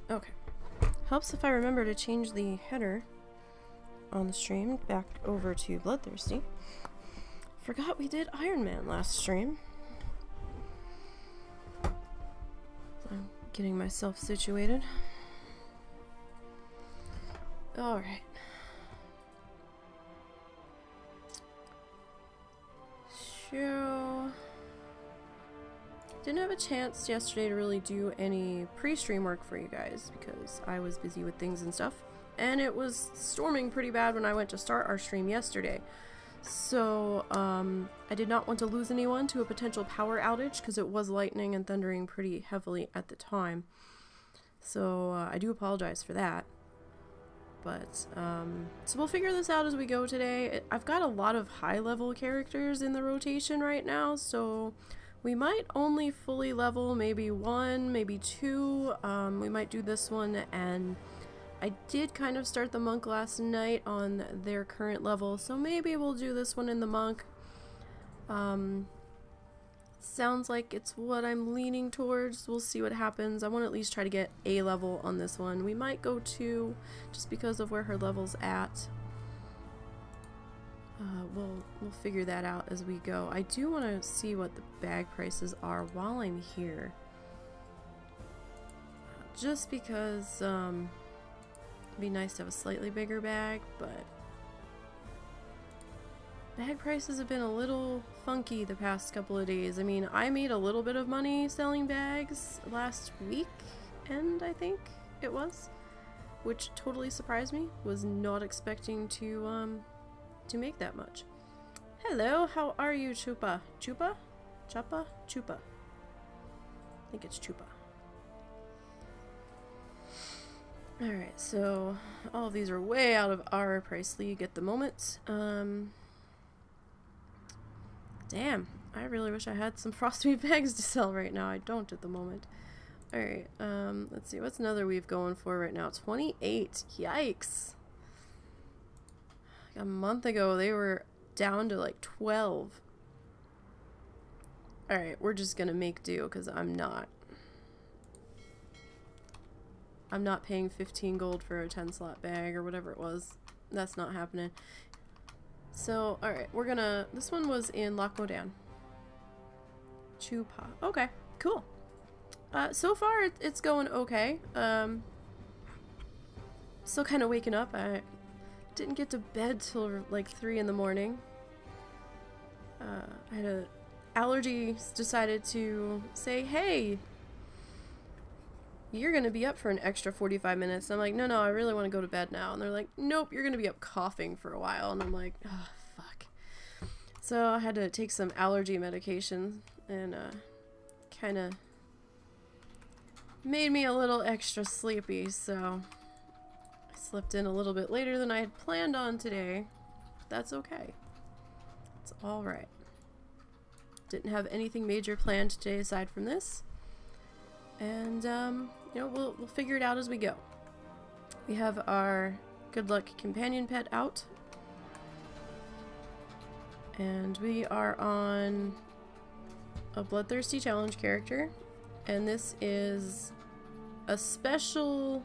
Okay. Helps if I remember to change the header on the stream back over to Bloodthirsty. Forgot we did Iron Man last stream. I'm getting myself situated. Alright. So, didn't have a chance yesterday to really do any pre-stream work for you guys because I was busy with things and stuff. And it was storming pretty bad when I went to start our stream yesterday. So, I did not want to lose anyone to a potential power outage because it was lightning and thundering pretty heavily at the time. So, I do apologize for that. But, so we'll figure this out as we go today. I've got a lot of high-level characters in the rotation right now, so we might only fully level maybe 1, maybe 2. We might do this one, and I did kind of start the monk last night on their current level, so maybe we'll do this one in the monk. Sounds like it's what I'm leaning towards. We'll see what happens. I want to at least try to get A level on this one. We might go 2 just because of where her level's at. We'll figure that out as we go. I do want to see what the bag prices are while I'm here. Just because it'd be nice to have a slightly bigger bag, but bag prices have been a little funky the past couple of days. I mean, I made a little bit of money selling bags last week, and I think it was, which totally surprised me. Was not expecting to make that much. Hello, how are you, Chupa? Chupa? Chuppa? Chupa. I think it's Chupa. Alright, so all of these are way out of our price league at the moment. Damn, I really wish I had some frostmeat bags to sell right now. I don't at the moment. Alright, let's see, what's another weave going for right now? 28. Yikes. A month ago, they were down to like 12. Alright, we're just gonna make do, because I'm not paying 15 gold for a 10 slot bag or whatever it was. That's not happening. So, alright, we're gonna... This one was in Loch Modan. Chupa. Okay, cool. So far, it's going okay. Still kind of waking up. I didn't get to bed till like 3 in the morning. I had allergies decided to say, hey, you're gonna be up for an extra 45 minutes. And I'm like, no, I really want to go to bed now. And they're like, nope, you're gonna be up coughing for a while. And I'm like, oh, fuck. So I had to take some allergy medication, and kind of made me a little extra sleepy. So I slept in a little bit later than I had planned on today. That's okay. It's alright. Didn't have anything major planned today aside from this. And, you know, we'll figure it out as we go. We have our good luck companion pet out. And we are on a Bloodthirsty challenge character. And this is a special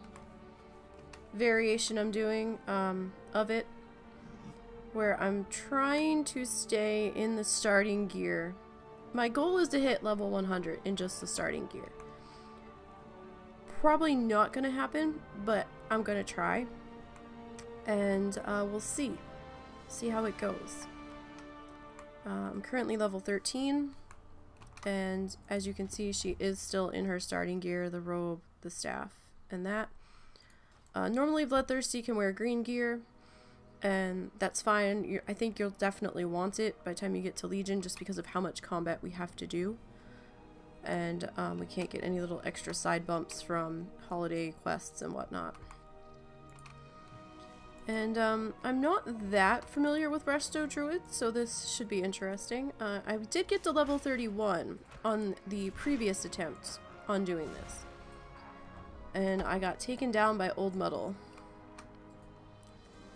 variation I'm doing of it, where I'm trying to stay in the starting gear. My goal is to hit level 100 in just the starting gear. Probably not gonna happen, but I'm gonna try, and we'll see how it goes. I'm currently level 13, and as you can see, she is still in her starting gear, the robe, the staff, and that. Normally Bloodthirsty can wear green gear, and that's fine. I think you'll definitely want it by the time you get to Legion, just because of how much combat we have to do. And we can't get any little extra side bumps from holiday quests and whatnot. And I'm not that familiar with Resto Druid, so this should be interesting. I did get to level 31 on the previous attempt on doing this. And I got taken down by Old Muddle.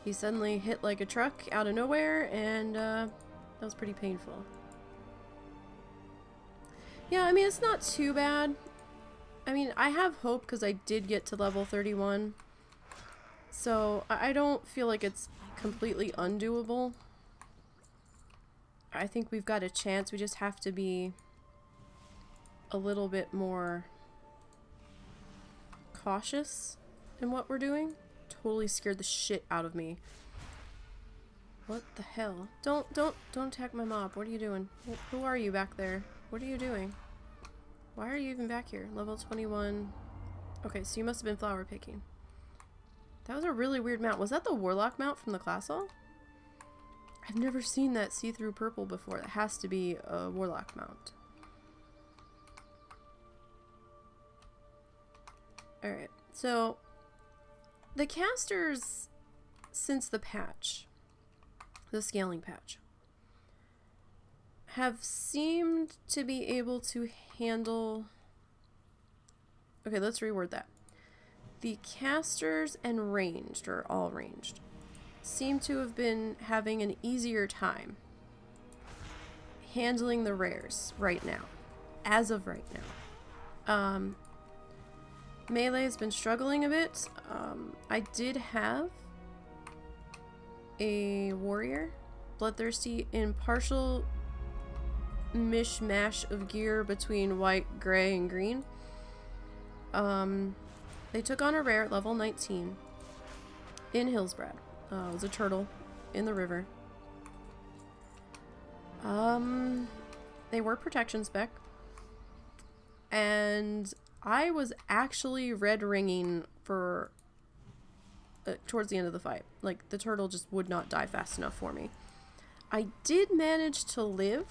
He suddenly hit like a truck out of nowhere, and that was pretty painful. Yeah, I mean, it's not too bad. I mean, I have hope because I did get to level 31. So I don't feel like it's completely undoable. I think we've got a chance. We just have to be a little bit more cautious in what we're doing. Totally scared the shit out of me. What the hell? Don't attack my mob. What are you doing? Who are you back there? What are you doing? Why are you even back here? Level 21. Okay, so you must have been flower picking. That was a really weird mount. Was that the warlock mount from the class hall? I've never seen that see-through purple before. That has to be a warlock mount. Alright, so the casters since the patch, the scaling patch, have seemed to be able to handle... Okay, let's reword that. The casters and ranged, or all ranged, seem to have been having an easier time handling the rares right now. As of right now. Melee has been struggling a bit. I did have a warrior, bloodthirsty, in partial mishmash of gear between white, gray, and green. They took on a rare at level 19 in Hillsbrad. It was a turtle in the river. They were protection spec. And I was actually red ringing for towards the end of the fight. Like, the turtle just would not die fast enough for me. I did manage to live,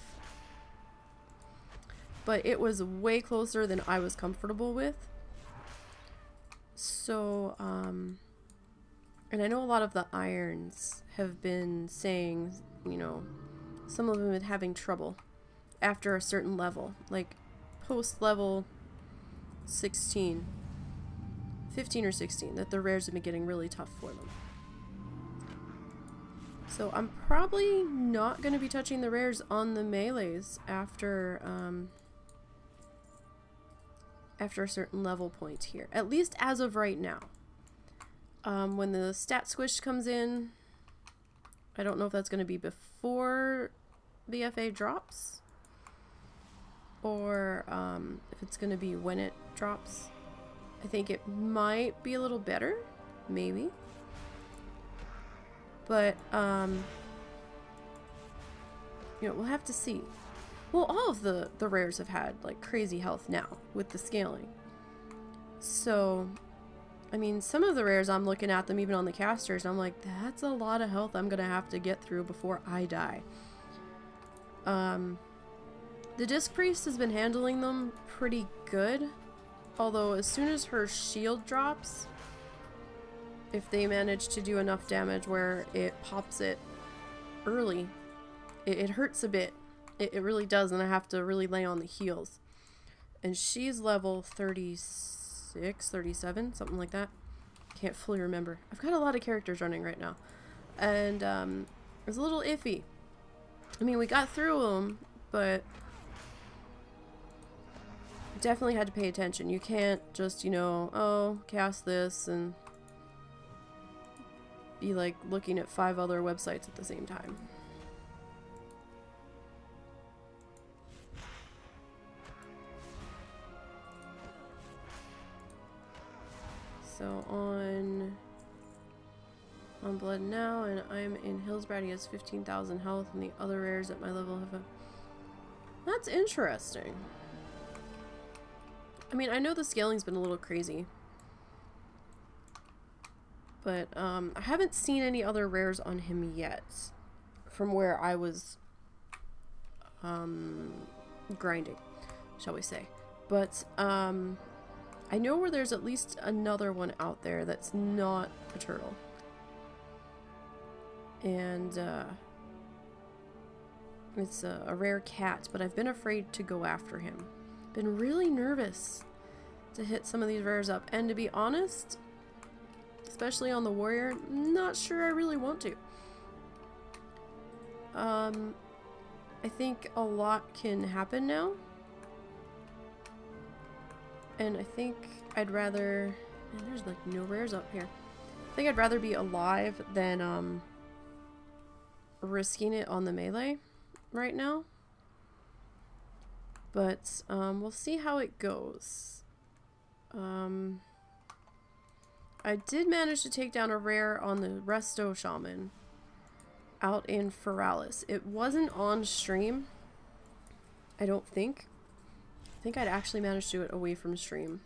but it was way closer than I was comfortable with. So, and I know a lot of the irons have been saying, you know, some of them have been having trouble after a certain level, like post level 16, 15 or 16, that the rares have been getting really tough for them. So I'm probably not going to be touching the rares on the melees after after a certain level point here, at least as of right now. When the stat squish comes in, I don't know if that's going to be before BFA drops, or if it's going to be when it drops. I think it might be a little better, maybe. But, you know, we'll have to see. Well, all of the rares have had, like, crazy health now with the scaling. So, I mean, some of the rares, I'm looking at them even on the casters, and I'm like, that's a lot of health I'm gonna have to get through before I die. The Disc Priest has been handling them pretty good. Although, as soon as her shield drops, if they manage to do enough damage where it pops it early, it hurts a bit. It really does, and I have to really lay on the heals. And she's level 36, 37, something like that. Can't fully remember. I've got a lot of characters running right now. And it's a little iffy. I mean, we got through them, but definitely had to pay attention. You can't just, you know, oh, cast this and be like looking at 5 other websites at the same time. So on Blood now, and I'm in Hillsbrad, he has 15,000 health, and the other rares at my level have a... That's interesting. I mean, I know the scaling's been a little crazy, but I haven't seen any other rares on him yet from where I was grinding, shall we say. But I know where there's at least another one out there that's not a turtle. And it's a rare cat, but I've been afraid to go after him. Been really nervous to hit some of these rares up, and to be honest, especially on the warrior, not sure I really want to. I think a lot can happen now. And I think I'd rather... Man, there's like no rares up here. I think I'd rather be alive than risking it on the melee right now. But we'll see how it goes. I did manage to take down a rare on the Resto Shaman out in Feralis. It wasn't on stream, I don't think. I think I'd actually managed to do it away from stream.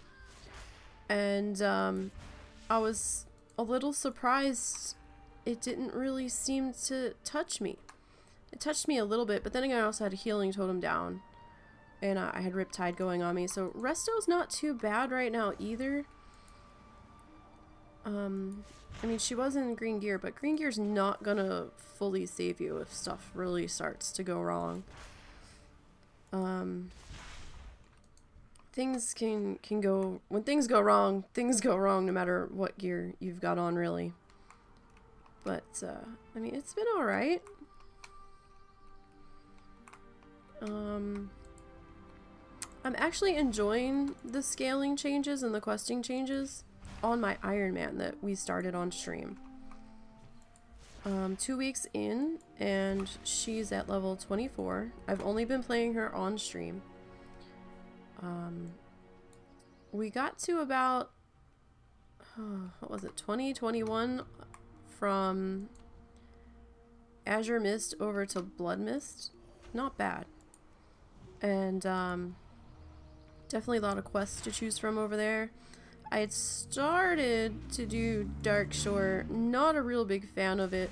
And I was a little surprised it didn't really seem to touch me. It touched me a little bit, but then again I also had a healing totem down. And I had Riptide going on me, so Resto's not too bad right now either. I mean, she was in green gear, but green gear's not gonna fully save you if stuff really starts to go wrong. Things can go... When things go wrong no matter what gear you've got on, really. But, I mean, it's been alright. I'm actually enjoying the scaling changes and the questing changes on my Iron Man that we started on stream. 2 weeks in, and she's at level 24. I've only been playing her on stream. We got to about, what was it, 2021 from Azure Mist over to Blood Mist. Not bad. And definitely a lot of quests to choose from over there. I had started to do Darkshore, not a real big fan of it.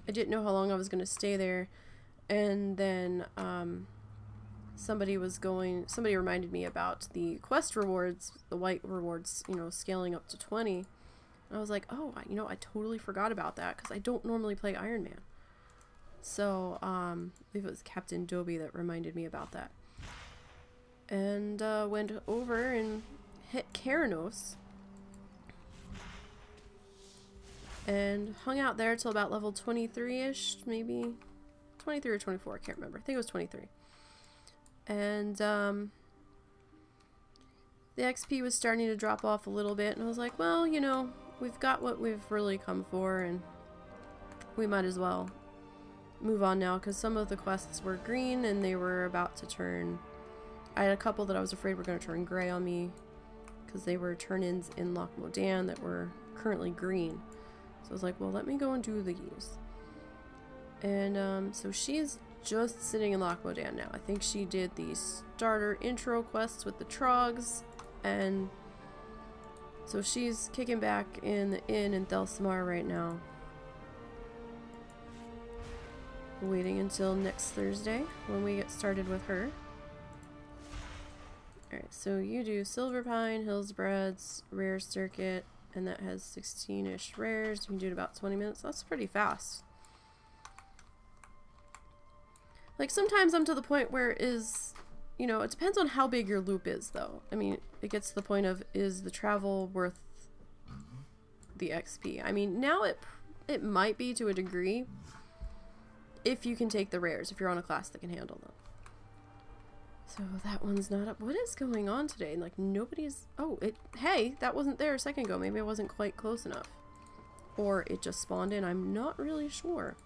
I didn't know how long I was going to stay there. And then somebody reminded me about the quest rewards, the white rewards, you know, scaling up to 20. And I was like, oh, you know, I totally forgot about that because I don't normally play Iron Man. So, I believe it was Captain Dobie that reminded me about that. And went over and hit Keranos. And hung out there till about level 23-ish, maybe. 23 or 24, I can't remember. I think it was 23. And the XP was starting to drop off a little bit. And I was like, well, you know, we've got what we've really come for. And we might as well move on now, because some of the quests were green and they were about to turn... I had a couple that I was afraid were going to turn gray on me because they were turn-ins in Loch Modan that were currently green. So I was like, well, let me go and do these. And so she's just sitting in Loch Modan now. I think she did the starter intro quests with the Trogs, and so she's kicking back in the inn in Thelsamar right now. Waiting until next Thursday when we get started with her. Alright, so you do Silver Pine, Hillsbreads, Rare Circuit, and that has 16-ish rares. You can do it about 20 minutes. That's pretty fast. Like, sometimes I'm to the point where you know, it depends on how big your loop is, though. I mean, it gets to the point of, is the travel worth the XP? I mean, now it might be to a degree, if you can take the rares, if you're on a class that can handle them. So that one's not up. What is going on today? Like, nobody's... Oh, hey, that wasn't there a second ago. Maybe I wasn't quite close enough. Or it just spawned in. I'm not really sure.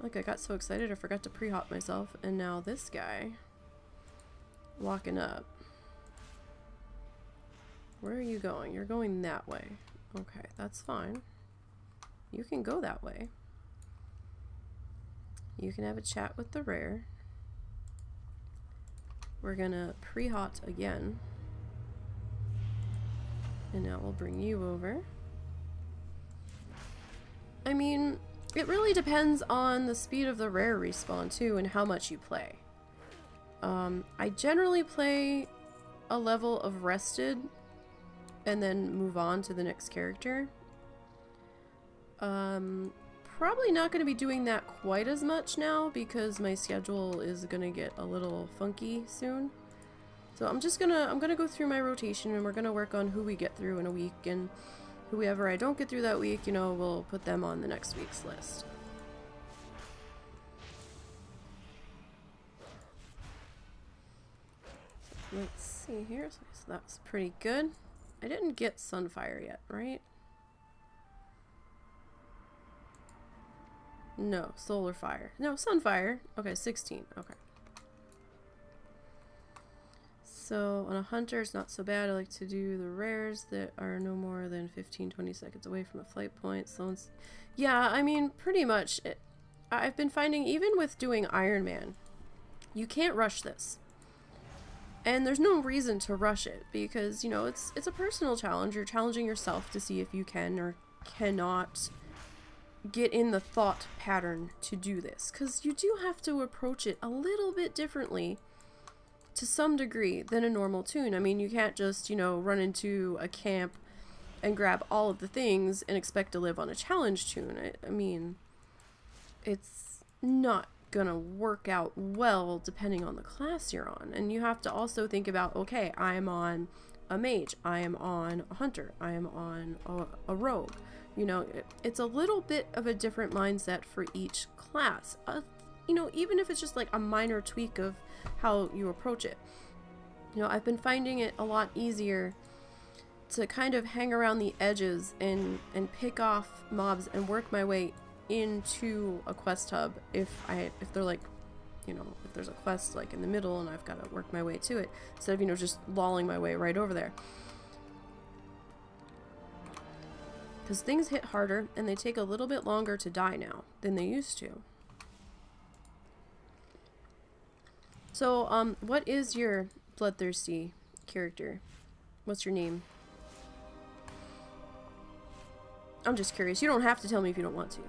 Like, I got so excited I forgot to pre-hop myself. And now this guy... walking up. Where are you going? You're going that way. Okay, that's fine. You can go that way. You can have a chat with the rare. We're gonna pre-hot again. And now we'll bring you over. I mean, it really depends on the speed of the rare respawn too and how much you play. I generally play a level of rested and then move on to the next character. Probably not going to be doing that quite as much now because my schedule is going to get a little funky soon. So I'm gonna go through my rotation and we're gonna work on who we get through in a week, and whoever I don't get through that week, you know, we'll put them on the next week's list. Let's see here. So that's pretty good. I didn't get Sunfire yet, right? No, Solar Fire. No, Sunfire. Okay, 16. Okay. So on a hunter, it's not so bad. I like to do the rares that are no more than 15-20 seconds away from a flight point. So yeah, I mean, pretty much. I've been finding, even with doing Iron Man, you can't rush this. And there's no reason to rush it because, you know, it's a personal challenge. You're challenging yourself to see if you can or cannot get in the thought pattern to do this. Because you do have to approach it a little bit differently to some degree than a normal toon. I mean, you can't just, you know, run into a camp and grab all of the things and expect to live on a challenge toon. I mean, it's not gonna work out well depending on the class you're on. And you have to also think about, okay, I am on a mage, I am on a hunter, I am on a rogue. You know, it's a little bit of a different mindset for each class. You know, even if it's just like a minor tweak of how you approach it. You know, I've been finding it a lot easier to kind of hang around the edges and pick off mobs and work my way into a quest hub if they're like, you know, if there's a quest like in the middle and I've got to work my way to it instead of, you know, just lolling my way right over there. Because things hit harder and they take a little bit longer to die now than they used to. So, what is your bloodthirsty character? What's your name? I'm just curious. You don't have to tell me if you don't want to.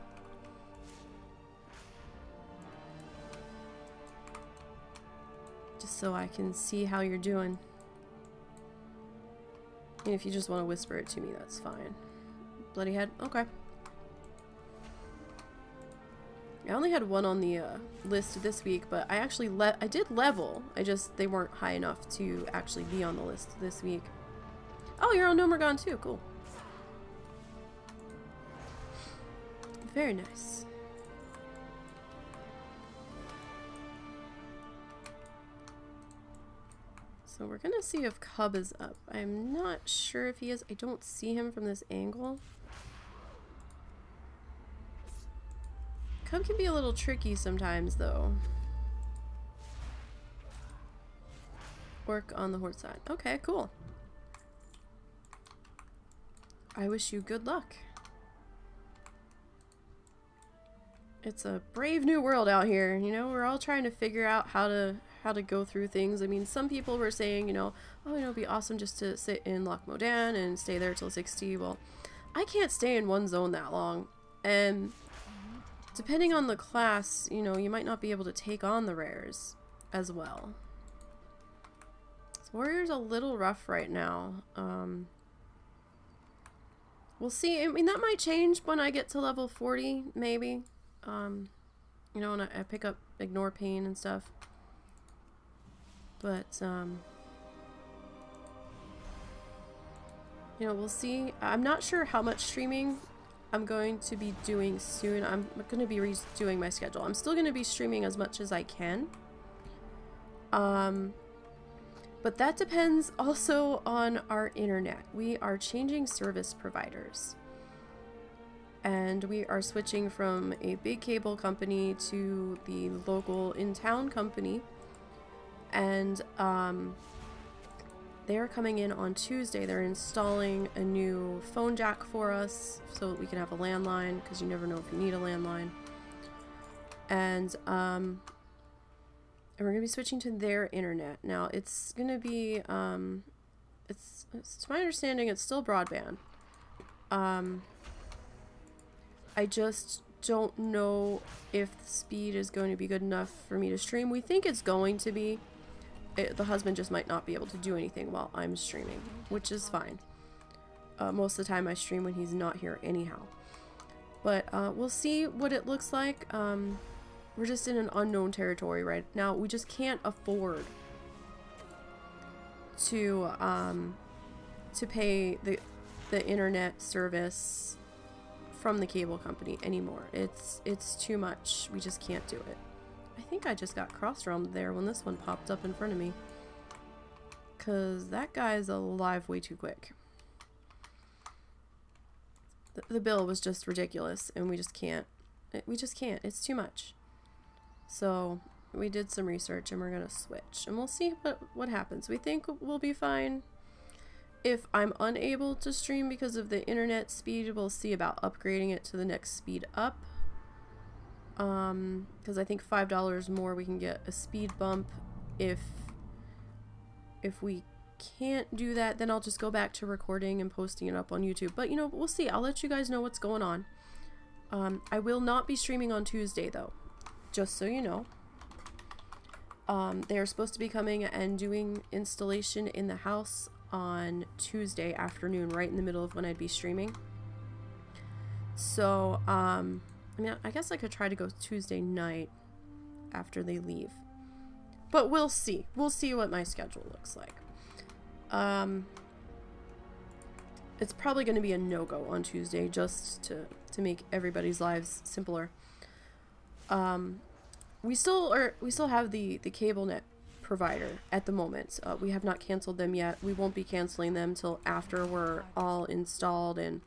Just so I can see how you're doing. And if you just want to whisper it to me, that's fine. Bloody head? Okay. I only had one on the list this week, but I actually I did level. They weren't high enough to actually be on the list this week. Oh, you're on Nomergon too. Cool. Very nice. So we're gonna see if Cub is up. I'm not sure if he is. I don't see him from this angle. Cub can be a little tricky sometimes, though. Work on the horde side. Okay, cool. I wish you good luck. It's a brave new world out here, you know? We're all trying to figure out how to go through things. I mean, some people were saying, you know, oh, you know, it'd be awesome just to sit in Loch Modan and stay there till 60. Well, I can't stay in one zone that long. And depending on the class, you know, you might not be able to take on the rares as well. So Warrior's a little rough right now. We'll see. I mean, that might change when I get to level 40, maybe. You know, when I pick up Ignore Pain and stuff. But, you know, we'll see. I'm not sure how much streaming I'm going to be doing soon. I'm going to be redoing my schedule. I'm still going to be streaming as much as I can. But that depends also on our internet. We are changing service providers. And we are switching from a big cable company to the local in-town company. And they're coming in on Tuesday. They're installing a new phone jack for us so that we can have a landline, because you never know if you need a landline. And we're going to be switching to their internet. Now, it's going to be, it's to my understanding, it's still broadband. I just don't know if the speed is going to be good enough for me to stream. We think it's going to be. The husband just might not be able to do anything while I'm streaming, which is fine. Most of the time I stream when he's not here anyhow. But we'll see what it looks like. We're just in an unknown territory right now. We just can't afford to pay the internet service from the cable company anymore. It's too much. We just can't do it. I think I just got cross-realmed there when this one popped up in front of me. because that guy is alive way too quick. The bill was just ridiculous, and we just can't. It's too much. So we did some research, and we're gonna switch, and we'll see what happens. We think we'll be fine. If I'm unable to stream because of the internet speed, we'll see about upgrading it to the next speed up. Because I think $5 more we can get a speed bump. If we can't do that, then I'll just go back to recording and posting it up on YouTube. But you know, we'll see. I'll let you guys know what's going on. I will not be streaming on Tuesday though, just so you know. They are supposed to be coming and doing installation in the house on Tuesday afternoon, right in the middle of when I'd be streaming. So, I mean, I guess I could try to go Tuesday night after they leave. But we'll see. We'll see what my schedule looks like. It's probably going to be a no-go on Tuesday, just to make everybody's lives simpler. We still have the cable net provider at the moment. We have not canceled them yet. We won't be canceling them till after we're all installed and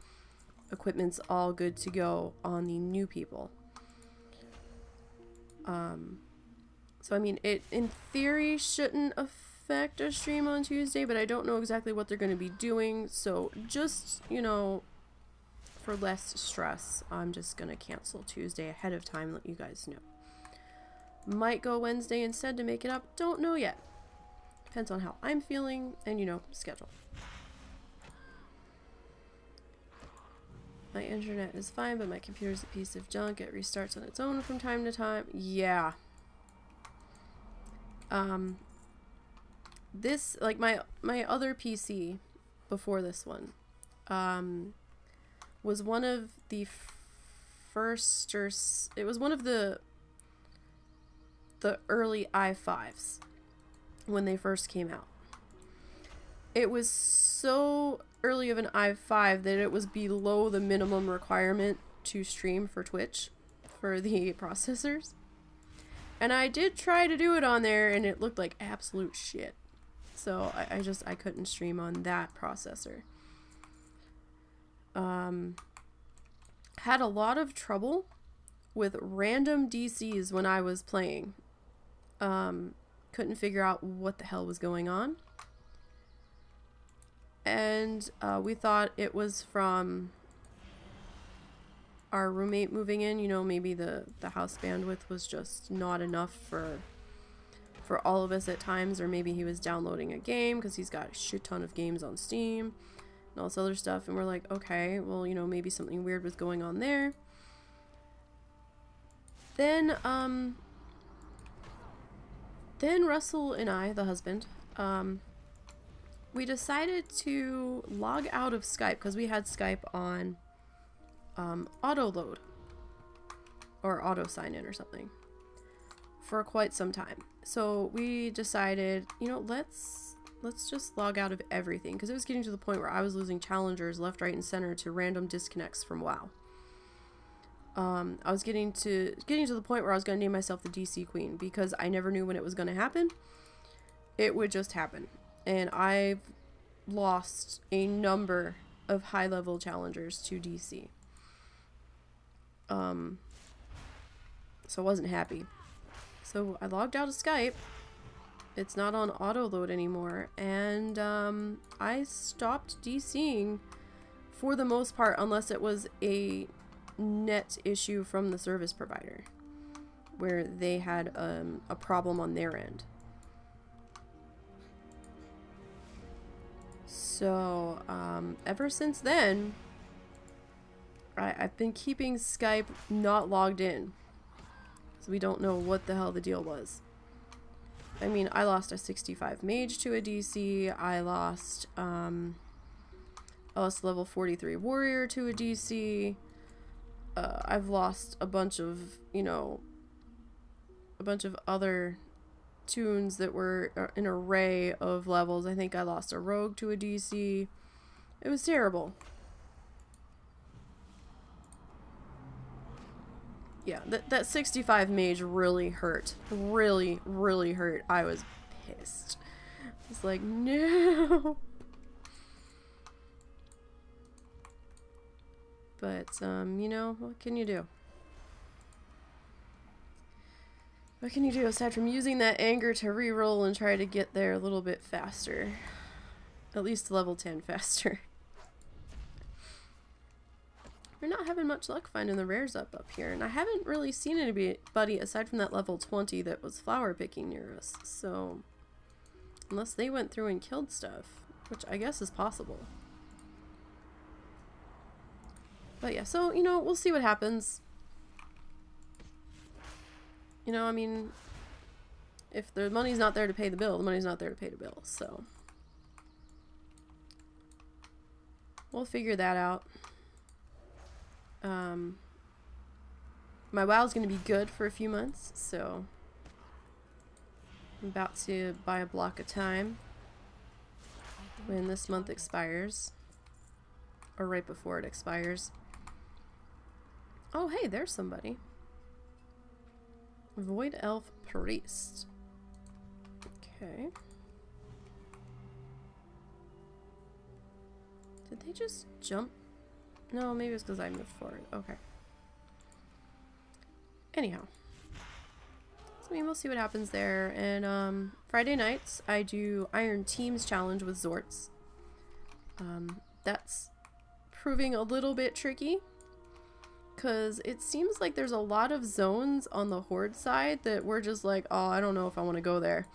equipment's all good to go on the new people. So I mean, it in theory shouldn't affect a stream on Tuesday, but I don't know exactly what they're going to be doing. So just, you know, for less stress, I'm just going to cancel Tuesday ahead of time and let you guys know. Might go Wednesday instead to make it up. Don't know yet. Depends on how I'm feeling and, you know, schedule. My internet is fine, but my computer's a piece of junk. It restarts on its own from time to time. Yeah. This, like, my other PC before this one, was one of the first, or it was one of the early i5s when they first came out. It was so early of an i5 that it was below the minimum requirement to stream for Twitch for the processors. And I did try to do it on there and it looked like absolute shit. So I couldn't stream on that processor. Had a lot of trouble with random DCs when I was playing. Couldn't figure out what the hell was going on. And we thought it was from our roommate moving in. You know, maybe the house bandwidth was just not enough for all of us at times, or maybe he was downloading a game because he's got a shit ton of games on Steam and all this other stuff. And we're like, okay, well, you know, maybe something weird was going on there. Then Russell and I, the husband, we decided to log out of Skype because we had Skype on auto load or auto sign in or something for quite some time. So we decided, you know, let's just log out of everything, because it was getting to the point where I was losing challengers left, right, and center to random disconnects from WoW. I was getting to the point where I was going to name myself the DC Queen, because I never knew when it was going to happen. It would just happen. And I've lost a number of high-level challengers to DC. So I wasn't happy. So I logged out of Skype. It's not on auto load anymore. And I stopped DCing for the most part, unless it was a net issue from the service provider where they had a problem on their end. So ever since then, I've been keeping Skype not logged in, so we don't know what the hell the deal was. I mean, I lost a 65 mage to a DC. I lost level 43 warrior to a DC. I've lost a bunch of, you know, a bunch of other tunes that were an array of levels. I think I lost a rogue to a DC. It was terrible. Yeah, that 65 mage really hurt. Really, really hurt. I was pissed. It's like, no. But, you know, what can you do? What can you do aside from using that anger to reroll and try to get there a little bit faster? At least level 10 faster. We're not having much luck finding the rares up here, and I haven't really seen anybody aside from that level 20 that was flower picking near us, so unless they went through and killed stuff, which I guess is possible. But yeah, so, you know, we'll see what happens. You know, I mean, if the money's not there to pay the bill, the money's not there to pay the bill, so we'll figure that out. My WoW's gonna be good for a few months, so I'm about to buy a block of time when this month expires, or right before it expires. Oh, hey, there's somebody. Void Elf Priest. Okay. Did they just jump? No, maybe it's because I moved forward. Okay. Anyhow. So, I mean, we'll see what happens there. And, Friday nights, I do Iron Teams Challenge with Zorts. That's proving a little bit tricky. Because it seems like there's a lot of zones on the Horde side that we're just like, oh, I don't know if I want to go there.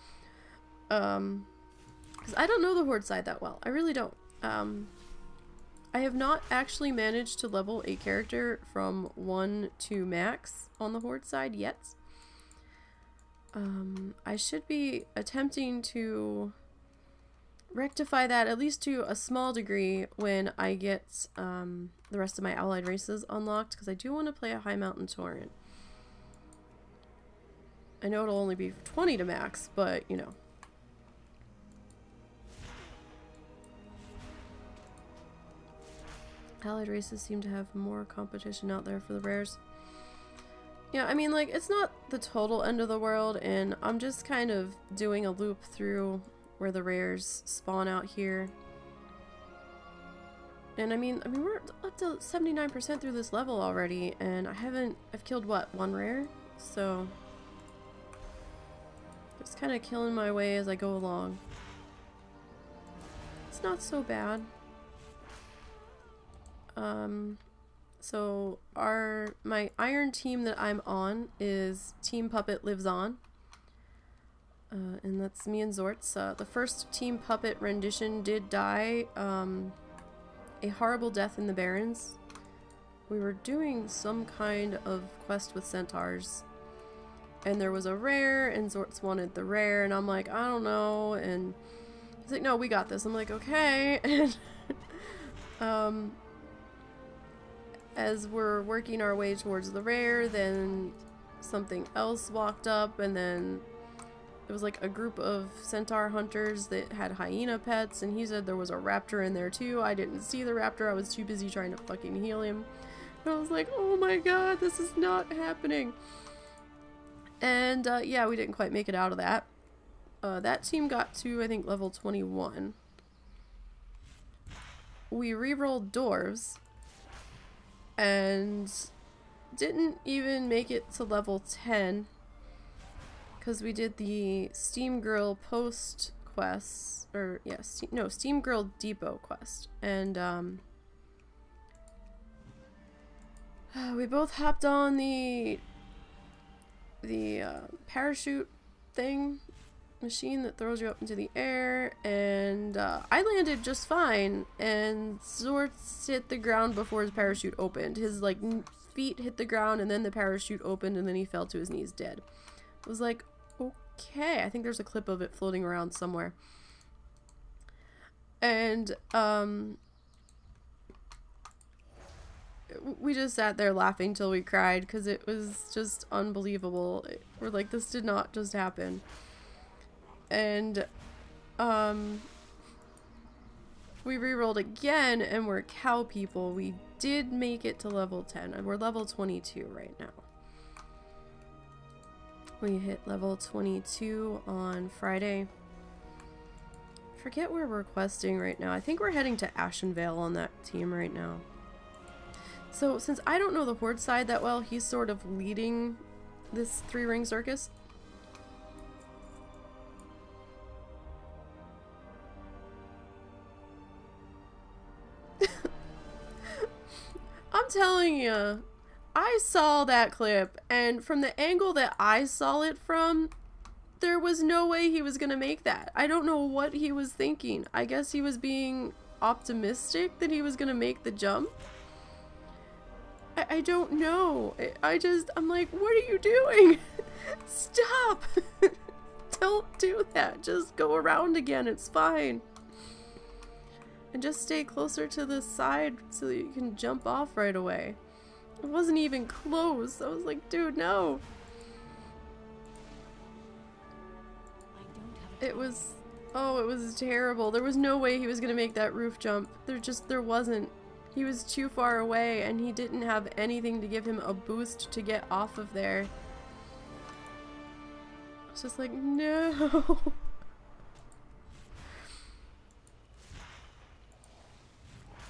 Because I don't know the Horde side that well. I really don't. I have not actually managed to level a character from 1 to max on the Horde side yet. I should be attempting to rectify that at least to a small degree when I get the rest of my allied races unlocked, because I do want to play a High Mountain Tauren. I know it'll only be 20 to max, but you know. Allied races seem to have more competition out there for the rares. Yeah, I mean, like, it's not the total end of the world, and I'm just kind of doing a loop through where the rares spawn out here. And I mean we're up to 79% through this level already, and I've killed what, 1 rare? So just kind of killing my way as I go along. It's not so bad. So my Iron team that I'm on is Team Puppet Lives On. And that's me and Zorts. The first Team Puppet rendition did die, a horrible death in the Barrens. We were doing some kind of quest with centaurs, and there was a rare, and Zorts wanted the rare, and I'm like, I don't know, and he's like, no, we got this. I'm like, okay. And as we're working our way towards the rare, then something else walked up, and then it was like a group of centaur hunters that had hyena pets, and he said there was a raptor in there too. I didn't see the raptor. I was too busy trying to fucking heal him. And I was like, oh my god, this is not happening. And yeah, we didn't quite make it out of that. That team got to, I think, level 21. We re-rolled dwarves and didn't even make it to level 10. Because we did the Steam Grill post quests, or yeah, Steam Grill Depot quest, and we both hopped on the parachute thing machine that throws you up into the air, and I landed just fine, and Zorts hit the ground before his parachute opened. His like feet hit the ground, and then the parachute opened, and then he fell to his knees dead. It was like, okay, I think there's a clip of it floating around somewhere. And we just sat there laughing till we cried because it was just unbelievable. We're like, this did not just happen. And we rerolled again, and we're cow people. We did make it to level 10, and we're level 22 right now. We hit level 22 on Friday. forget where we're questing right now. I think we're heading to Ashenvale on that team right now. So since I don't know the Horde side that well, he's sort of leading this 3-ring circus. I'm telling you, I saw that clip, and from the angle that I saw it from, there was no way he was gonna make that. I don't know what he was thinking. I guess he was being optimistic that he was gonna make the jump. I don't know. I'm like, what are you doing? Stop! Don't do that. Just go around again. It's fine. And just stay closer to the side so that you can jump off right away. It wasn't even close. I was like, dude, no. It was, oh, it was terrible. There was no way he was gonna make that roof jump. There wasn't. He was too far away and he didn't have anything to give him a boost to get off of there. I was just like, no.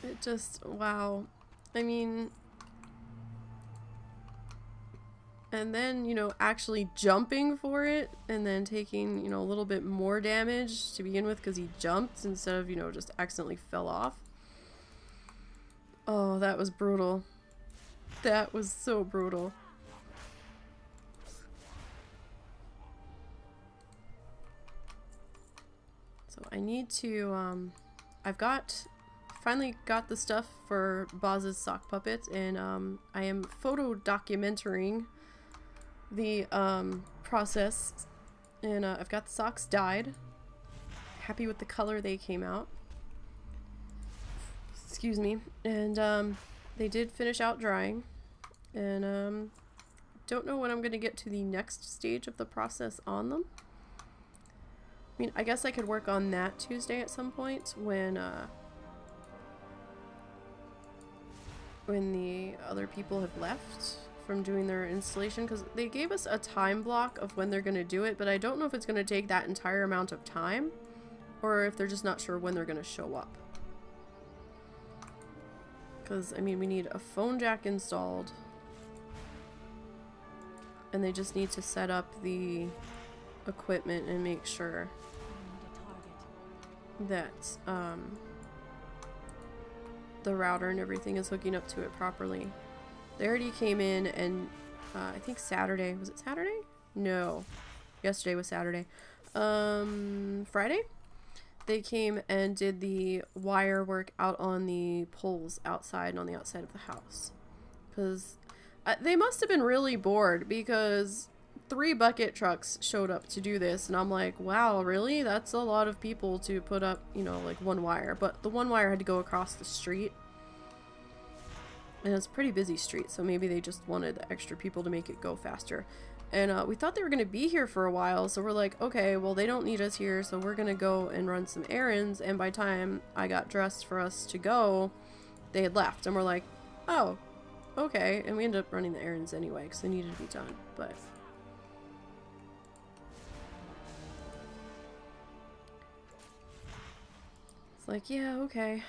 It just, wow. I mean, and then, you know, actually jumping for it and then taking, you know, a little bit more damage to begin with because he jumped instead of, you know, just accidentally fell off. Oh, that was brutal. That was so brutal. So I need to, I've finally got the stuff for Boz's sock puppet, and I am photo documenting the process, and I've got the socks dyed. Happy with the color they came out. Excuse me. And they did finish out drying, and don't know when I'm gonna get to the next stage of the process on them. I mean, I guess I could work on that Tuesday at some point when the other people have left from doing their installation, because they gave us a time block of when they're going to do it, but I don't know if it's going to take that entire amount of time or if they're just not sure when they're going to show up. Because, I mean, we need a phone jack installed, and they just need to set up the equipment and make sure that the router and everything is hooking up to it properly. They already came in, and I think Saturday, was it Saturday? No, yesterday was Saturday. Friday? They came and did the wire work out on the poles outside and on the outside of the house. Because they must have been really bored, because 3 bucket trucks showed up to do this, and I'm like, wow, really? That's a lot of people to put up, you know, like one wire. But the one wire had to go across the street, and it's a pretty busy street, so maybe they just wanted the extra people to make it go faster. And we thought they were going to be here for a while, so we're like, okay, well, they don't need us here, so we're going to go and run some errands. And by the time I got dressed for us to go, they had left, and we're like, oh, okay. And we ended up running the errands anyway because they needed to be done. But it's like, yeah, okay.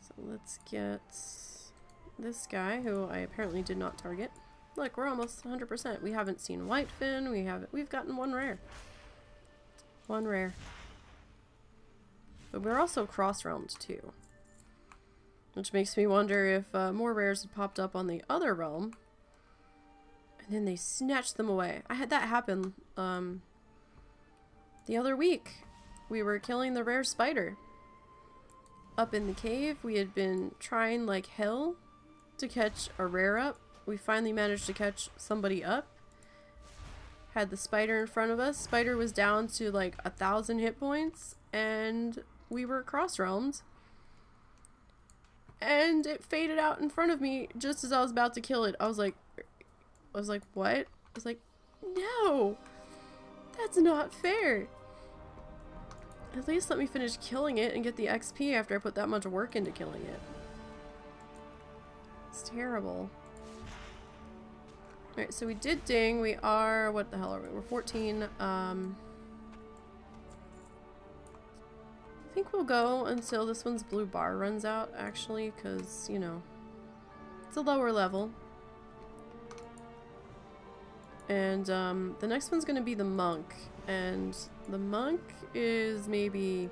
So let's get this guy, who I apparently did not target. Look, we're almost 100%. We haven't seen Whitefin. We've gotten 1 rare. 1 rare. But we're also cross-realmed too, which makes me wonder if more rares had popped up on the other realm, and then they snatched them away. I had that happen the other week. We were killing the rare spider up in the cave. We had been trying like hell to catch a rare up. We finally managed to catch somebody up. Had the spider in front of us. Spider was down to like 1,000 hit points, and we were cross-realmed. And it faded out in front of me just as I was about to kill it. I was like, what? I was like, no! That's not fair! At least let me finish killing it and get the XP after I put that much work into killing it. It's terrible. Alright, so we did ding. We are, what the hell are we? We're 14. I think we'll go until this one's blue bar runs out, actually, because, you know, it's a lower level. And the next one's going to be the monk. And the monk is maybe...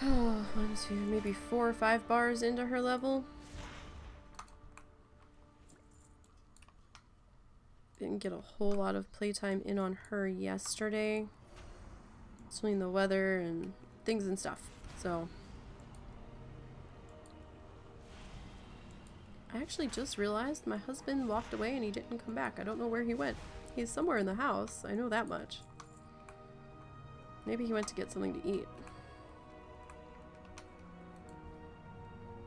oh, 1, 2, maybe 4 or 5 bars into her level. Didn't get a whole lot of playtime in on her yesterday. Between the weather and things and stuff. So... I actually just realized my husband walked away and he didn't come back. I don't know where he went. He's somewhere in the house. I know that much. Maybe he went to get something to eat.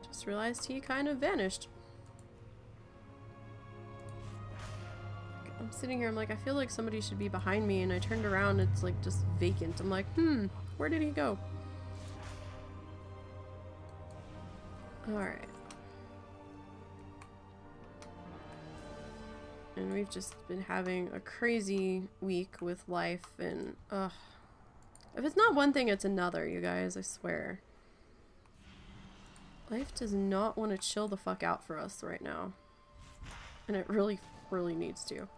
Just realized he kind of vanished. I'm sitting here, I'm like, I feel like somebody should be behind me, and I turned around, it's like just vacant. I'm like, where did he go? Alright. And we've just been having a crazy week with life, and if it's not one thing, it's another, you guys, I swear. Life does not want to chill the fuck out for us right now. And it really, really needs to.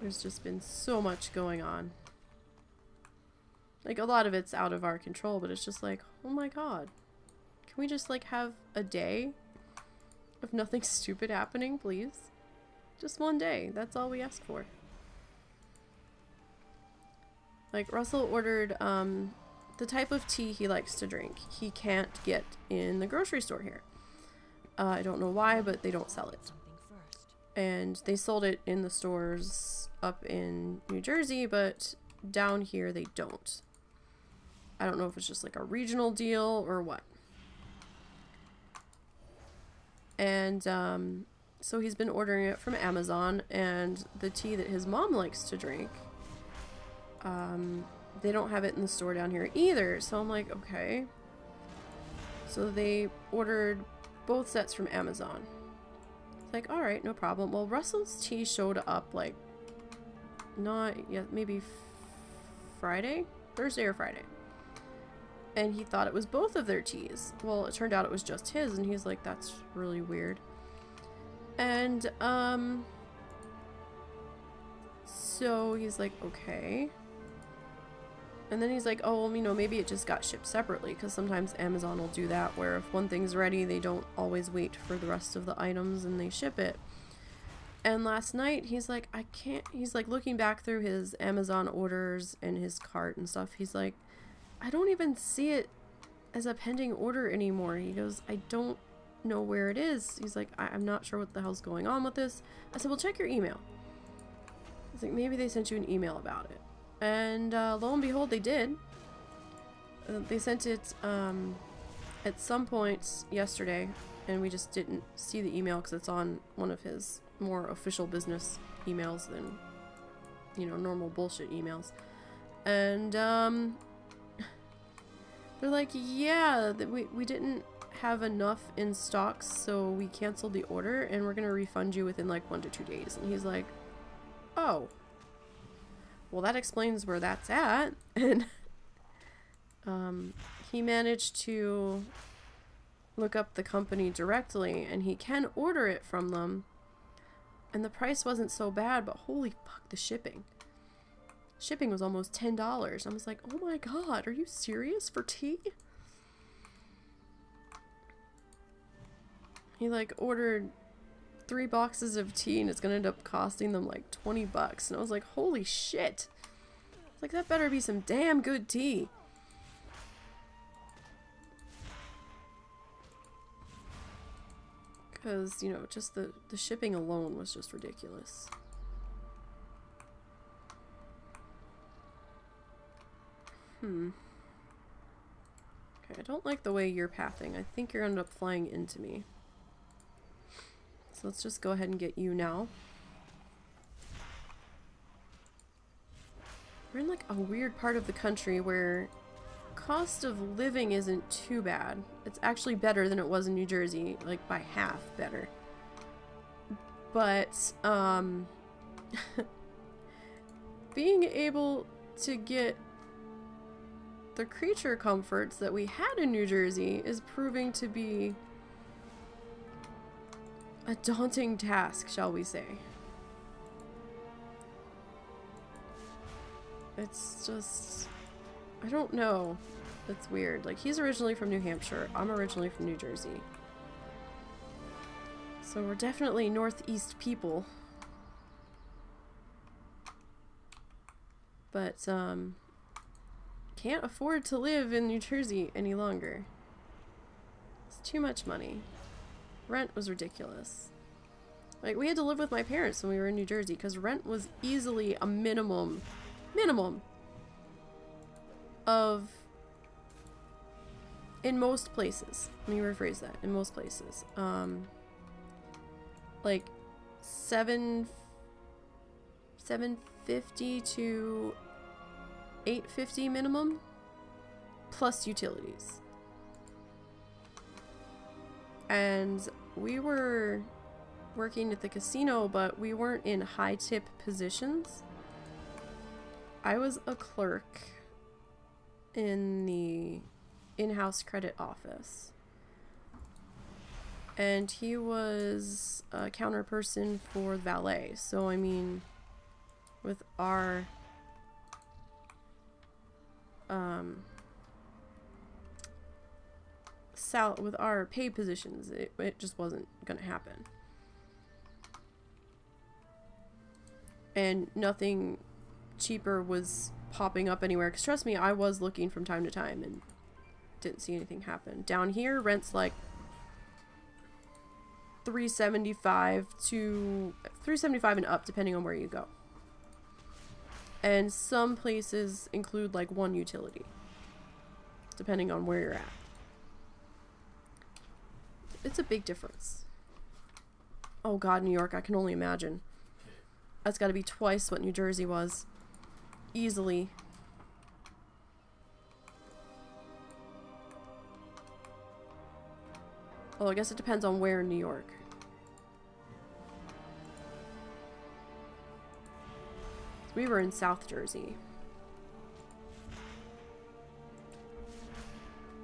There's just been so much going on. Like, a lot of it's out of our control, but it's just like, oh my god. Can we just, like, have a day of nothing stupid happening, please? Just one day. That's all we ask for. Like, Russell ordered, the type of tea he likes to drink. He can't get in the grocery store here. I don't know why, but they don't sell it. And they sold it in the stores up in New Jersey, but down here they don't. I don't know if it's just like a regional deal or what. And so he's been ordering it from Amazon, and the tea that his mom likes to drink, they don't have it in the store down here either. So I'm like, okay. So they ordered both sets from Amazon. It's like, alright, no problem. Well, Russell's tea showed up like, not yet, maybe Friday? Thursday or Friday. And he thought it was both of their teas. Well, it turned out it was just his, and he's like, that's really weird. And, so he's like, okay. And then he's like, oh, well, you know, maybe it just got shipped separately, because sometimes Amazon will do that, where if one thing's ready, they don't always wait for the rest of the items and they ship it. And last night, he's like, I can't, he's like looking back through his Amazon orders and his cart and stuff. He's like, I don't even see it as a pending order anymore. He goes, I don't know where it is. He's like, I'm not sure what the hell's going on with this. I said, well, check your email. He's like, maybe they sent you an email about it. And lo and behold, they did. They sent it at some point yesterday, and we just didn't see the email because it's on one of his more official business emails than, you know, normal bullshit emails. And they're like, yeah, we didn't have enough in stocks, so we canceled the order, and we're gonna refund you within like 1 to 2 days. And he's like, oh. Well, that explains where that's at. And he managed to look up the company directly, and he can order it from them. And the price wasn't so bad, but holy fuck, the shipping. Shipping was almost $10. I was like, oh my god, are you serious for tea? He like ordered 3 boxes of tea, and it's gonna end up costing them like 20 bucks. And I was like, holy shit. Like, that better be some damn good tea. Because, you know, just the shipping alone was just ridiculous. Okay, I don't like the way you're pathing. I think you're end up flying into me. So let's just go ahead and get you now. We're in like a weird part of the country where cost of living isn't too bad. It's actually better than it was in New Jersey, like by half better. But, being able to get the creature comforts that we had in New Jersey is proving to be a daunting task, shall we say. It's just, I don't know. It's weird. Like, he's originally from New Hampshire. I'm originally from New Jersey. So we're definitely Northeast people. But, can't afford to live in New Jersey any longer. It's too much money. Rent was ridiculous. Like, we had to live with my parents when we were in New Jersey because rent was easily a minimum of, in most places, let me rephrase that, in most places, like $750 to $850 minimum plus utilities. And we were working at the casino, but we weren't in high tip positions. I was a clerk in the in-house credit office, and he was a counter person for valet. So I mean, with our with our pay positions, it just wasn't gonna happen. And nothing cheaper was popping up anywhere, because trust me, I was looking from time to time and didn't see anything happen. Down here, rent's like $375 and up, depending on where you go. And some places include like one utility, depending on where you're at. It's a big difference. Oh god, New York, I can only imagine. That's got to be twice what New Jersey was. Easily. Well, I guess it depends on where in New York. We were in South Jersey.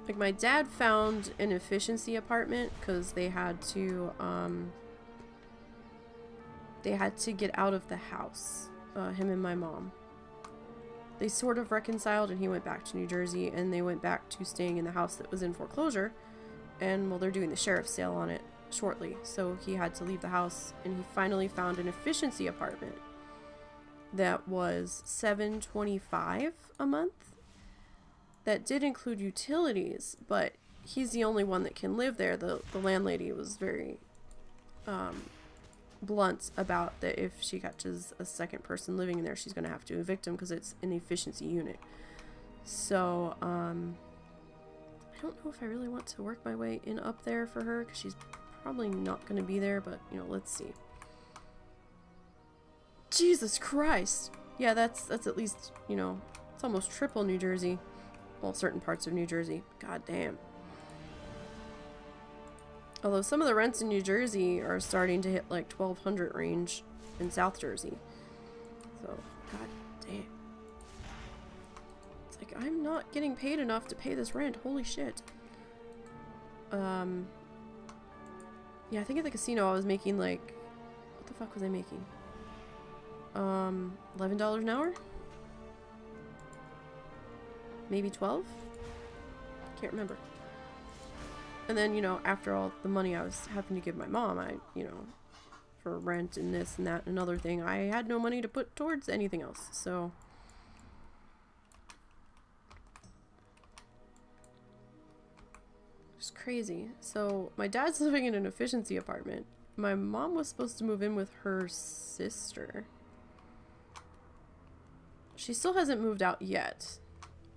Like, my dad found an efficiency apartment because they had to get out of the house, him and my mom. They sort of reconciled, and he went back to New Jersey, and they went back to staying in the house that was in foreclosure. And, well, they're doing the sheriff's sale on it shortly, so he had to leave the house, and he finally found an efficiency apartment that was $725 a month. That did include utilities, but he's the only one that can live there. The landlady was very blunt about that if she catches a second person living in there, she's going to have to evict him because it's an efficiency unit. So, I don't know if I really want to work my way in up there for her, because she's probably not going to be there, but, you know, let's see. Jesus Christ! Yeah, that's at least, you know, it's almost triple New Jersey. Well, certain parts of New Jersey. God damn. Although some of the rents in New Jersey are starting to hit like 1,200 range in South Jersey. So, god damn. It's like, I'm not getting paid enough to pay this rent. Holy shit. Yeah, I think at the casino I was making like, what the fuck was I making? $11 an hour? Maybe 12? Can't remember. And then, you know, after all the money I was having to give my mom, you know, for rent and this and that and another thing, I had no money to put towards anything else, so. It's crazy. So, my dad's living in an efficiency apartment. My mom was supposed to move in with her sister. She still hasn't moved out yet.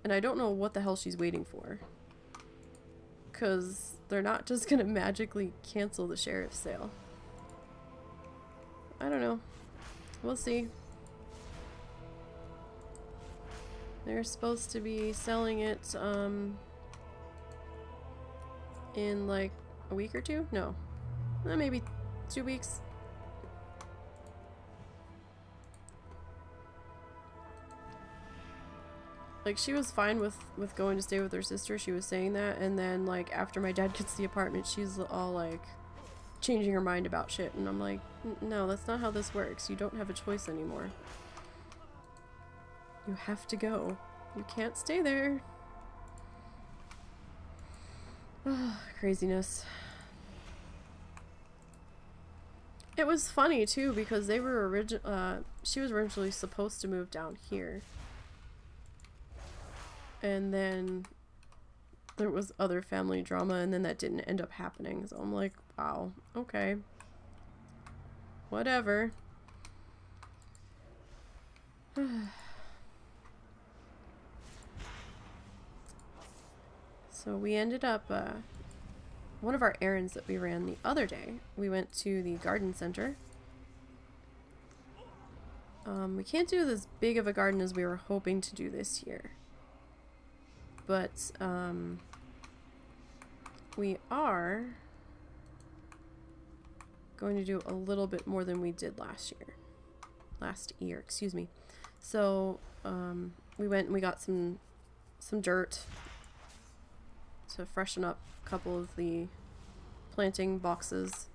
And I don't know what the hell she's waiting for. Because they're not just gonna magically cancel the sheriff's sale. I don't know. We'll see. They're supposed to be selling it in like a week or two? No. Maybe 2 weeks. Like, she was fine with going to stay with her sister. She was saying that, and then like after my dad gets the apartment, she's all like changing her mind about shit, and I'm like, no, that's not how this works. You don't have a choice anymore. You have to go. You can't stay there. Craziness. It was funny too because they were she was originally supposed to move down here. And then there was other family drama, and then that didn't end up happening. So I'm like, wow, okay. Whatever. So we ended up, one of our errands that we ran the other day, we went to the garden center. We can't do as big of a garden as we were hoping to do this year. But, we are going to do a little bit more than we did last year, excuse me. So, we went and we got some dirt to freshen up a couple of the planting boxes.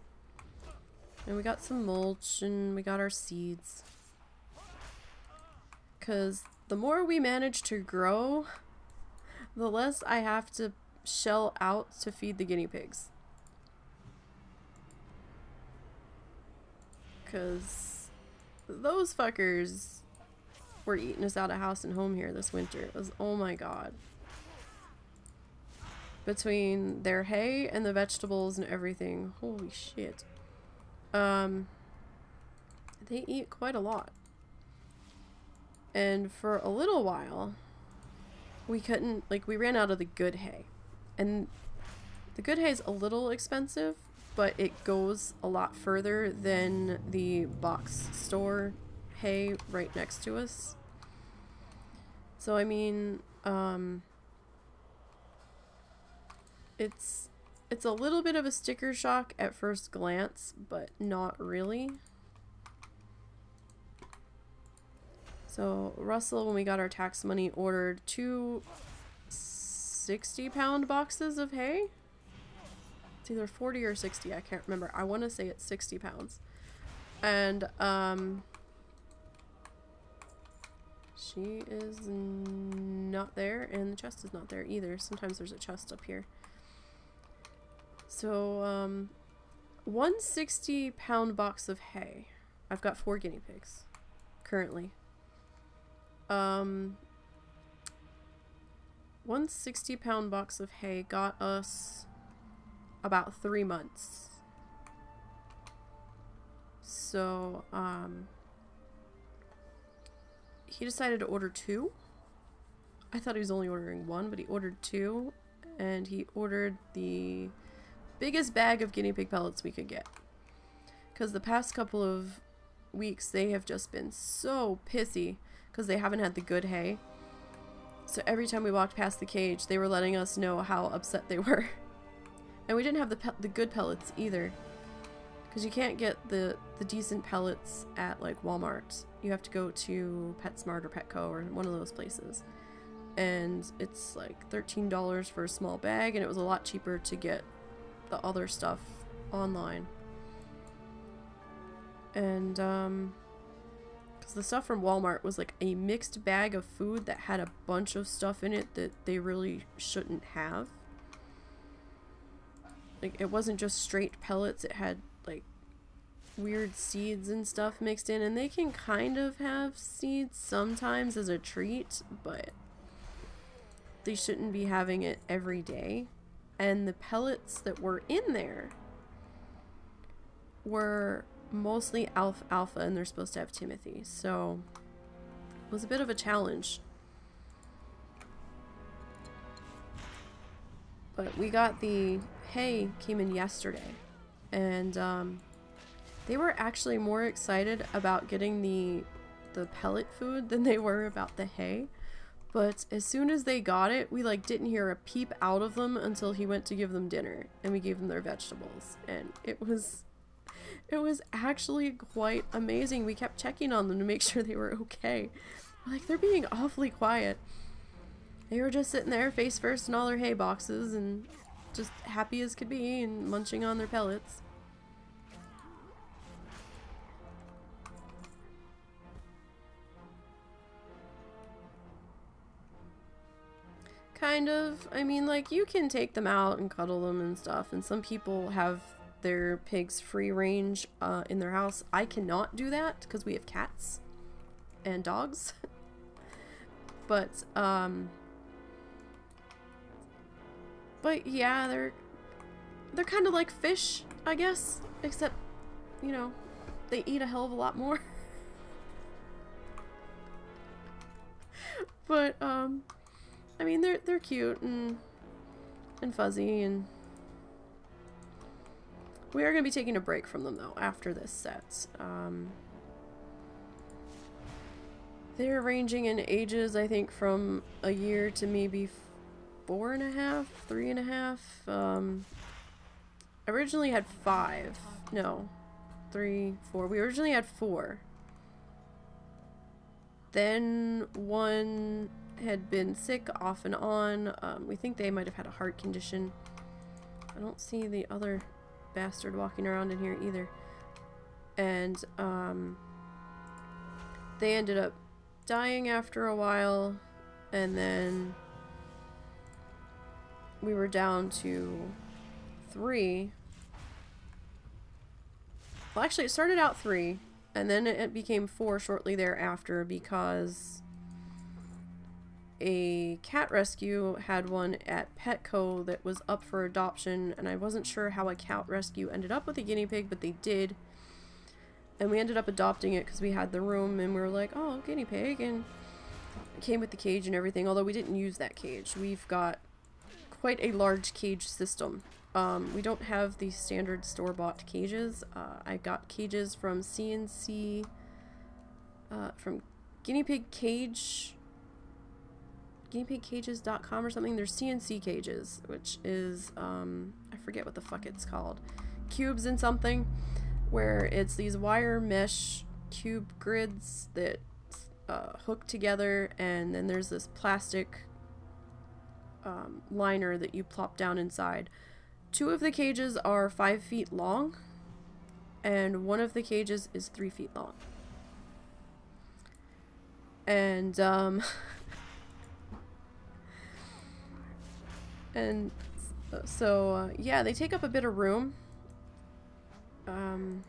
And we got some mulch and we got our seeds. 'Cause the more we manage to grow, the less I have to shell out to feed the guinea pigs. 'Cause those fuckers were eating us out of house and home here this winter. It was, oh my god. Between their hay and the vegetables and everything, holy shit. They eat quite a lot. And for a little while, we couldn't, like, we ran out of the good hay. And the good hay is a little expensive, but it goes a lot further than the box store hay right next to us. So, I mean, it's a little bit of a sticker shock at first glance, but not really. So Russell, when we got our tax money, ordered 2 60-pound boxes of hay. It's either 40 or 60, I can't remember. I want to say it's 60 pounds. And she is not there, and the chest is not there either. Sometimes there's a chest up here. So 1 60-pound box of hay. I've got 4 guinea pigs currently. 1 60-pound box of hay got us about 3 months. So, he decided to order 2. I thought he was only ordering 1, but he ordered 2, and he ordered the biggest bag of guinea pig pellets we could get. Because the past couple of weeks, they have just been so pissy because they haven't had the good hay. So every time we walked past the cage, they were letting us know how upset they were. And we didn't have the good pellets either. Because you can't get the decent pellets at like Walmart. You have to go to PetSmart or Petco or one of those places. And it's like $13 for a small bag, and it was a lot cheaper to get the other stuff online. And because the stuff from Walmart was like a mixed bag of food that had a bunch of stuff in it that they really shouldn't have. Like, it wasn't just straight pellets, it had like weird seeds and stuff mixed in, and they can kind of have seeds sometimes as a treat, but they shouldn't be having it every day. And the pellets that were in there were mostly alpha, and they're supposed to have Timothy, so it was a bit of a challenge. But we got the hay, came in yesterday, and they were actually more excited about getting the pellet food than they were about the hay. But as soon as they got it, we like didn't hear a peep out of them until he went to give them dinner, and we gave them their vegetables, and it was actually quite amazing. We kept checking on them to make sure they were okay. Like, they're being awfully quiet. They were just sitting there face first in all their hay boxes and just happy as could be and munching on their pellets. Kind of. I mean, like, you can take them out and cuddle them and stuff, and some people have their pigs free range in their house. I cannot do that because we have cats and dogs. But yeah, they're kind of like fish, I guess, except, you know, they eat a hell of a lot more. But I mean, they're cute and fuzzy, and we are going to be taking a break from them though after this set. They're ranging in ages, I think, from a year to maybe 4.5, 3.5. Originally had 5. No, 3, 4. We originally had 4. Then one had been sick off and on. We think they might have had a heart condition. I don't see the other bastard walking around in here either. And they ended up dying after a while, and then we were down to 3. Well, actually, it started out 3, and then it became 4 shortly thereafter because a cat rescue had one at Petco that was up for adoption, and I wasn't sure how a cat rescue ended up with a guinea pig, but they did. And we ended up adopting it because we had the room, and we were like, oh, guinea pig, and it came with the cage and everything, although we didn't use that cage. We've got quite a large cage system. We don't have the standard store-bought cages. I got cages from CNC, from guineapigcages.com or something. There's CNC cages, which is, I forget what the fuck it's called. Cubes and something, where it's these wire mesh cube grids that hook together, and then there's this plastic liner that you plop down inside. 2 of the cages are 5 feet long, and 1 of the cages is 3 feet long. And and so yeah, they take up a bit of room. So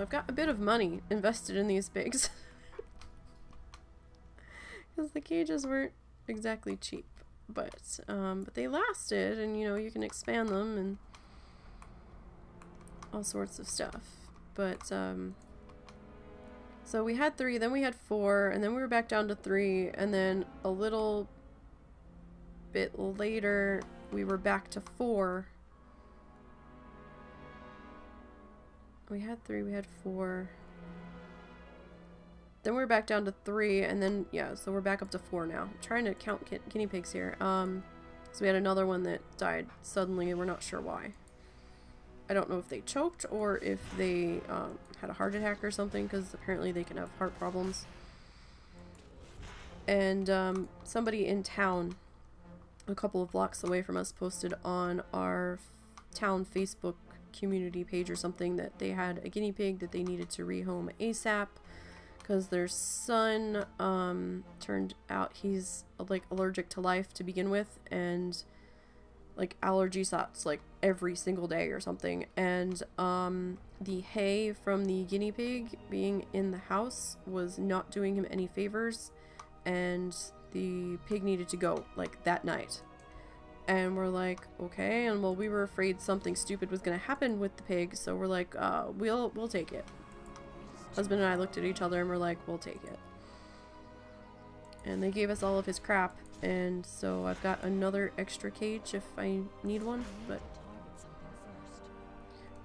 I've got a bit of money invested in these pigs because the cages weren't exactly cheap, but they lasted, and you know, you can expand them and all sorts of stuff. But so we had 3, then we had 4, and then we were back down to 3, and then a little bit later we were back to 4. We had 3, we had 4. Then we were back down to 3, and then, yeah, so we're back up to 4 now. I'm trying to count guinea pigs here. So we had another one that died suddenly, and we're not sure why. I don't know if they choked or if they had a heart attack or something, because apparently they can have heart problems. And somebody in town, a couple of blocks away from us, posted on our town Facebook community page or something that they had a guinea pig that they needed to rehome ASAP because their son turned out he's like allergic to life to begin with, and like allergy shots like every single day or something, and the hay from the guinea pig being in the house was not doing him any favors, and the pig needed to go like that night. And we're like, okay, and well, we were afraid something stupid was gonna happen with the pig, so we're like, we'll take it. Husband and I looked at each other and we're like, we'll take it. And they gave us all of his crap, and so I've got another extra cage if I need one, but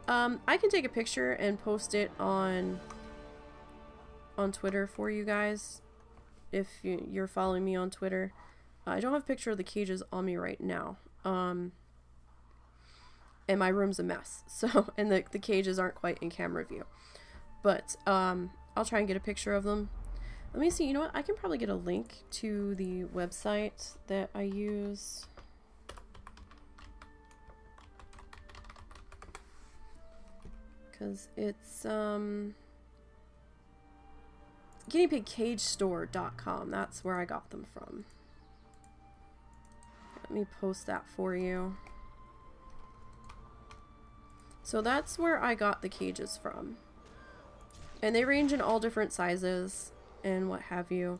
I can take a picture and post it on Twitter for you guys. if you're following me on Twitter. I don't have a picture of the cages on me right now. And my room's a mess. So, and the cages aren't quite in camera view. But I'll try and get a picture of them. Let me see, you know what? I can probably get a link to the website that I use. Because it's guineapigcagestore.com. That's where I got them from. Let me post that for you. So that's where I got the cages from. And they range in all different sizes and what have you.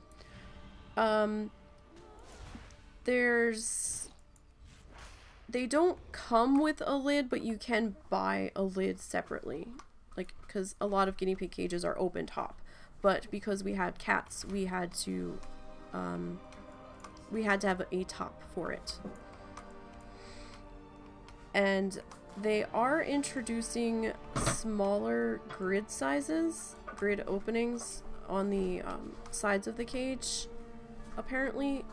They don't come with a lid, but you can buy a lid separately. Like, because a lot of guinea pig cages are open top. But because we had cats, we had to have a top for it. And they are introducing smaller grid sizes, grid openings on the sides of the cage, apparently.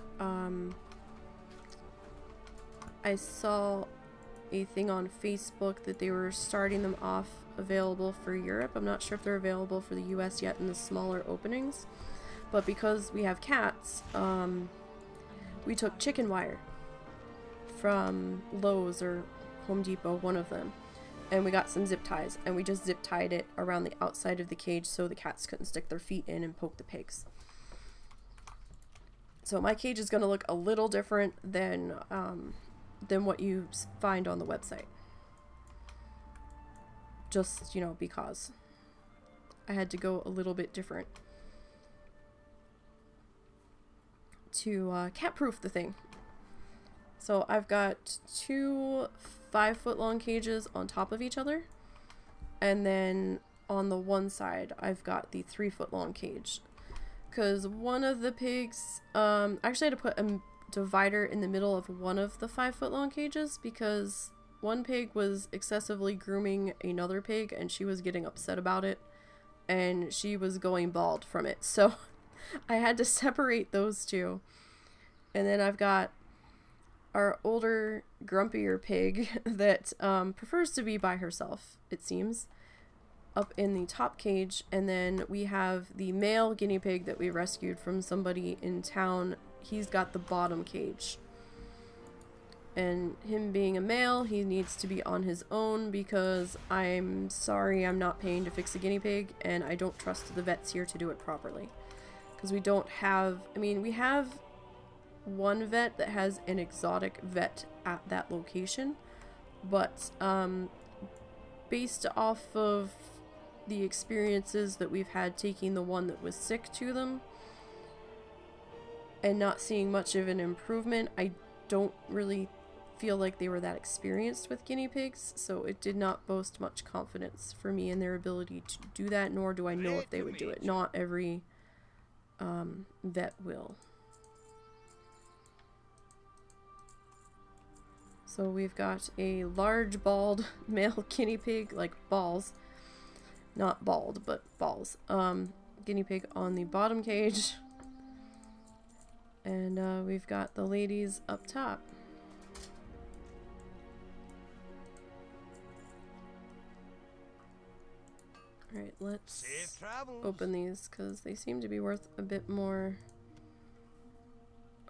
I saw a thing on Facebook that they were starting them off available for Europe. I'm not sure if they're available for the US yet in the smaller openings. But because we have cats, we took chicken wire from Lowe's or Home Depot, one of them, and we got some zip ties, and we just zip tied it around the outside of the cage so the cats couldn't stick their feet in and poke the pigs. So my cage is going to look a little different than what you find on the website. Just, you know, because I had to go a little bit different to cat-proof the thing. So I've got 2 5-foot-long cages on top of each other, and then on the one side I've got the 3-foot-long cage. Because one of the pigs, actually I had to put a divider in the middle of one of the 5-foot-long cages because one pig was excessively grooming another pig and she was getting upset about it, and she was going bald from it. So I had to separate those two. And then I've got our older, grumpier pig that prefers to be by herself, it seems, up in the top cage. And then we have the male guinea pig that we rescued from somebody in town. He's got the bottom cage. And him being a male, he needs to be on his own because I'm sorry, I'm not paying to fix a guinea pig, and I don't trust the vets here to do it properly. Because we don't have, I mean, we have one vet that has an exotic vet at that location, but based off of the experiences that we've had taking the one that was sick to them and not seeing much of an improvement, I don't really feel like they were that experienced with guinea pigs, so it did not boast much confidence for me in their ability to do that, nor do I know if they would do it. Not every vet will. So we've got a large bald male guinea pig, like balls, not bald, but balls, guinea pig on the bottom cage, and we've got the ladies up top. Alright, let's open these because they seem to be worth a bit more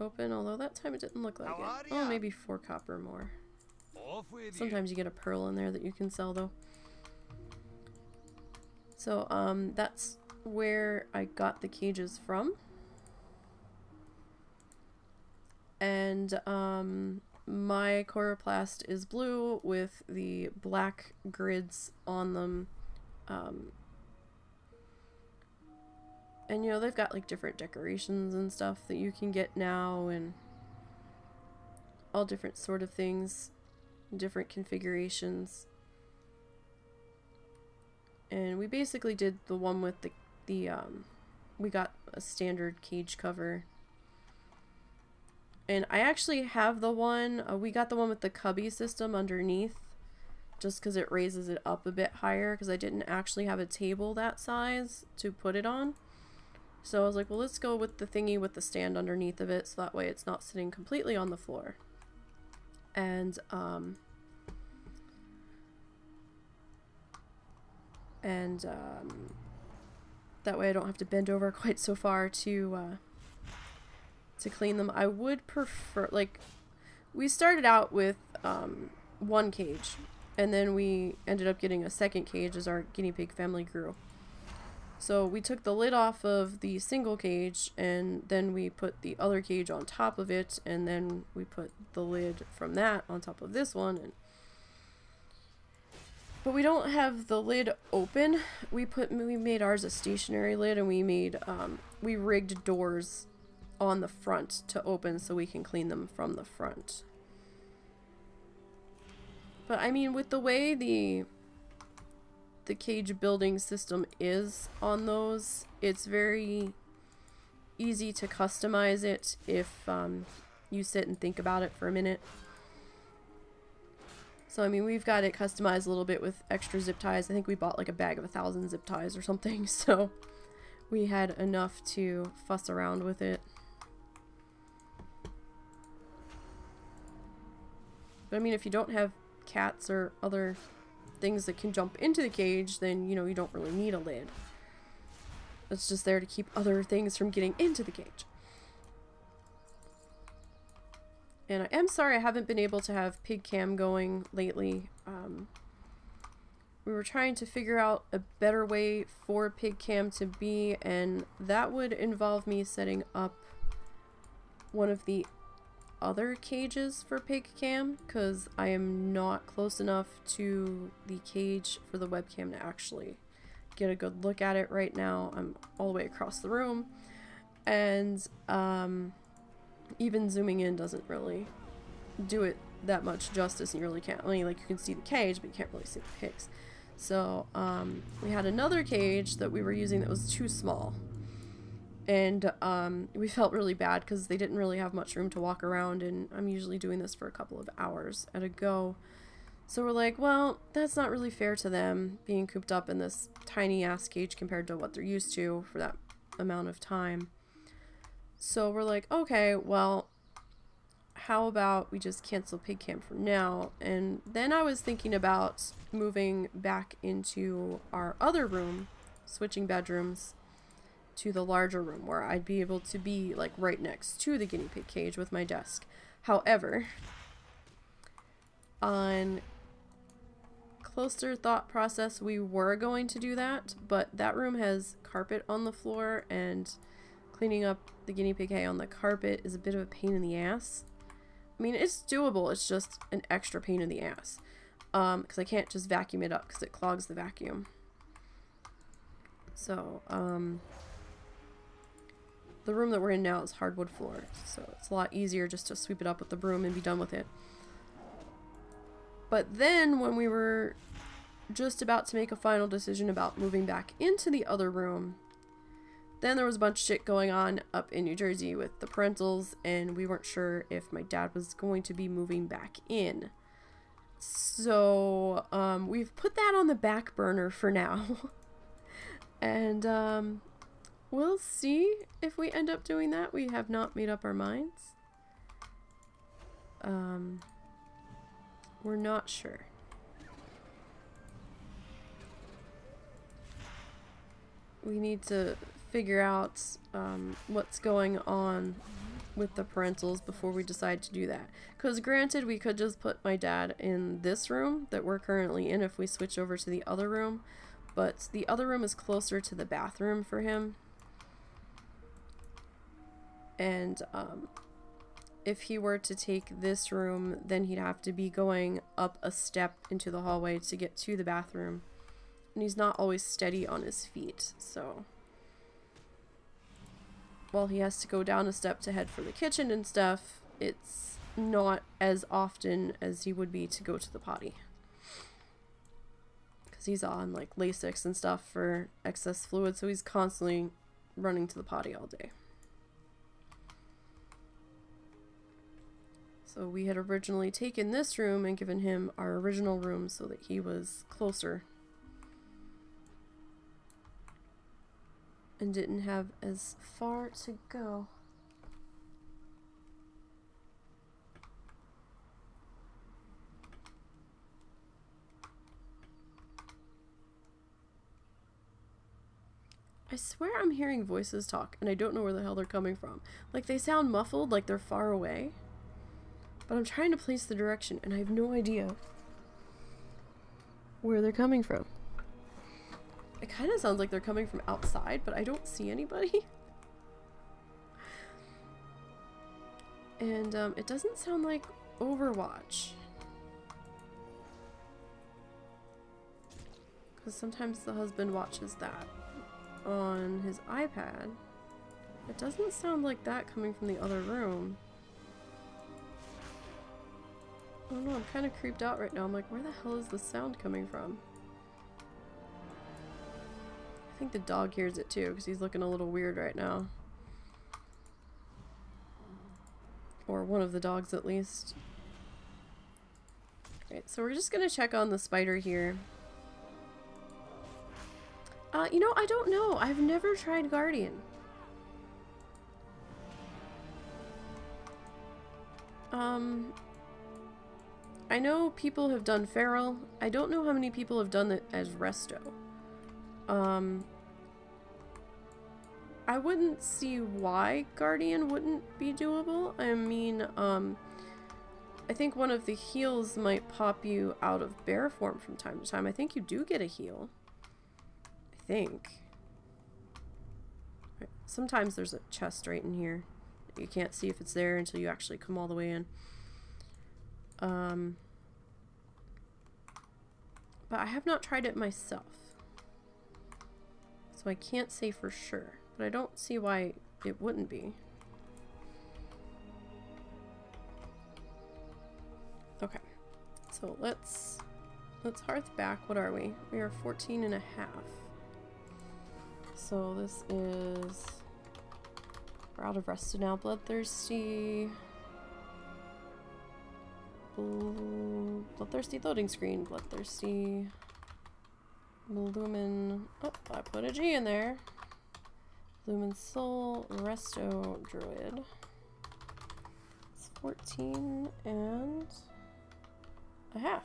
open, although that time it didn't look like it. Oh, maybe 4 copper more. Sometimes you get a pearl in there that you can sell, though. So, that's where I got the cages from. And, my chloroplast is blue with the black grids on them. And you know, they've got like different decorations and stuff that you can get now, and all different sort of things, different configurations. And we basically did the one with the we got a standard cage cover. And I actually have the one, we got the one with the cubby system underneath, just because it raises it up a bit higher, because I didn't actually have a table that size to put it on. So I was like, well, let's go with the thingy with the stand underneath of it, so that way it's not sitting completely on the floor. And that way I don't have to bend over quite so far to clean them. I would prefer, like, we started out with one cage, and then we ended up getting a second cage as our guinea pig family grew. So we took the lid off of the single cage, and then we put the other cage on top of it, and then we put the lid from that on top of this one. But we don't have the lid open. We made ours a stationary lid, and we rigged doors on the front to open so we can clean them from the front. But I mean, with the way the cage building system is on those, it's very easy to customize it if you sit and think about it for a minute. So I mean, we've got it customized a little bit with extra zip ties. I think we bought like a bag of 1,000 zip ties or something, so we had enough to fuss around with it. But I mean, if you don't have cats or other things that can jump into the cage, then, you know, you don't really need a lid. It's just there to keep other things from getting into the cage. And I am sorry I haven't been able to have pig cam going lately. We were trying to figure out a better way for pig cam to be, and that would involve me setting up one of the other cages for pig cam, because I am not close enough to the cage for the webcam to actually get a good look at it right now. I'm all the way across the room, and even zooming in doesn't really do it that much justice, and you really can't, like, you can see the cage, but you can't really see the pigs. So we had another cage that we were using that was too small. And we felt really bad because they didn't really have much room to walk around, and I'm usually doing this for a couple of hours at a go. So we're like, well, that's not really fair to them, being cooped up in this tiny ass cage compared to what they're used to for that amount of time. So we're like, okay, well, how about we just cancel pig cam for now? And then I was thinking about moving back into our other room, switching bedrooms to the larger room where I'd be able to be like right next to the guinea pig cage with my desk. However, on closer thought process, we were going to do that, but that room has carpet on the floor, and cleaning up the guinea pig hay on the carpet is a bit of a pain in the ass. I mean, it's doable, it's just an extra pain in the ass. Because I can't just vacuum it up because it clogs the vacuum. So, the room that we're in now is hardwood floor, so it's a lot easier just to sweep it up with the broom and be done with it. But then when we were just about to make a final decision about moving back into the other room, then there was a bunch of shit going on up in New Jersey with the parentals, and we weren't sure if my dad was going to be moving back in. So we've put that on the back burner for now. And we'll see if we end up doing that. We have not made up our minds. We're not sure. We need to figure out what's going on with the parentals before we decide to do that. Because granted, we could just put my dad in this room that we're currently in if we switch over to the other room, but the other room is closer to the bathroom for him. And if he were to take this room, then he'd have to be going up a step into the hallway to get to the bathroom. And he's not always steady on his feet, so while he has to go down a step to head for the kitchen and stuff, it's not as often as he would be to go to the potty. Because he's on like Lasix and stuff for excess fluid, so he's constantly running to the potty all day. So we had originally taken this room and given him our original room so that he was closer. and didn't have as far to go. I swear I'm hearing voices talk and I don't know where the hell they're coming from. Like they sound muffled, like they're far away. But I'm trying to place the direction and I have no idea where they're coming from. It kind of sounds like they're coming from outside, but I don't see anybody. And it doesn't sound like Overwatch. Because sometimes the husband watches that on his iPad. It doesn't sound like that coming from the other room. I don't know, I'm kind of creeped out right now. I'm like, where the hell is the sound coming from? I think the dog hears it too, because he's looking a little weird right now. Or one of the dogs at least. Alright, so we're just gonna check on the spider here. You know, I don't know. I've never tried Guardian. I know people have done Feral. I don't know how many people have done it as Resto. I wouldn't see why Guardian wouldn't be doable. I mean, I think one of the heals might pop you out of bear form from time to time. I think you do get a heal. I think. Right. Sometimes there's a chest right in here. You can't see if it's there until you actually come all the way in. But I have not tried it myself. So I can't say for sure. But I don't see why it wouldn't be. Okay. So let's hearth back. What are we? We are 14 and a half. So this is... We're out of Resto now. Bloodthirsty. Bloodthirsty loading screen. Bloodthirsty. Lumen. Oh, I put a G in there. Lumen Soul. Resto Druid. It's 14 and a half.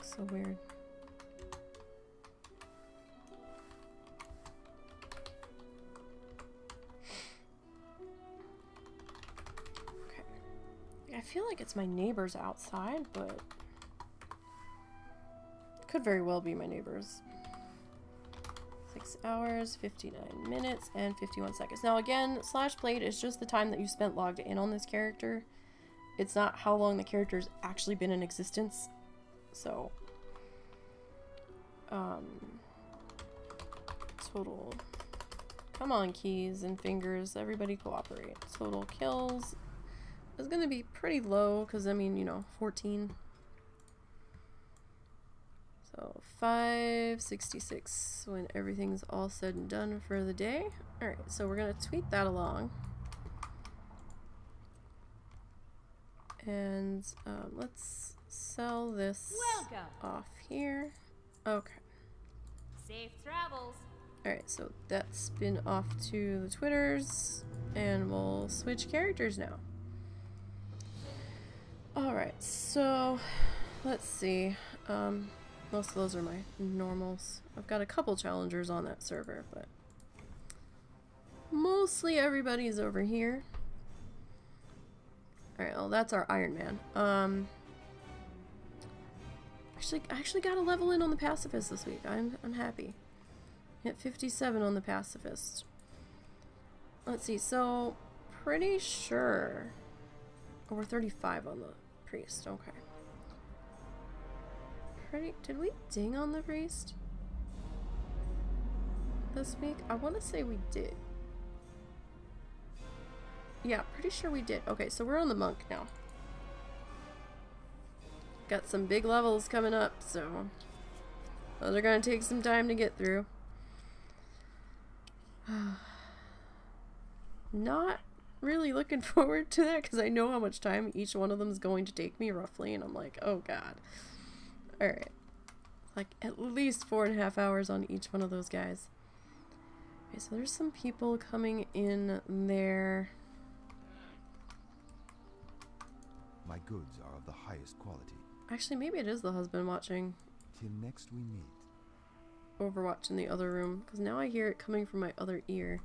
So weird. Okay. I feel like it's my neighbors outside, but it could very well be my neighbors. 6 hours, 59 minutes, and 51 seconds. Now again, slash played is just the time that you spent logged in on this character. It's not how long the character's actually been in existence. So, total, come on keys and fingers, everybody cooperate. Total kills is going to be pretty low because, I mean, you know, 14. So, 566 when everything's all said and done for the day. Alright, so we're going to tweet that along. And, let's sell this off here. Okay. Safe travels. Alright, so that's been off to the Twitters, and we'll switch characters now. Alright, so let's see. Most of those are my normals. I've got a couple challengers on that server, but mostly everybody's over here. Alright, well that's our Iron Man. I actually got a level in on the pacifist this week. I'm happy. Hit 57 on the pacifist. Let's see, so pretty sure. Oh, we're 35 on the priest. Okay. Did we ding on the priest this week? I want to say we did. Yeah, pretty sure we did. Okay, so we're on the monk now. Got some big levels coming up, so Those are gonna take some time to get through. Not really looking forward to that because I know how much time each one of them is going to take me roughly, and I'm like, oh god. Alright. Like at least 4.5 hours on each one of those guys. Okay, so there's some people coming in there. My goods are of the highest quality. Actually, maybe it is the husband watching Till next we meet. Overwatch in the other room, because now I hear it coming from my other ear.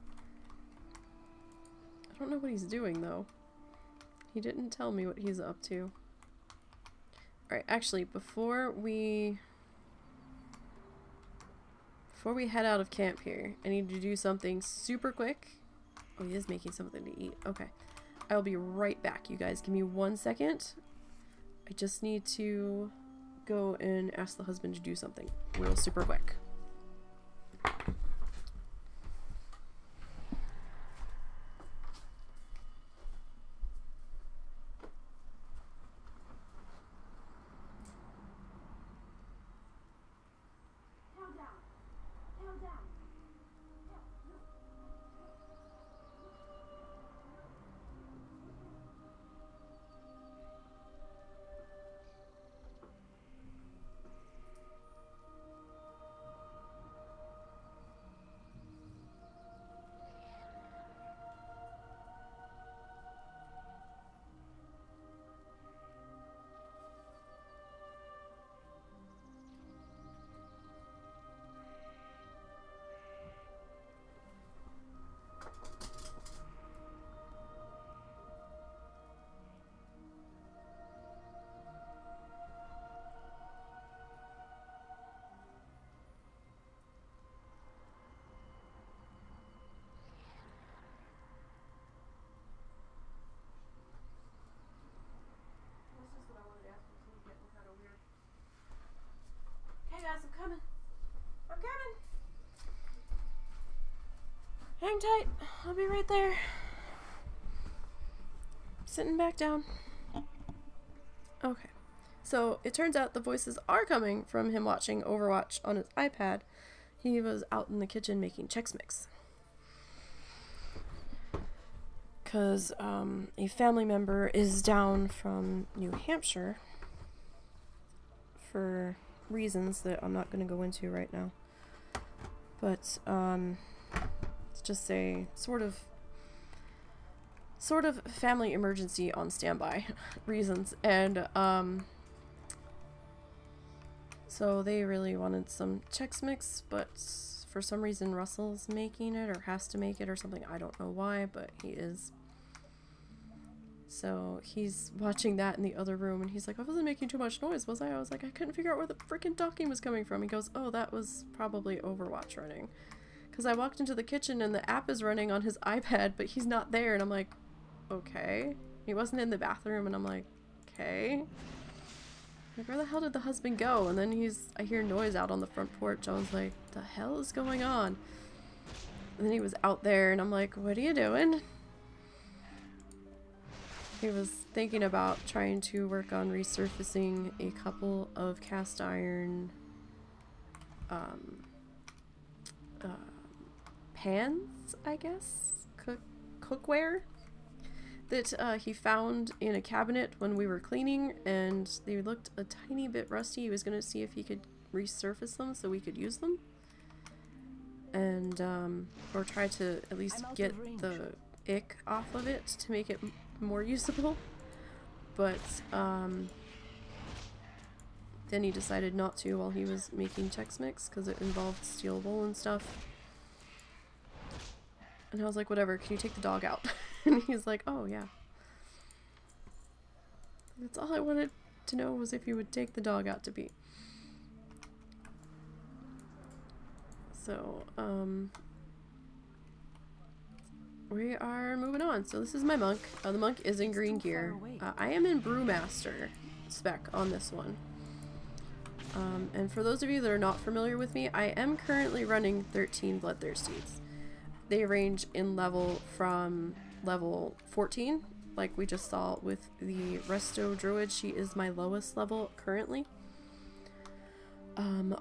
I don't know what he's doing though. He didn't tell me what he's up to. Alright, actually, before we head out of camp here, I need to do something super quick. Oh, he is making something to eat. Okay. I'll be right back, you guys. Give me 1 second. I just need to go and ask the husband to do something real super quick. I'm coming. I'm coming. Hang tight. I'll be right there. Sitting back down. Okay. So it turns out the voices are coming from him watching Overwatch on his iPad. He was out in the kitchen making Chex Mix. Because a family member is down from New Hampshire for reasons that I'm not going to go into right now, but let's just say sort of family emergency on standby reasons, and so they really wanted some Chex Mix, but for some reason Russell's making it or has to make it or something. I don't know why, but he is. So he's watching that in the other room, and he's like, I wasn't making too much noise, was I? I was like, I couldn't figure out where the freaking talking was coming from. He goes, oh, that was probably Overwatch running. Because I walked into the kitchen and the app is running on his iPad, but he's not there. And I'm like, okay. He wasn't in the bathroom, and I'm like, okay. Like, where the hell did the husband go? And then I hear noise out on the front porch. I was like, the hell is going on? And then he was out there, and I'm like, what are you doing? He was thinking about trying to work on resurfacing a couple of cast iron pans, I guess? Cookware that he found in a cabinet when we were cleaning, and they looked a tiny bit rusty. He was going to see if he could resurface them so we could use them. And, or try to at least get the ick off of it to make it more usable, but then he decided not to while he was making Chex Mix because it involved steel wool and stuff. And I was like, whatever, can you take the dog out? And he's like, oh yeah. That's all I wanted to know, was if you would take the dog out to pee. So, we are moving on. So this is my monk. The monk is in green gear. I am in Brewmaster spec on this one. And for those of you that are not familiar with me, I am currently running 13 Bloodthirstieds. They range in level from level 14, like we just saw with the Resto Druid. She is my lowest level currently.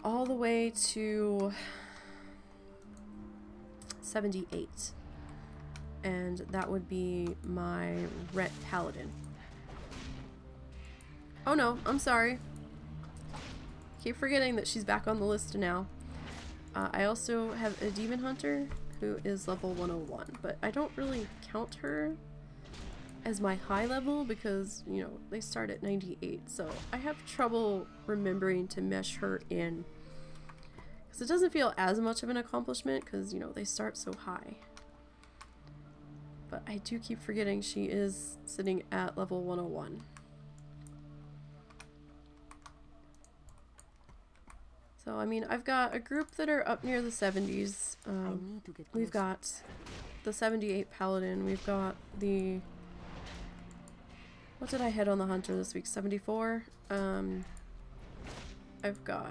all the way to 78. And that would be my Ret Paladin. Oh no, I'm sorry. Keep forgetting that she's back on the list now. I also have a Demon Hunter who is level 101, but I don't really count her as my high level because, you know, they start at 98, so I have trouble remembering to mesh her in. Because it doesn't feel as much of an accomplishment because, you know, they start so high. But I do keep forgetting she is sitting at level 101. So, I mean, I've got a group that are up near the 70s. We've got the 78 Paladin. We've got the... What did I hit on the Hunter this week? 74? I've got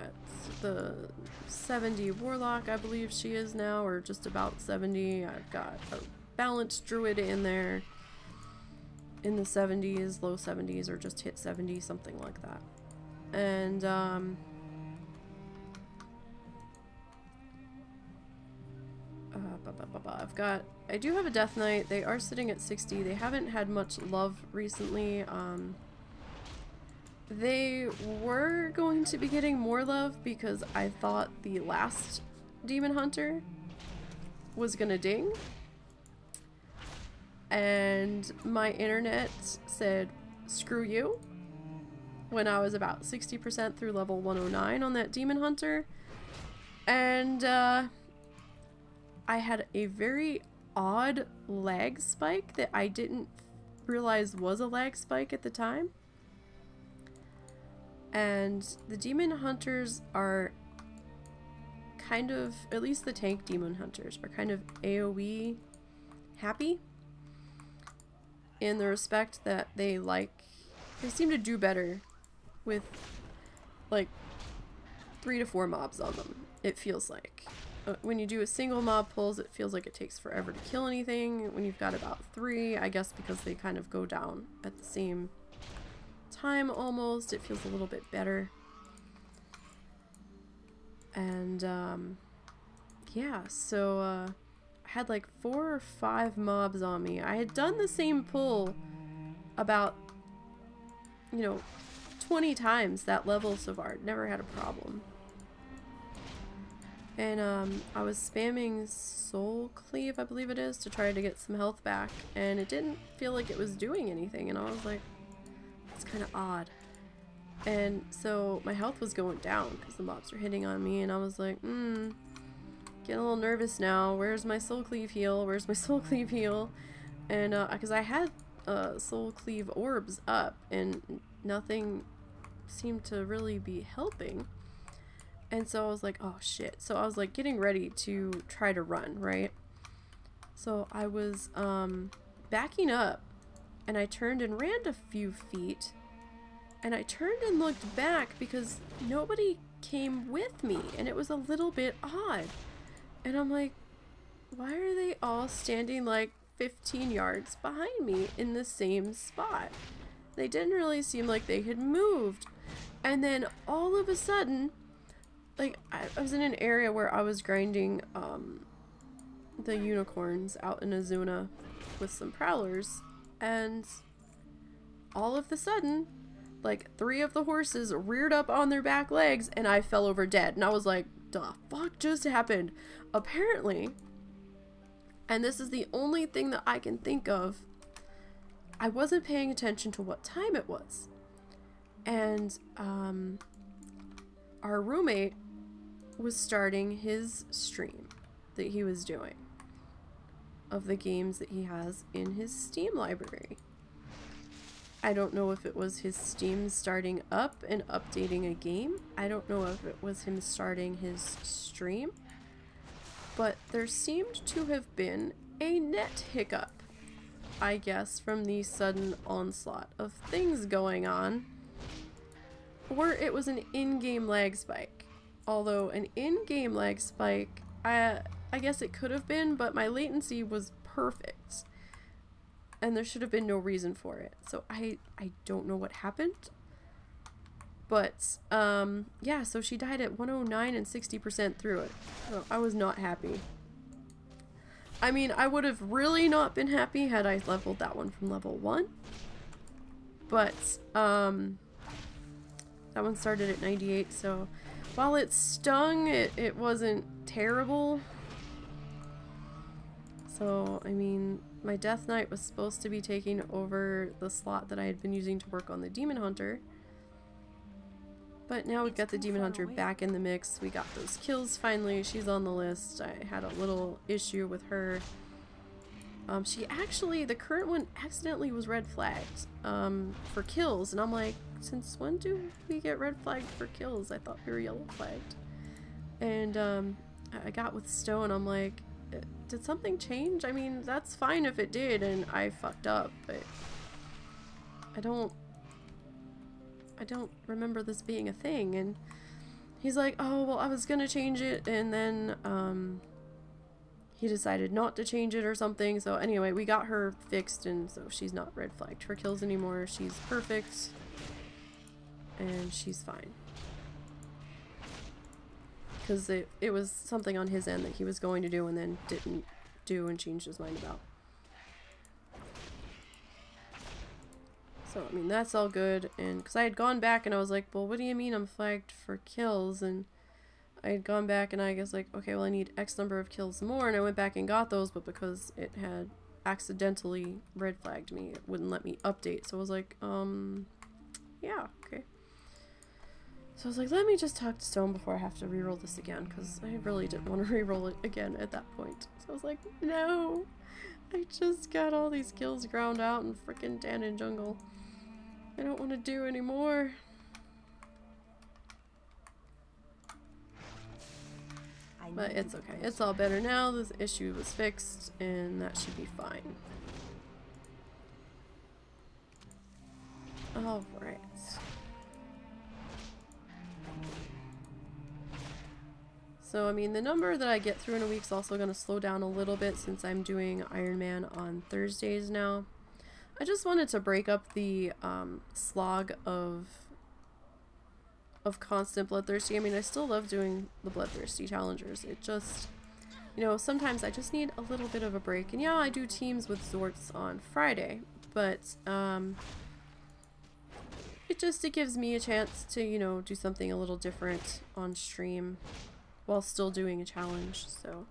the 70 Warlock, I believe she is now, or just about 70. I've got a balanced Druid in there in the 70s, low 70s, or just hit 70, something like that. And, I do have a Death Knight. They are sitting at 60. They haven't had much love recently. They were going to be getting more love because I thought the last Demon Hunter was gonna ding. And my internet said, screw you, when I was about 60% through level 109 on that Demon Hunter. And, I had a very odd lag spike that I didn't realize was a lag spike at the time. And the Demon Hunters are kind of, at least the tank Demon Hunters, are kind of AoE happy. In the respect that they seem to do better with like 3 to 4 mobs on them, it feels like. When you do a single mob pulls, it feels like it takes forever to kill anything. When you've got about 3, I guess because they kind of go down at the same time almost, it feels a little bit better. And yeah, so I had like 4 or 5 mobs on me. I had done the same pull about, you know, 20 times that level so far. Never had a problem. And I was spamming Soul Cleave, I believe it is, to try to get some health back, and it didn't feel like it was doing anything, and I was like, that's kind of odd. And so my health was going down because the mobs were hitting on me, and I was like, getting a little nervous now. Where's my Soul Cleave heal? Where's my Soul Cleave heal? And because I had Soul Cleave orbs up, and nothing seemed to really be helping. And so I was like, oh shit. So I was like getting ready to try to run, right? So I was backing up, and I turned and ran a few feet, and I turned and looked back because nobody came with me, and it was a little bit odd. And I'm like, why are they all standing like 15 yards behind me in the same spot? They didn't really seem like they had moved. And then all of a sudden, like, I was in an area where I was grinding the unicorns out in Azuna with some prowlers, and all of a sudden, like, 3 of the horses reared up on their back legs, and I fell over dead. And I was like, the fuck just happened? Apparently, and this is the only thing that I can think of, I wasn't paying attention to what time it was. And our roommate was starting his stream that he was doing of the games that he has in his Steam library. I don't know if it was his Steam starting up and updating a game. I don't know if it was him starting his stream. But there seemed to have been a net hiccup, I guess, from the sudden onslaught of things going on. Or it was an in-game lag spike. Although an in-game lag spike, I guess it could have been, but my latency was perfect. And there should have been no reason for it. So I don't know what happened. But, yeah, so she died at 109 and 60% through it. So I was not happy. I mean, I would have really not been happy had I leveled that one from level 1. But, that one started at 98, so while it stung, it wasn't terrible. So, I mean, my Death Knight was supposed to be taking over the slot that I had been using to work on the Demon Hunter. But now we've got the Demon Hunter back in the mix. We got those kills finally. She's on the list. I had a little issue with her. She actually, the current one accidentally was red flagged for kills. And I'm like, since when do we get red flagged for kills? I thought we were yellow flagged. And I got with Stone. I'm like, did something change? I mean, that's fine if it did and I fucked up, but I don't remember this being a thing. And he's like, oh, well, I was gonna change it, and then he decided not to change it or something. So anyway, we got her fixed, and so she's not red flagged for kills anymore. She's perfect and she's fine, because it was something on his end that he was going to do and then didn't do and changed his mind about. So, I mean, that's all good. And because I had gone back and I was like, well, what do you mean I'm flagged for kills? And I had gone back and I guess like, okay, well, I need X number of kills more. And I went back and got those, but because it had accidentally red flagged me, it wouldn't let me update. So I was like, yeah, okay. So I was like, let me just talk to Stone before I have to reroll this again, because I really didn't want to reroll it again at that point. So I was like, no, I just got all these kills ground out in frickin' Danon Jungle. I don't want to do anymore. But it's okay. It's all better now. This issue was fixed, and that should be fine. Alright. So, I mean, the number that I get through in a week is also going to slow down a little bit since I'm doing Iron Man on Thursdays now. I just wanted to break up the slog of constant Bloodthirsty. I mean, I still love doing the Bloodthirsty challengers. It just, you know, sometimes I just need a little bit of a break. And yeah, I do teams with Zorts on Friday, but it gives me a chance to, you know, do something a little different on stream while still doing a challenge. So,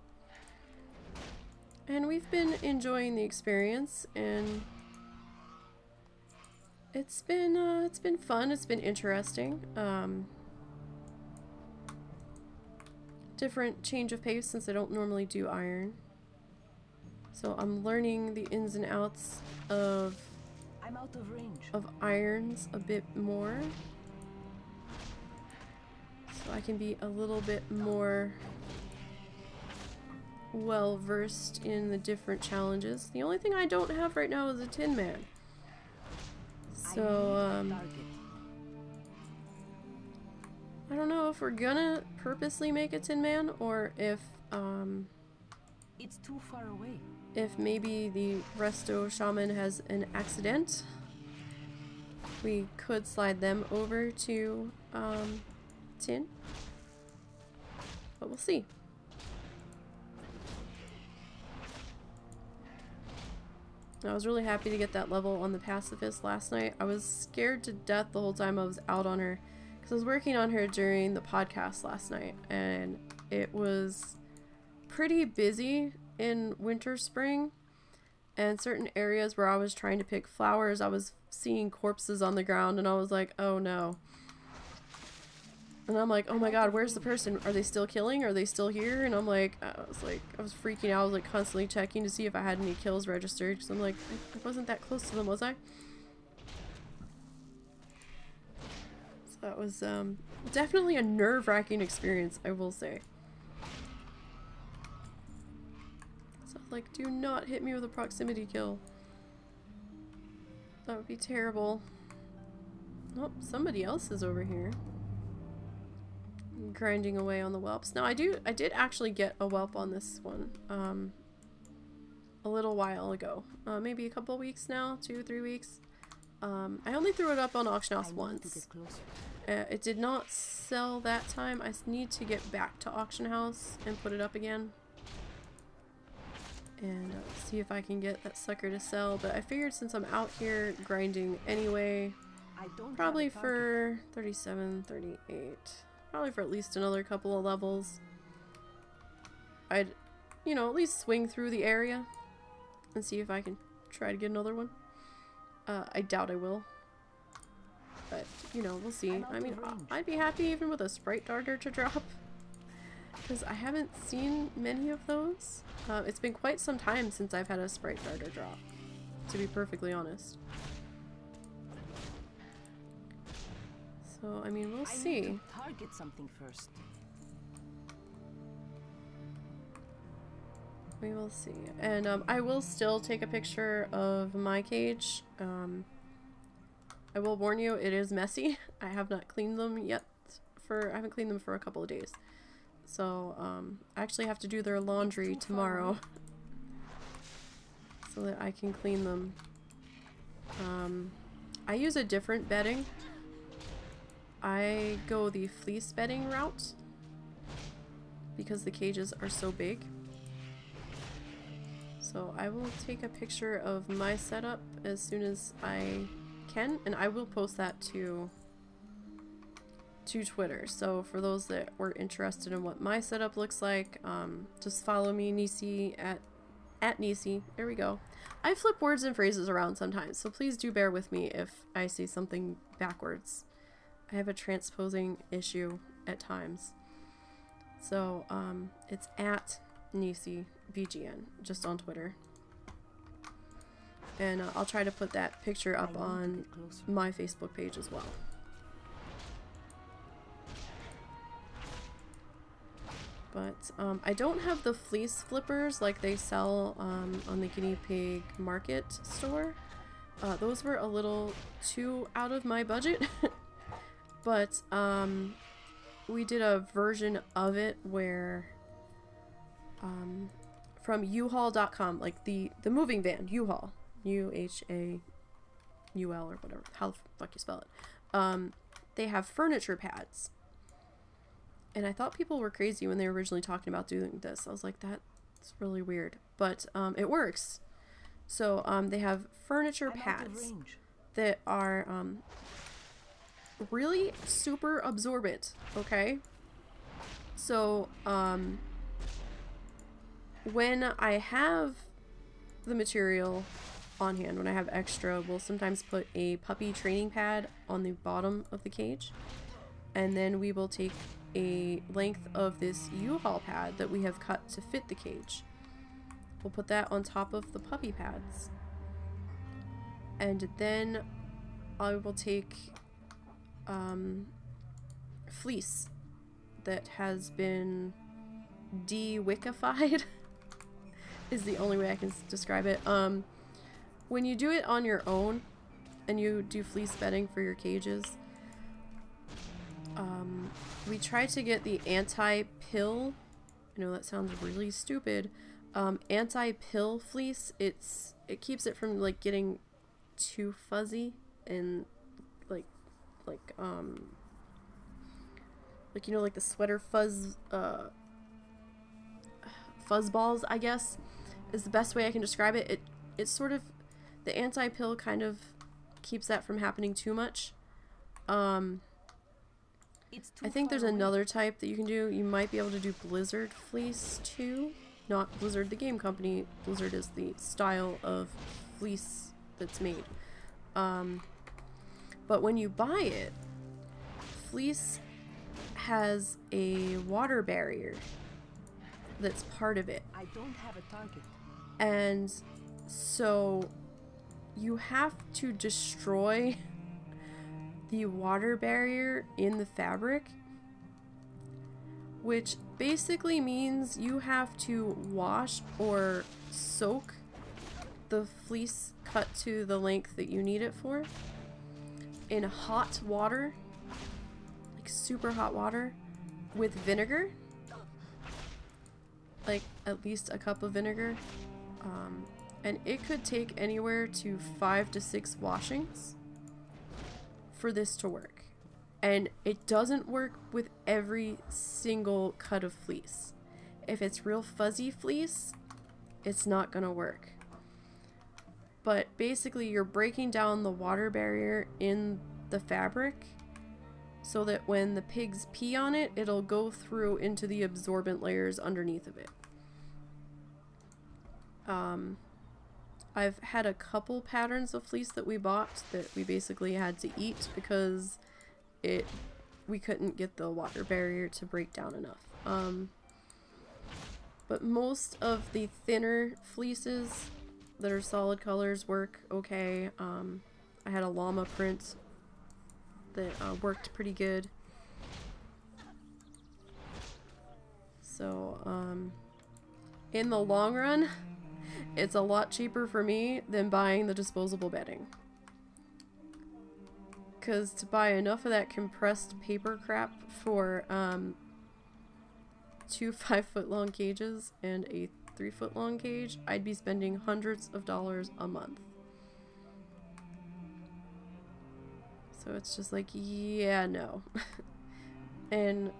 and we've been enjoying the experience, and it's been fun. It's been interesting. Different change of pace since I don't normally do iron. So I'm learning the ins and outs of irons a bit more, so I can be a little bit more well versed in the different challenges. The only thing I don't have right now is a Tin Man. So I don't know if we're gonna purposely make a Tin Man, or if it's too far away. If maybe the Resto Shaman has an accident, we could slide them over to Tin, but we'll see. I was really happy to get that level on the pacifist last night. I was scared to death the whole time I was out on her, because I was working on her during the podcast last night, and it was pretty busy in winter spring, and certain areas where I was trying to pick flowers, I was seeing corpses on the ground, and I was like, oh no. And I'm like, oh my god, where's the person? Are they still killing? Are they still here? And I was freaking out. I was like constantly checking to see if I had any kills registered, because I'm like, I wasn't that close to them, was I? So that was definitely a nerve-wracking experience, I will say. So like, do not hit me with a proximity kill. That would be terrible. Oh, somebody else is over here, grinding away on the whelps. Now I did actually get a whelp on this one a little while ago, maybe a couple weeks now, 2-3 weeks. I only threw it up on auction house once. It did not sell that time. I need to get back to auction house and put it up again. And see if I can get that sucker to sell. But I figured since I'm out here grinding anyway, probably for 37, 38, probably for at least another couple of levels, I'd, you know, at least swing through the area and see if I can try to get another one. I doubt I will. But, you know, we'll see. I mean, I'd be happy even with a Sprite Darter to drop. Because I haven't seen many of those. It's been quite some time since I've had a Sprite Darter drop, to be perfectly honest. So, I mean, we'll see. Need to target something first. We will see. And I will still take a picture of my cage. I will warn you, it is messy. I have not cleaned them yet. I haven't cleaned them for a couple of days. So, I actually have to do their laundry tomorrow. So that I can clean them. I use a different bedding. I go the fleece bedding route. Because the cages are so big. So I will take a picture of my setup as soon as I can, and I will post that to Twitter. So for those that were interested in what my setup looks like, just follow me, Nisey, at Nisey. There we go. I flip words and phrases around sometimes, so please do bear with me if I say something backwards. I have a transposing issue at times. So it's at NiseyBGN, just on Twitter. And I'll try to put that picture up on my Facebook page as well. But I don't have the fleece flippers like they sell on the guinea pig market store. Those were a little too out of my budget. But we did a version of it where from uhaul.com, like the moving van, U-Haul, U-H-A-U-L or whatever, how the fuck you spell it. They have furniture pads. And I thought people were crazy when they were originally talking about doing this. I was like, that's really weird. But it works. So they have furniture pads that are really super absorbent, okay? So when I have the material on hand, when I have extra, we'll sometimes put a puppy training pad on the bottom of the cage, and then we will take a length of this U-Haul pad that we have cut to fit the cage. We'll put that on top of the puppy pads, and then I will take fleece that has been de-wickified is the only way I can describe it. When you do it on your own and you do fleece bedding for your cages, we try to get the anti-pill, I know that sounds really stupid, anti-pill fleece. It keeps it from like getting too fuzzy and like you know, like the sweater fuzz fuzz balls, I guess, is the best way I can describe it. It's sort of, the anti-pill kind of keeps that from happening too much. I think there's another type that you can do. You might be able to do Blizzard fleece too. Not Blizzard the game company. Blizzard is the style of fleece that's made. But when you buy it, fleece has a water barrier that's part of it. I don't have a target. And so you have to destroy the water barrier in the fabric, which basically means you have to wash or soak the fleece cut to the length that you need it for in hot water, like super hot water, with vinegar, like at least a cup of vinegar, and it could take anywhere to 5 to 6 washings for this to work. And it doesn't work with every single cut of fleece. If it's real fuzzy fleece, it's not gonna work. But basically you're breaking down the water barrier in the fabric so that when the pigs pee on it, it'll go through into the absorbent layers underneath of it. I've had a couple patterns of fleece that we bought that we basically had to eat because we couldn't get the water barrier to break down enough. But most of the thinner fleeces that are solid colors work okay. I had a llama print that worked pretty good. So, in the long run, it's a lot cheaper for me than buying the disposable bedding. Because to buy enough of that compressed paper crap for 2 5-foot long cages and a 3-foot long cage, I'd be spending hundreds of dollars a month. So it's just like, yeah, no. And,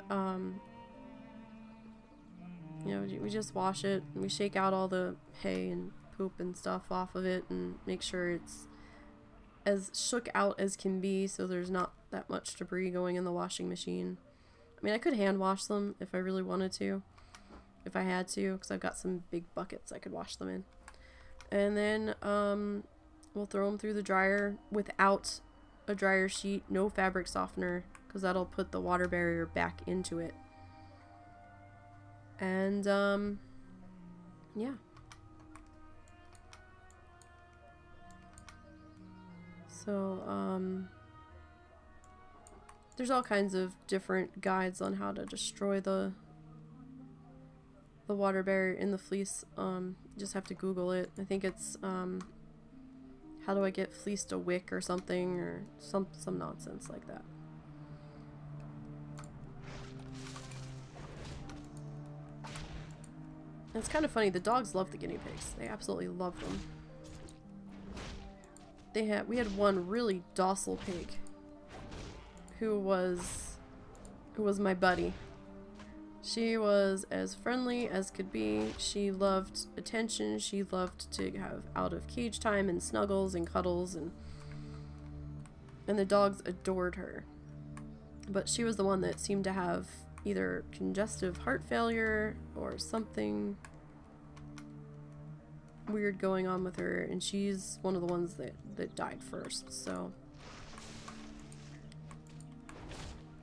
you know, we just wash it, and we shake out all the hay and poop and stuff off of it and make sure it's as shook out as can be so there's not that much debris going in the washing machine. I mean, I could hand wash them if I really wanted to, if I had to, because I've got some big buckets I could wash them in. And then we'll throw them through the dryer without a dryer sheet, no fabric softener, because that'll put the water barrier back into it. And yeah. So there's all kinds of different guides on how to destroy the water barrier in the fleece. You just have to Google it. I think it's how do I get fleece to wick or something, or some nonsense like that. And it's kind of funny, the dogs love the guinea pigs. They absolutely love them. We had one really docile pig who was my buddy. She was as friendly as could be. She loved attention. She loved to have out of cage time and snuggles and cuddles, and the dogs adored her. But she was the one that seemed to have either congestive heart failure or something weird going on with her, and she's one of the ones that died first, so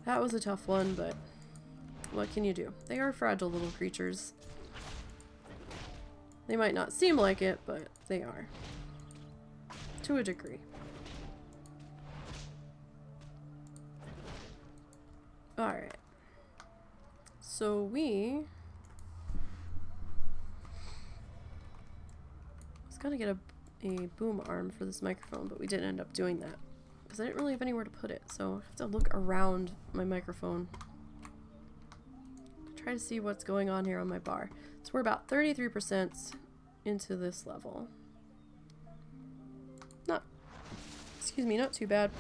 that was a tough one, but what can you do? They are fragile little creatures. They might not seem like it, but they are. To a degree. Alright. So I was gonna get a boom arm for this microphone, but we didn't end up doing that because I didn't really have anywhere to put it, so I have to look around my microphone to try to see what's going on here on my bar. So we're about 33% into this level. Not too bad.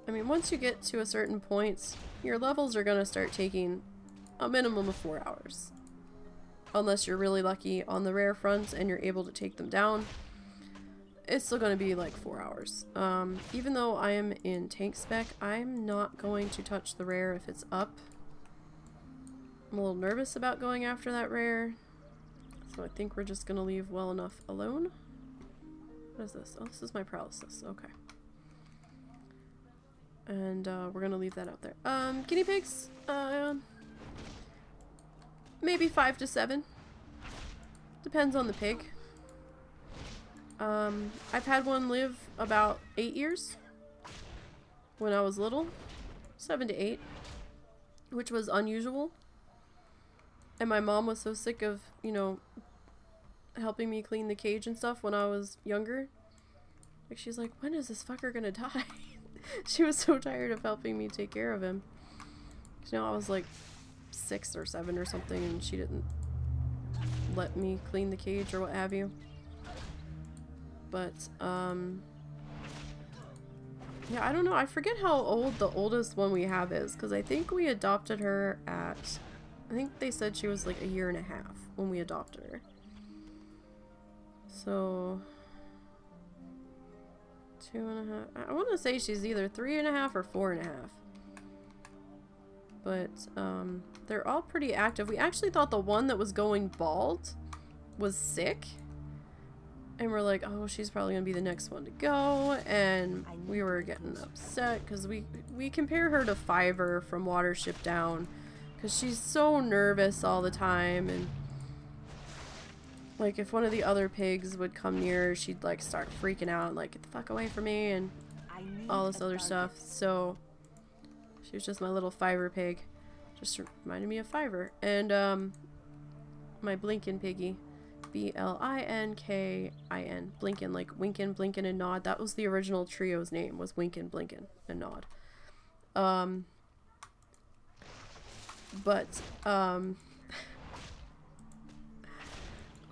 I mean, once you get to a certain point, your levels are gonna start taking a minimum of 4 hours. Unless you're really lucky on the rare front and you're able to take them down, it's still going to be like 4 hours. Even though I am in tank spec, I'm not going to touch the rare if it's up. I'm a little nervous about going after that rare, so I think we're just going to leave well enough alone. What is this? Oh, this is my paralysis. Okay. And we're going to leave that out there. Guinea pigs? Maybe 5 to 7. Depends on the pig. I've had one live about 8 years when I was little. 7 to 8. Which was unusual. And my mom was so sick of, you know, helping me clean the cage and stuff when I was younger. Like, she's like, when is this fucker gonna die? She was so tired of helping me take care of him. You know, I was like 6 or 7 or something, and she didn't let me clean the cage or what have you. But, yeah, I don't know. I forget how old the oldest one we have is, because I think we adopted her at, I think they said she was like 1.5 years when we adopted her. So, 2.5, I want to say she's either 3.5 or 4.5. But, they're all pretty active. We actually thought the one that was going bald was sick. And we're like, oh, she's probably gonna be the next one to go. And we were getting upset because we compare her to Fiverr from Watership Down, because she's so nervous all the time. And like, if one of the other pigs would come near her, she'd like start freaking out and like, get the fuck away from me and all this other stuff. So she was just my little Fiverr pig. Just reminded me of Fiverr. And my Blinkin piggy. B-L-I-N-K-I-N. Blinkin, like Winkin, Blinkin, and Nod. That was the original trio's name, was Winkin, Blinkin, and Nod.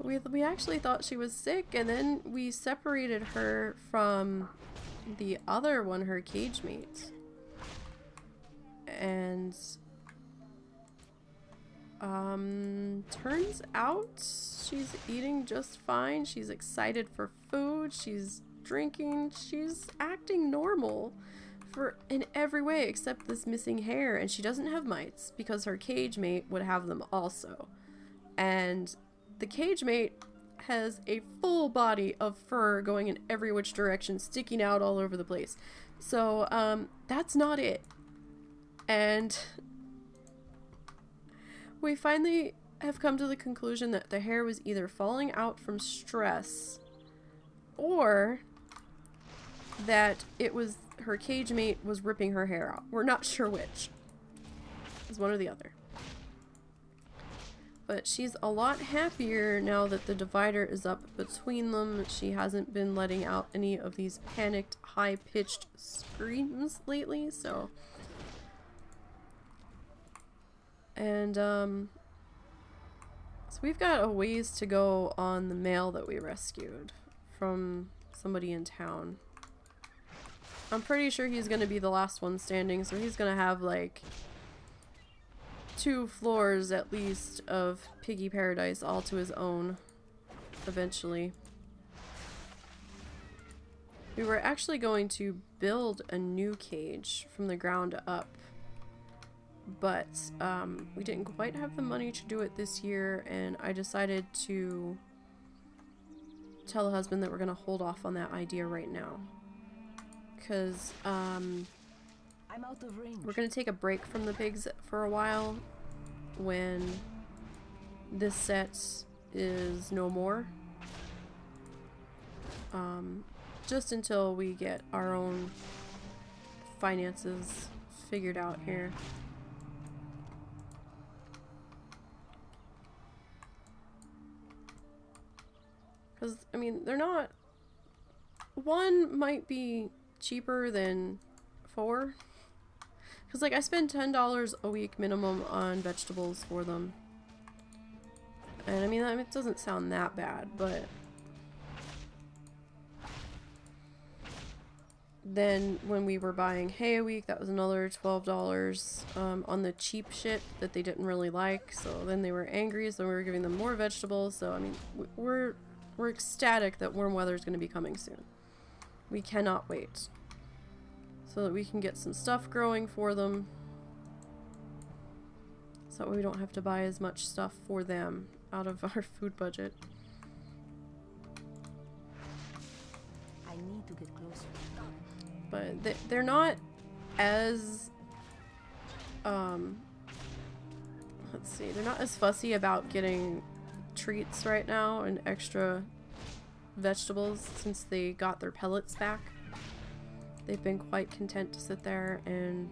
We actually thought she was sick, and then we separated her from the other one, her cage mate. And turns out she's eating just fine. She's excited for food. She's drinking. She's acting normal in every way except this missing hair. And she doesn't have mites because her cage mate would have them also. And the cage mate has a full body of fur going in every which direction, sticking out all over the place. So, that's not it. And we finally have come to the conclusion that the hair was either falling out from stress or that it was her cage mate was ripping her hair out. We're not sure which. It's one or the other. But she's a lot happier now that the divider is up between them. She hasn't been letting out any of these panicked, high-pitched screams lately, so... And, so we've got a ways to go on the male that we rescued from somebody in town. I'm pretty sure he's gonna be the last one standing, so he's gonna have, like, 2 floors at least of Piggy Paradise all to his own, eventually. We were actually going to build a new cage from the ground up, but we didn't quite have the money to do it this year, and I decided to tell the husband that we're gonna hold off on that idea right now, because I'm out of range. We're gonna take a break from the pigs for a while when this set is no more, just until we get our own finances figured out here. Because, I mean, they're not... One might be cheaper than 4. Because, like, I spend $10 a week minimum on vegetables for them. And, I mean, it doesn't sound that bad, but... Then, when we were buying hay a week, that was another $12 on the cheap shit that they didn't really like. So, then they were angry, so we were giving them more vegetables. So, I mean, we're ecstatic that warm weather is going to be coming soon. We cannot wait. So that we can get some stuff growing for them. So that we don't have to buy as much stuff for them out of our food budget. I need to get closer. But they're not as... let's see. They're not as fussy about getting treats right now and extra vegetables since they got their pellets back. They've been quite content to sit there and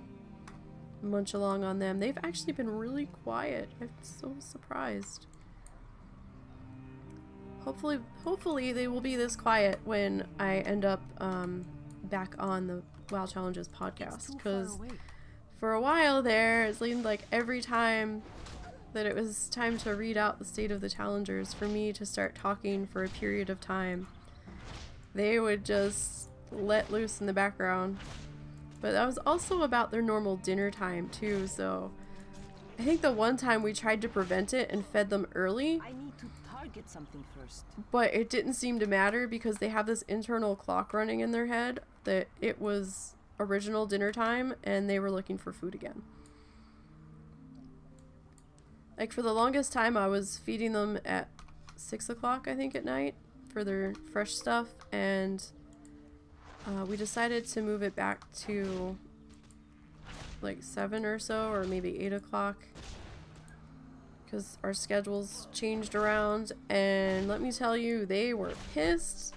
munch along on them. They've actually been really quiet. I'm so surprised. Hopefully they will be this quiet when I end up back on the WoW Challenges podcast, because for a while there it seemed like every time that it was time to read out the state of the challengers for me to start talking for a period of time, they would just let loose in the background. But that was also about their normal dinner time too, so I think the one time we tried to prevent it and fed them early, I need to target something first. but it didn't seem to matter because they have this internal clock running in their head that it was original dinner time and they were looking for food again. Like for the longest time I was feeding them at 6 o'clock I think at night for their fresh stuff, and we decided to move it back to like 7 or so, or maybe 8 o'clock, because our schedules changed around, and let me tell you, they were pissed.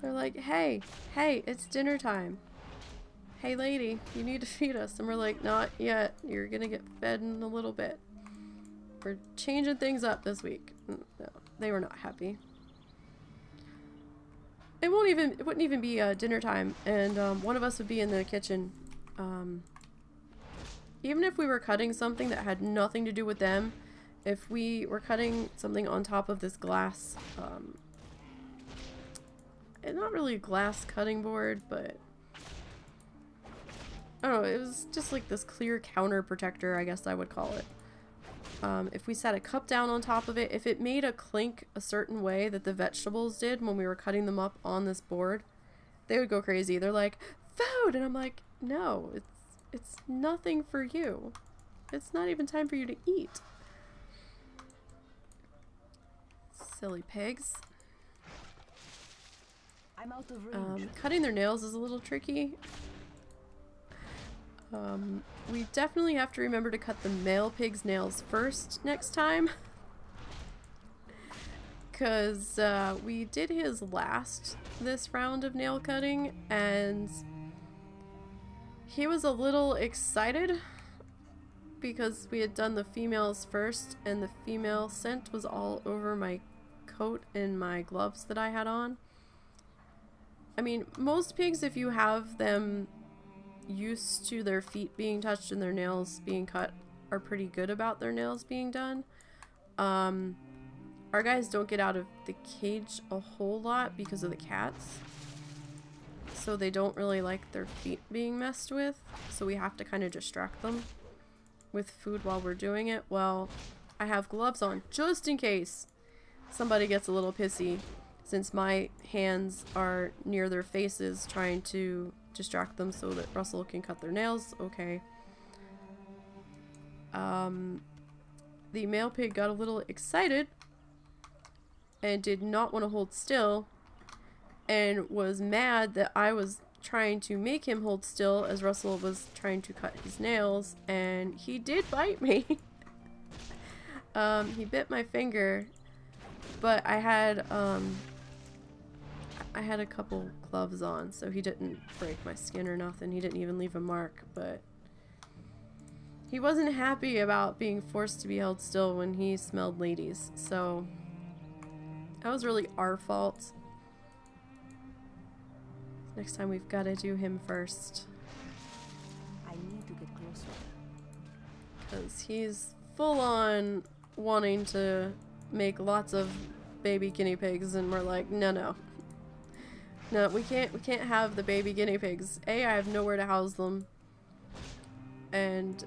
They're like, hey, it's dinner time. Hey lady, you need to feed us. And we're like, not yet. You're gonna get fed in a little bit. We're changing things up this week. No, they were not happy. It wouldn't even be dinner time, and one of us would be in the kitchen. Even if we were cutting something that had nothing to do with them, if we were cutting something on top of this glass, and not really a glass cutting board, but I don't know, it was just like this clear counter protector, I guess I would call it. If we set a cup down on top of it, if it made a clink a certain way that the vegetables did when we were cutting them up on this board, they would go crazy. They're like, food! And I'm like, no, it's nothing for you. It's not even time for you to eat. Silly pigs. I'm out of range. Cutting their nails is a little tricky. We definitely have to remember to cut the male pig's nails first next time. Because we did his last this round of nail cutting, and he was a little excited because we had done the females first, and the female scent was all over my coat and my gloves that I had on. I mean, most pigs, if you have them used to their feet being touched and their nails being cut, are pretty good about their nails being done. Our guys don't get out of the cage a whole lot because of the cats, so they don't really like their feet being messed with, so we have to kind of distract them with food while we're doing it. Well, I have gloves on just in case somebody gets a little pissy, since my hands are near their faces trying to distract them so that Russell can cut their nails. Okay. The male pig got a little excited and did not want to hold still, and was mad that I was trying to make him hold still as Russell was trying to cut his nails, and he did bite me. He bit my finger, but I had a couple gloves on, so he didn't break my skin or nothing. He didn't even leave a mark, but he wasn't happy about being forced to be held still when he smelled ladies, so that was really our fault. Next time we've got to do him first, I need to get closer. because he's full on wanting to make lots of baby guinea pigs, and we're like, no, we can't have the baby guinea pigs. A, I have nowhere to house them, and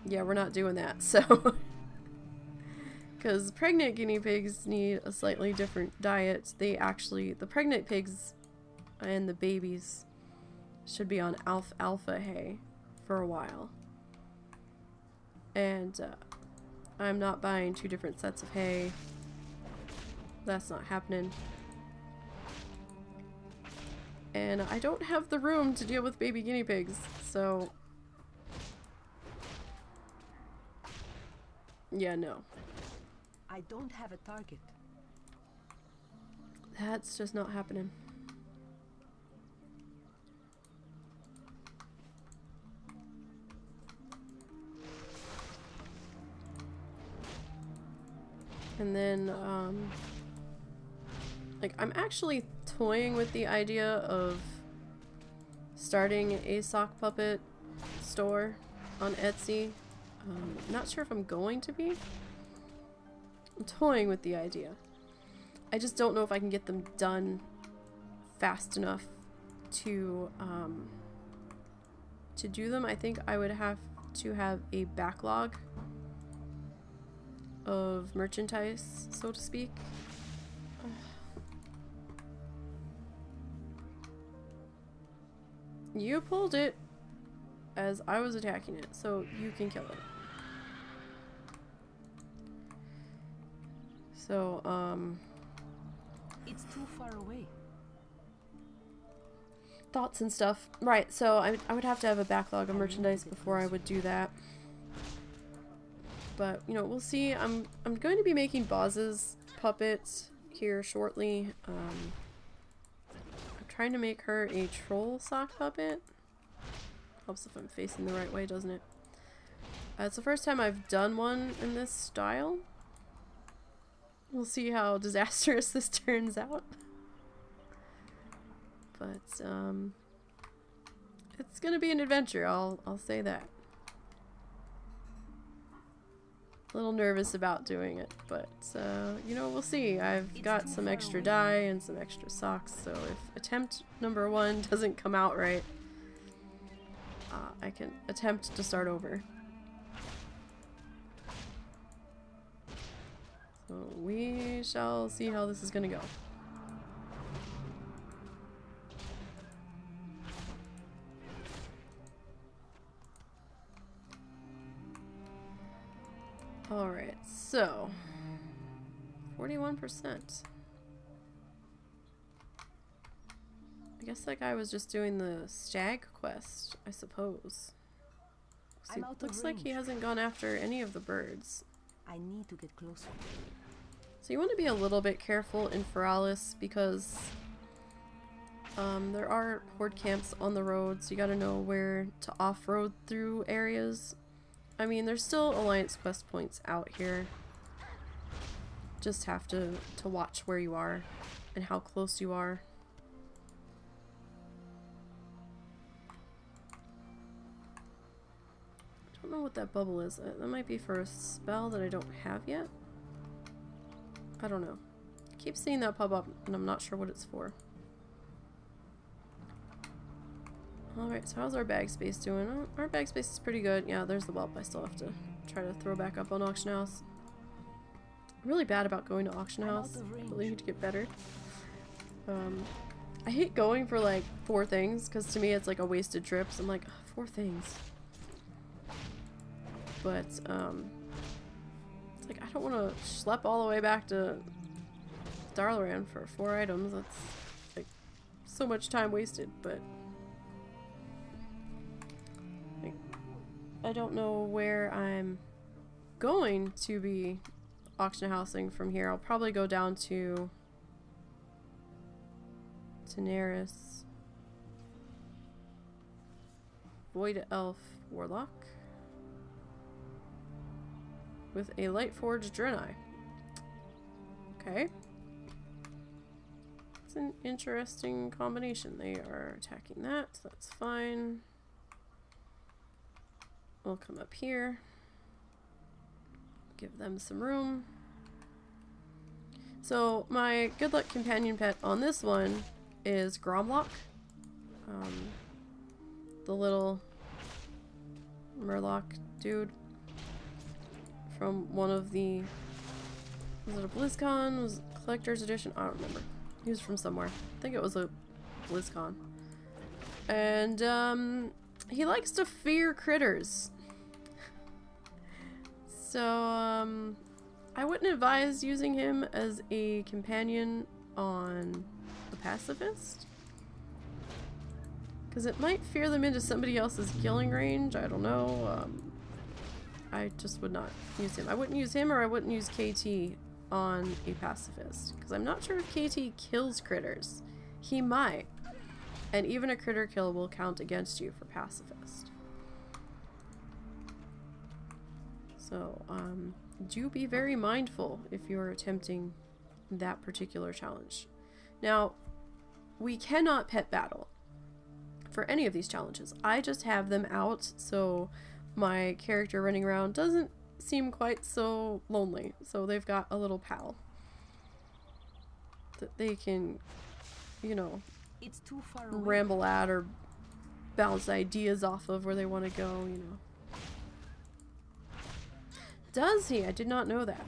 yeah, we're not doing that. So because pregnant guinea pigs need a slightly different diet. The pregnant pigs and the babies should be on alfalfa hay for a while, and I'm not buying 2 different sets of hay. That's not happening. And I don't have the room to deal with baby guinea pigs, so yeah, no. I don't have a target. That's just not happening. And then, like, I'm actually toying with the idea of starting a sock puppet store on Etsy. Not sure if I'm going to be. I'm toying with the idea. I just don't know if I can get them done fast enough to do them. I think I would have to have a backlog of merchandise, so to speak. You pulled it as I was attacking it, so you can kill it. So, It's too far away. thoughts and stuff. Right, so I would have to have a backlog of merchandise before I would do that. But, you know, we'll see. I'm going to be making Boz's puppet here shortly. I'm trying to make her a troll sock puppet. Helps if I'm facing the right way, doesn't it? It's the first time I've done one in this style. We'll see how disastrous this turns out. But, it's gonna be an adventure, I'll say that. A little nervous about doing it, but, you know, we'll see. I've got some extra dye and some extra socks, so if attempt number 1 doesn't come out right, I can attempt to start over. So we shall see how this is gonna go. Alright, so 41%. I guess that guy was just doing the stag quest, I suppose. See, looks like he hasn't gone after any of the birds. I need to get closer. So you want to be a little bit careful in Feralis because there are horde camps on the road, so you gotta know where to off-road through areas. I mean, there's still Alliance quest points out here. Just have to watch where you are and how close you are. I don't know what that bubble is. That might be for a spell that I don't have yet. I don't know. I keep seeing that pop up and I'm not sure what it's for. Alright, so how's our bag space doing? Oh, our bag space is pretty good. Yeah, there's the whelp I still have to try to throw back up on auction house. I'm really bad about going to auction house. I really need to get better. I hate going for like 4 things because to me it's like a wasted trip. So I'm like, 4 things. But it's like I don't want to schlep all the way back to Darlaran for 4 items. That's like so much time wasted, but I don't know where I'm going to be auction housing from here. I'll probably go down to Daenerys, Void Elf Warlock with a Lightforged Draenei. Okay. It's an interesting combination. They are attacking that, so that's fine. We'll come up here, give them some room. So my good luck companion pet on this one is Gromlock, the little Murloc dude from one of the, was it a BlizzCon? Was it Collector's Edition? I don't remember. He was from somewhere. I think it was a BlizzCon. And he likes to fear critters. So, I wouldn't advise using him as a companion on the pacifist. Because it might fear them into somebody else's killing range. I don't know. I just would not use him. I wouldn't use him, or I wouldn't use KT on a pacifist. Because I'm not sure if KT kills critters. He might. And even a critter kill will count against you for pacifist. So, do be very mindful if you're attempting that particular challenge. Now, we cannot pet battle for any of these challenges. I just have them out so my character running around doesn't seem quite so lonely. So they've got a little pal. that they can, you know, It's too far away. ramble at or bounce ideas off of where they want to go, you know. Does he? I did not know that.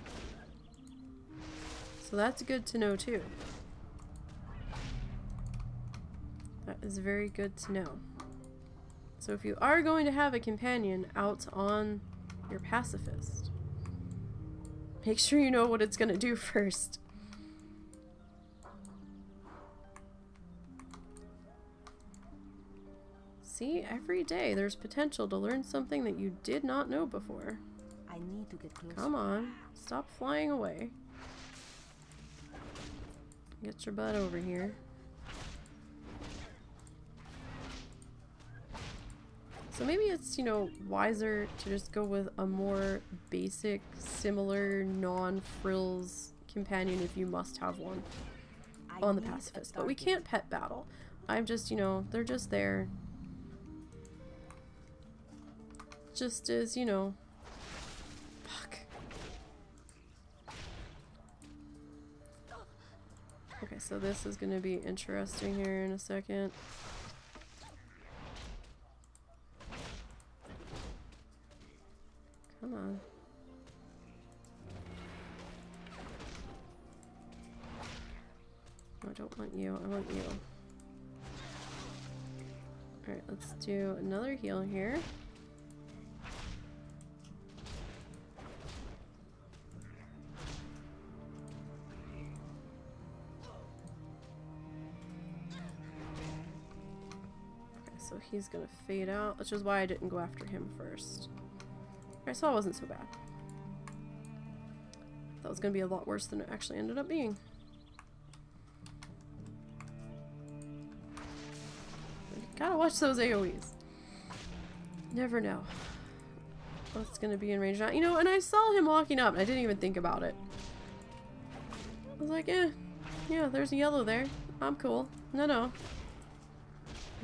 So that's good to know too. That is very good to know. So if you are going to have a companion out on your pacifist, make sure you know what it's going to do first. See, every day there's potential to learn something that you did not know before. I need to get closer. Come on, stop flying away. Get your butt over here. So maybe it's, you know, wiser to just go with a more basic, similar, non-frills companion if you must have one on the pacifist. But we can't pet battle. I'm just, you know, they're just there. Just as, you know... Fuck. Okay, so this is gonna be interesting here in a second. Come on. I don't want you, I want you. Alright, let's do another heal here. So he's gonna fade out, which is why I didn't go after him first. I saw it wasn't so bad. That was gonna be a lot worse than it actually ended up being. Gotta watch those AoEs. Never know what's gonna be in range now. You know, and I saw him walking up and I didn't even think about it. I was like, eh, yeah, there's a yellow there. I'm cool. No.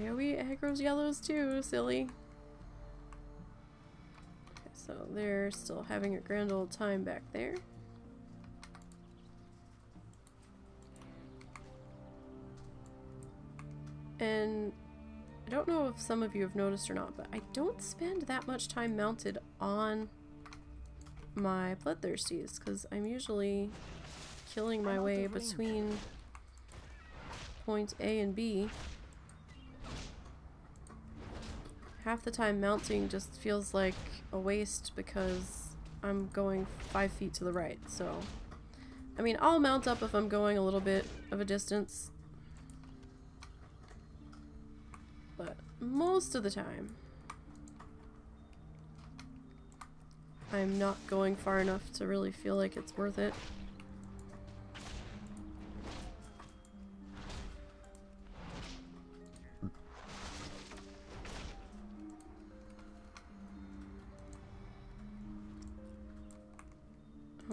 AoE aggro's yellows too, silly. Okay, so they're still having a grand old time back there. And I don't know if some of you have noticed or not, but I don't spend that much time mounted on my bloodthirsties because I'm usually killing my way between point A and B. Half the time mounting just feels like a waste because I'm going 5 feet to the right, so... I mean, I'll mount up if I'm going a little bit of a distance. But most of the time, I'm not going far enough to really feel like it's worth it.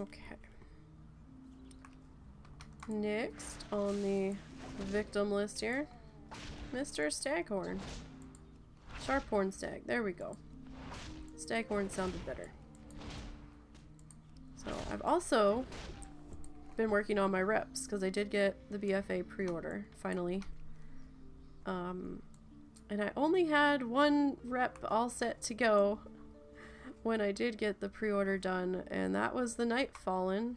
Okay. Next on the victim list here, Mr. Staghorn. Sharphorn Stag. There we go. Staghorn sounded better. So I've also been working on my reps because I did get the BFA pre-order finally. And I only had 1 rep all set to go when I did get the pre-order done, and that was the Nightfallen.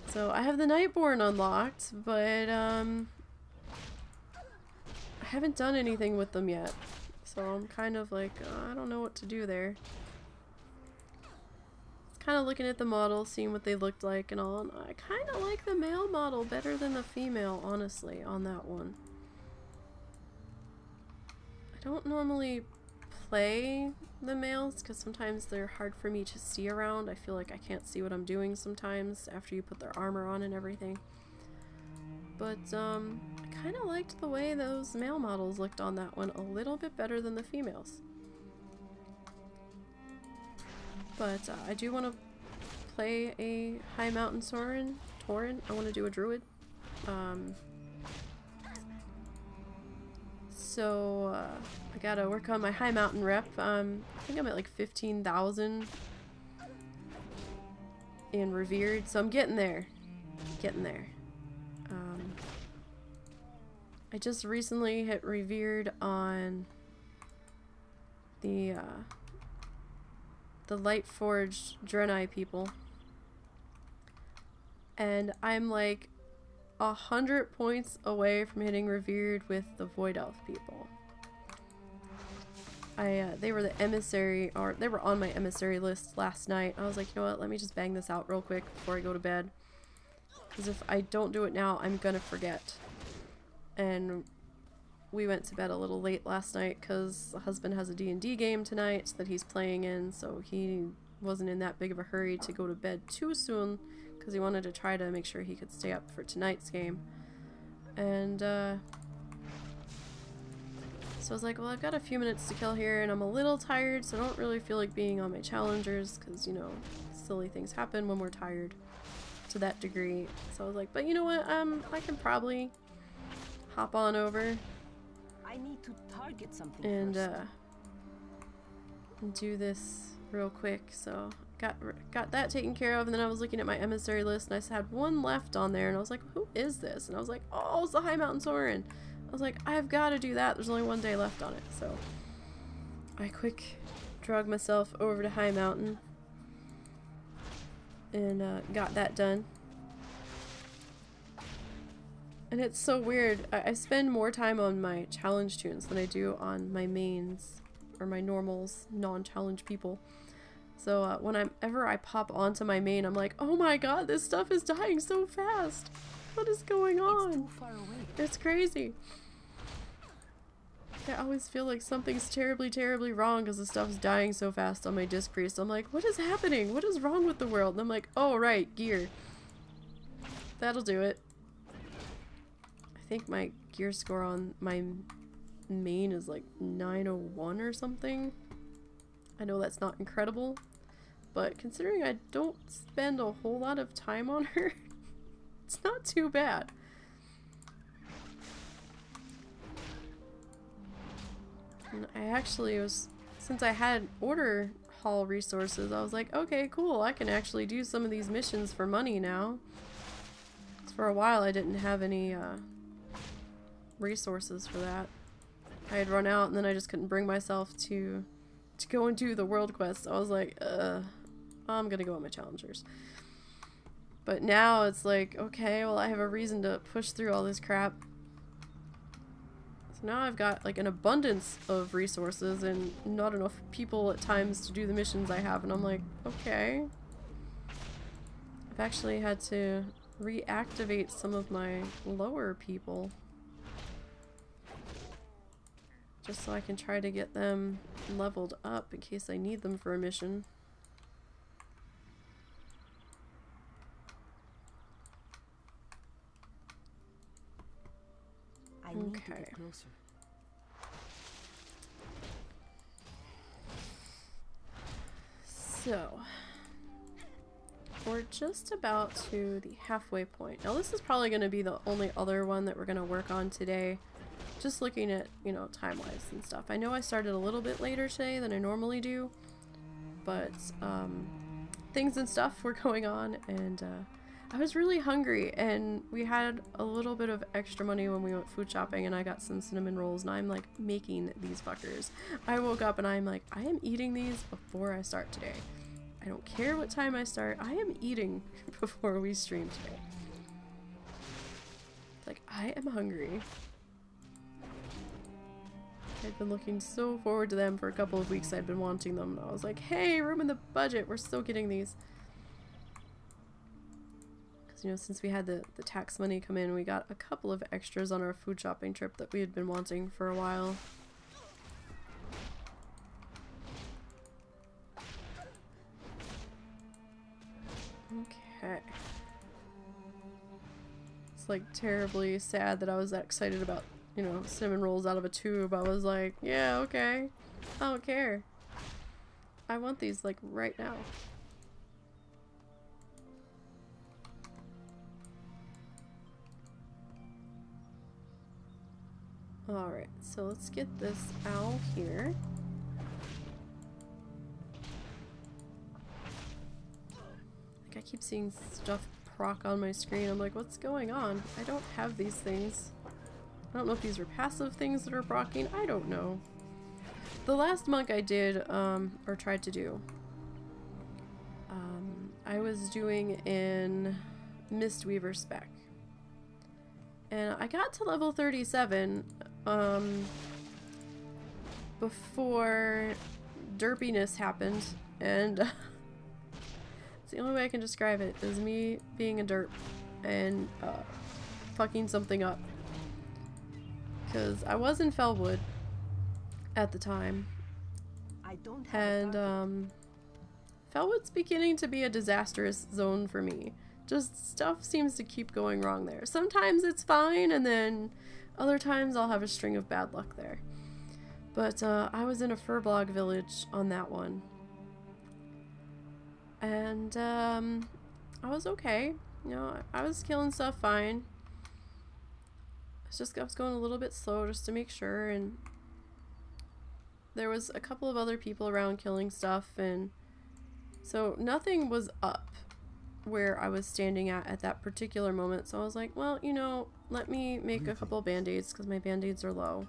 So I have the Nightborn unlocked, but I haven't done anything with them yet. So I'm kind of like, I don't know what to do there. Kind of looking at the model, seeing what they looked like and all, and I kind of like the male model better than the female, honestly, on that one. I don't normally play the males because sometimes they're hard for me to see around. I feel like I can't see what I'm doing sometimes after you put their armor on and everything. But I kind of liked the way those male models looked on that one a little bit better than the females. But I do want to play a High Mountain Tauren. I want to do a Druid. So I gotta work on my High Mountain rep. I think I'm at like 15,000 in Revered, so I'm getting there. getting there. I just recently hit revered on the Lightforged Draenei people, and I'm like 100 points away from hitting revered with the Void Elf people. They were the emissary, or they were on my emissary list last night. I was like, you know what, let me just bang this out real quick before I go to bed, because if I don't do it now, I'm gonna forget. And we went to bed a little late last night because the husband has a D&D game tonight that he's playing in, so he wasn't in that big of a hurry to go to bed too soon because he wanted to try to make sure he could stay up for tonight's game. And so I was like, well, I've got a few minutes to kill here and I'm a little tired, so I don't really feel like being on my challengers because, you know, silly things happen when we're tired to that degree. So I was like, but you know what, I can probably hop on over I need to target something and first. do this real quick. So got that taken care of, and then I was looking at my emissary list and I had one left on there and I was like, who is this? And I was like, oh, it's the High Mountain Soren. I was like, I've got to do that. There's only one day left on it. So I quick drug myself over to High Mountain and got that done. And it's so weird. I spend more time on my challenge tunes than I do on my mains or my normals, non-challenge people. So whenever I pop onto my main, I'm like, oh my god, this stuff is dying so fast. What is going on? It's too far away. It's crazy. I always feel like something's terribly, terribly wrong because the stuff's dying so fast on my Disc Priest. I'm like, what is happening? What is wrong with the world? And I'm like, oh right, gear. That'll do it. I think my gear score on my main is like 901 or something. I know that's not incredible, but considering I don't spend a whole lot of time on her, it's not too bad. And I actually was, since I had order hall resources, I was like, okay, cool, I can actually do some of these missions for money now. 'Cause for a while I didn't have any resources for that. I had run out and then I just couldn't bring myself to go and do the world quest. I was like, I'm gonna go on my challengers. But now it's like, okay, well I have a reason to push through all this crap. So now I've got like an abundance of resources and not enough people at times to do the missions I have, and I'm like, okay. I've actually had to reactivate some of my lower people just so I can try to get them leveled up in case I need them for a mission. I need to get closer. So, we're just about to the halfway point. Now this is probably going to be the only other one that we're going to work on today. Just looking at, you know, time-wise and stuff. I know I started a little bit later today than I normally do, but things and stuff were going on, and I was really hungry, and we had a little bit of extra money when we went food shopping, and I got some cinnamon rolls, and I'm like making these fuckers. I woke up and I'm like, I am eating these before I start today. I don't care what time I start, I am eating before we stream today. Like, I am hungry. I'd been looking so forward to them for a couple of weeks. I'd been wanting them, and I was like, hey, room in the budget, we're still getting these. Because, you know, since we had the tax money come in, we got a couple of extras on our food shopping trip that we had been wanting for a while. Okay. It's like terribly sad that I was that excited about, you know, cinnamon rolls out of a tube. I was like, yeah, okay. I don't care. I want these, like, right now. Alright, so let's get this owl here. Like, I keep seeing stuff proc on my screen. I'm like, what's going on? I don't have these things. I don't know if these are passive things that are procking. I don't know. The last monk I did, or tried to do, I was doing in Mistweaver spec. And I got to level 37, before derpiness happened, and it's the only way I can describe it, is me being a derp and fucking something up. Because I was in Fellwood at the time, and Fellwood's beginning to be a disastrous zone for me. Just stuff seems to keep going wrong there. Sometimes it's fine, and then other times I'll have a string of bad luck there. But I was in a furblog village on that one, and I was okay. You know, I was killing stuff fine. I was going a little bit slow just to make sure, and there was a couple of other people around killing stuff, and so nothing was up where I was standing at that particular moment. So I was like, well, you know, let me make a couple of band-aids because my band-aids are low.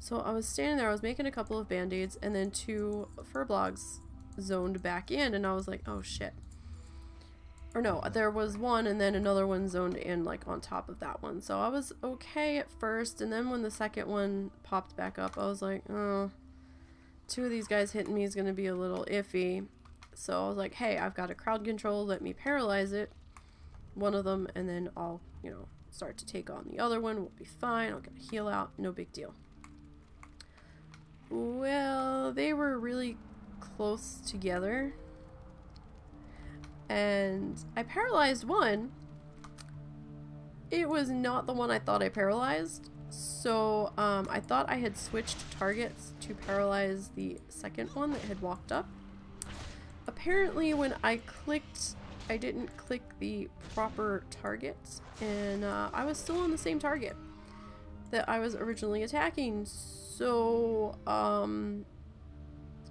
So I was standing there, I was making a couple of band-aids, and then 2 furblogs zoned back in, and I was like, oh shit. Or no, there was one and then another one zoned in like on top of that one. So I was okay at first, and then when the second one popped back up, I was like, oh, 2 of these guys hitting me is going to be a little iffy. So I was like, hey, I've got a crowd control, let me paralyze it, one of them, and then I'll, you know, start to take on the other one. We'll be fine, I'll get a heal out, no big deal. Well, they were really close together, and I paralyzed one. It was not the one I thought I paralyzed, so I thought I had switched targets to paralyze the second one that had walked up. Apparently when I clicked, I didn't click the proper target, and I was still on the same target that I was originally attacking, so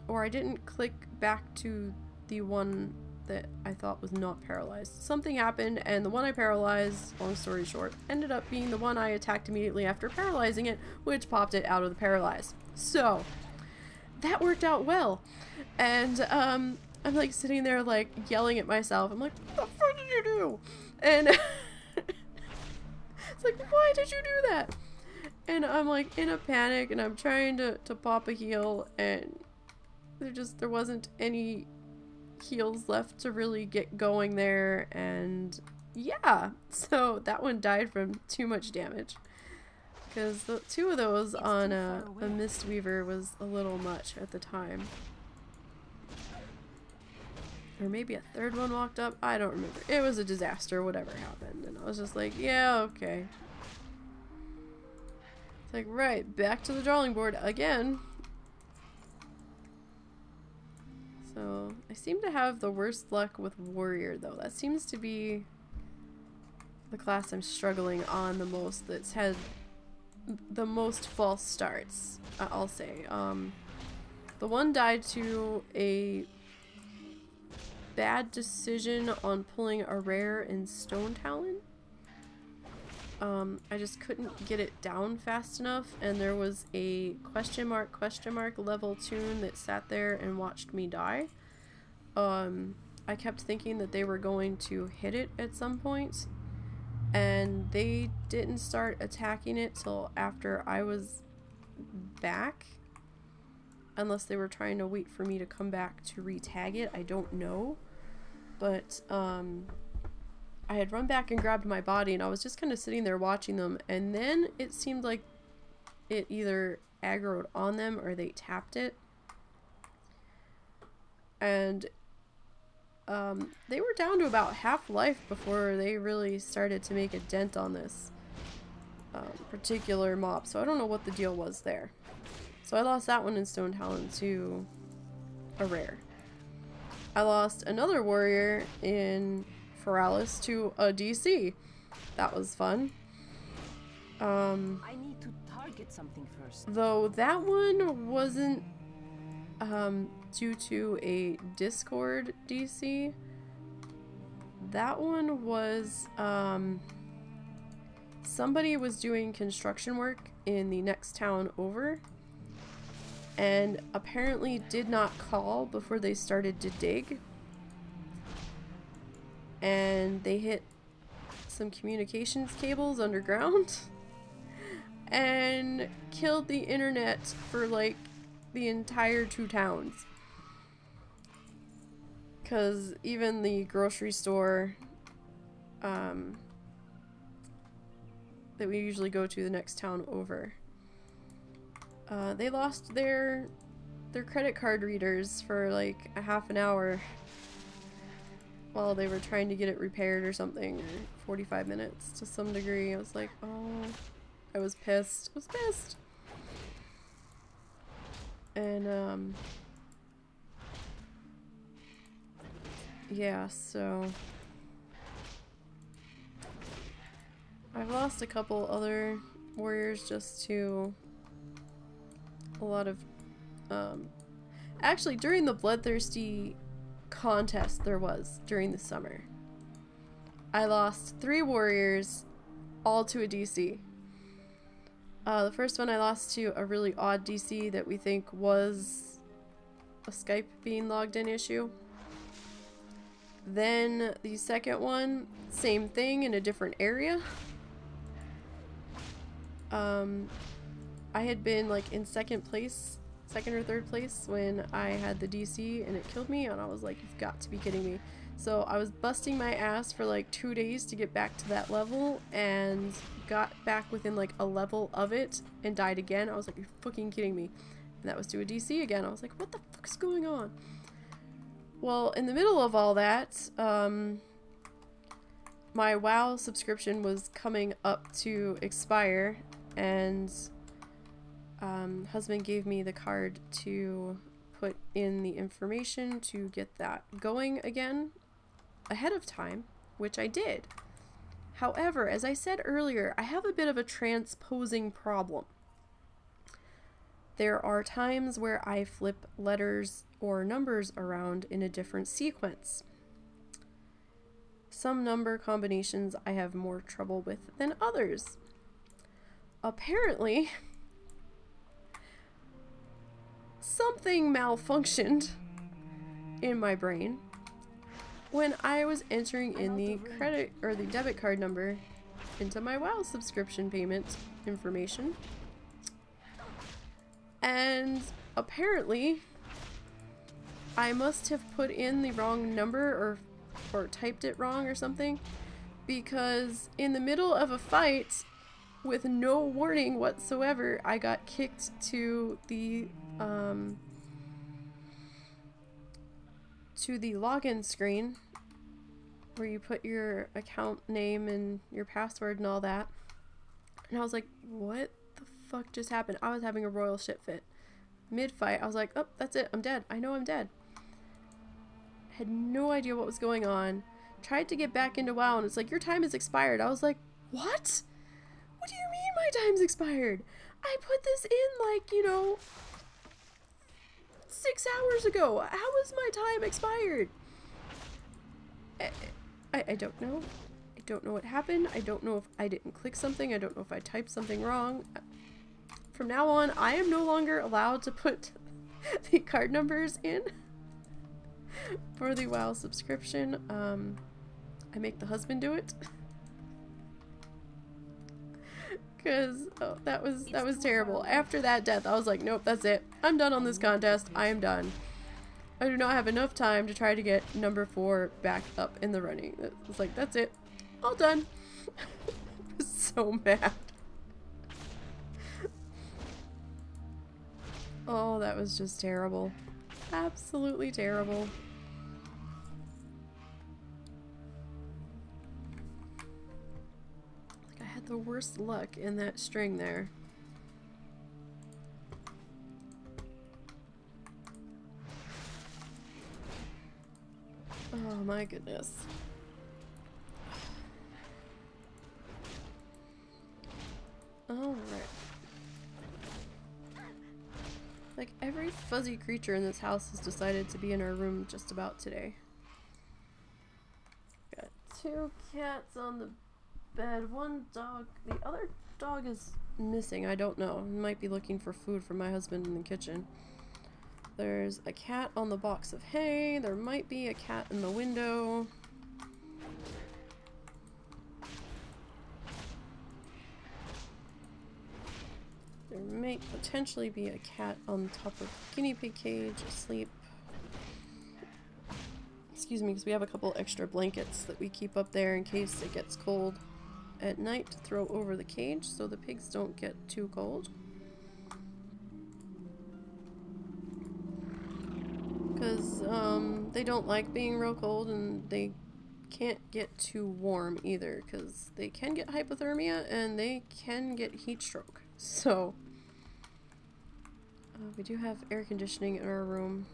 or I didn't click back to the one that I thought was not paralyzed. Something happened, and the one I paralyzed, long story short, ended up being the one I attacked immediately after paralyzing it, which popped it out of the paralyze. So that worked out well, and I'm like sitting there like yelling at myself. I'm like, what the fuck did you do? And it's like, why did you do that? And I'm like in a panic, and I'm trying to pop a heal, and there wasn't any heals left to really get going there, and yeah, so that one died from too much damage, because the 2 of those on a Mistweaver was a little much at the time. Or maybe a 3rd one walked up, I don't remember. It was a disaster, whatever happened, and I was just like, yeah, okay. It's like, right, back to the drawing board again. So, I seem to have the worst luck with Warrior, though. That seems to be the class I'm struggling on the most, that's had the most false starts, I'll say. The one died to a bad decision on pulling a rare in Stone Talon. I just couldn't get it down fast enough, and there was a question mark level tune that sat there and watched me die. I kept thinking that they were going to hit it at some point, and they didn't start attacking it till after I was back, unless they were trying to wait for me to come back to re-tag it. I don't know, but I had run back and grabbed my body, and I was just kind of sitting there watching them, and then it seemed like it either aggroed on them or they tapped it, and they were down to about half life before they really started to make a dent on this particular mob, so I don't know what the deal was there. So I lost that one in Stone Talon to a rare. I lost another warrior in Feralis to a DC. That was fun. I need to target something first. Though that one wasn't due to a Discord DC. That one was, somebody was doing construction work in the next town over and apparently did not call before they started to dig. And they hit some communications cables underground and killed the internet for like the entire 2 towns. Because even the grocery store that we usually go to the next town over, they lost their credit card readers for like a half an hour while they were trying to get it repaired or something, or 45 minutes to some degree. I was like, oh, I was pissed. I was pissed. And yeah, so I've lost a couple other warriors just to a lot of actually during the Bloodthirsty contest there was during the summer, I lost 3 warriors all to a DC. The first one I lost to a really odd DC that we think was a Skype being logged in issue. Then the second one, same thing in a different area. I had been like in second or third place when I had the DC and it killed me, and I was like, you've got to be kidding me. So I was busting my ass for like 2 days to get back to that level, and got back within like a level of it and died again. I was like, you're fucking kidding me. And that was to a DC again. I was like, what the fuck is going on? Well, in the middle of all that, my WoW subscription was coming up to expire, and husband gave me the card to put in the information to get that going again ahead of time, which I did. However, as I said earlier, I have a bit of a transposing problem. There are times where I flip letters or numbers around in a different sequence. Some number combinations I have more trouble with than others. Apparently, something malfunctioned in my brain when I was entering in the credit or the debit card number into my WoW subscription payment information. And apparently I must have put in the wrong number or typed it wrong or something, because in the middle of a fight with no warning whatsoever, I got kicked to the login screen where you put your account name and your password and all that. And I was like, what the fuck just happened? I was having a royal shit fit. Mid-fight, I was like, oh, that's it. I'm dead. I know I'm dead. Had no idea what was going on. Tried to get back into WoW and it's like, your time is expired. I was like, what? What do you mean my time's expired? I put this in like, you know, 6 hours ago. How is my time expired? I don't know. I don't know what happened. I don't know if I didn't click something. I don't know if I typed something wrong. From now on, I am no longer allowed to put the card numbers in for the WoW subscription. I make the husband do it. Because that was terrible. After that death, I was like, nope, that's it. I'm done on this contest. I am done. I do not have enough time to try to get number 4 back up in the running. It's like, that's it. All done. I was so mad. Oh, that was just terrible. Absolutely terrible. Like, I had the worst luck in that string there. Oh my goodness. Alright. Like, every fuzzy creature in this house has decided to be in our room just about today. Got 2 cats on the bed, 1 dog. The other dog is missing. I don't know. He might be looking for food from my husband in the kitchen. There's a cat on the box of hay. There might be a cat in the window. There may potentially be a cat on top of the guinea pig cage asleep. Excuse me, because we have a couple extra blankets that we keep up there in case it gets cold at night to throw over the cage so the pigs don't get too cold. Because they don't like being real cold, and they can't get too warm either because they can get hypothermia and they can get heat stroke. So we do have air conditioning in our room.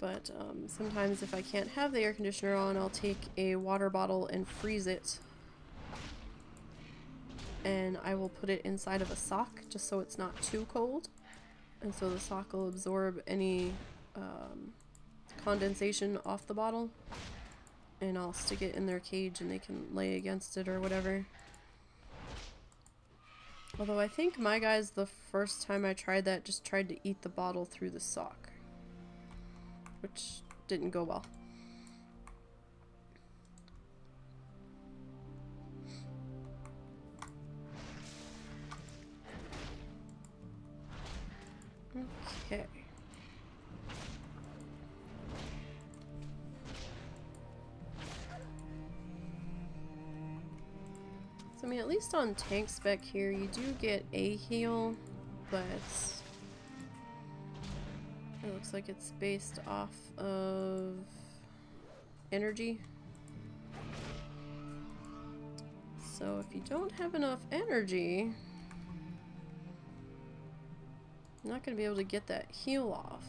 But sometimes if I can't have the air conditioner on, I'll take a water bottle and freeze it. And I will put it inside of a sock just so it's not too cold. And so the sock will absorb any condensation off the bottle. And I'll stick it in their cage and they can lay against it or whatever. Although I think my guys, the first time I tried that, just tried to eat the bottle through the sock, which didn't go well. Okay. So, I mean, at least on tank spec here, you do get a heal, but it looks like it's based off of energy. So if you don't have enough energy, you're not going to be able to get that heal off.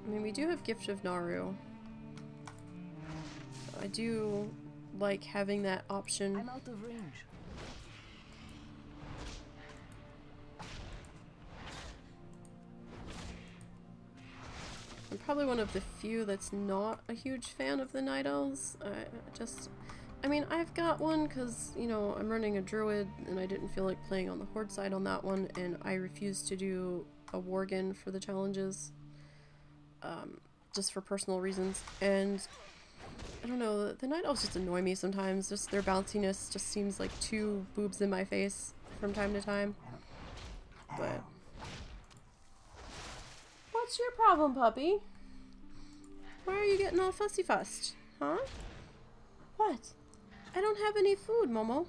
I mean, we do have Gift of Naru. So I do like having that option. I'm out of range. I'm probably one of the few that's not a huge fan of the Night Elves. I mean, I've got one because, you know, I'm running a druid and I didn't feel like playing on the horde side on that one, and I refused to do a worgen for the challenges, just for personal reasons. And I don't know, the Night Elves just annoy me sometimes. Just their bounciness just seems like 2 boobs in my face from time to time. But what's your problem, puppy? Why are you getting all fussy-fussed? Huh? What? I don't have any food, Momo.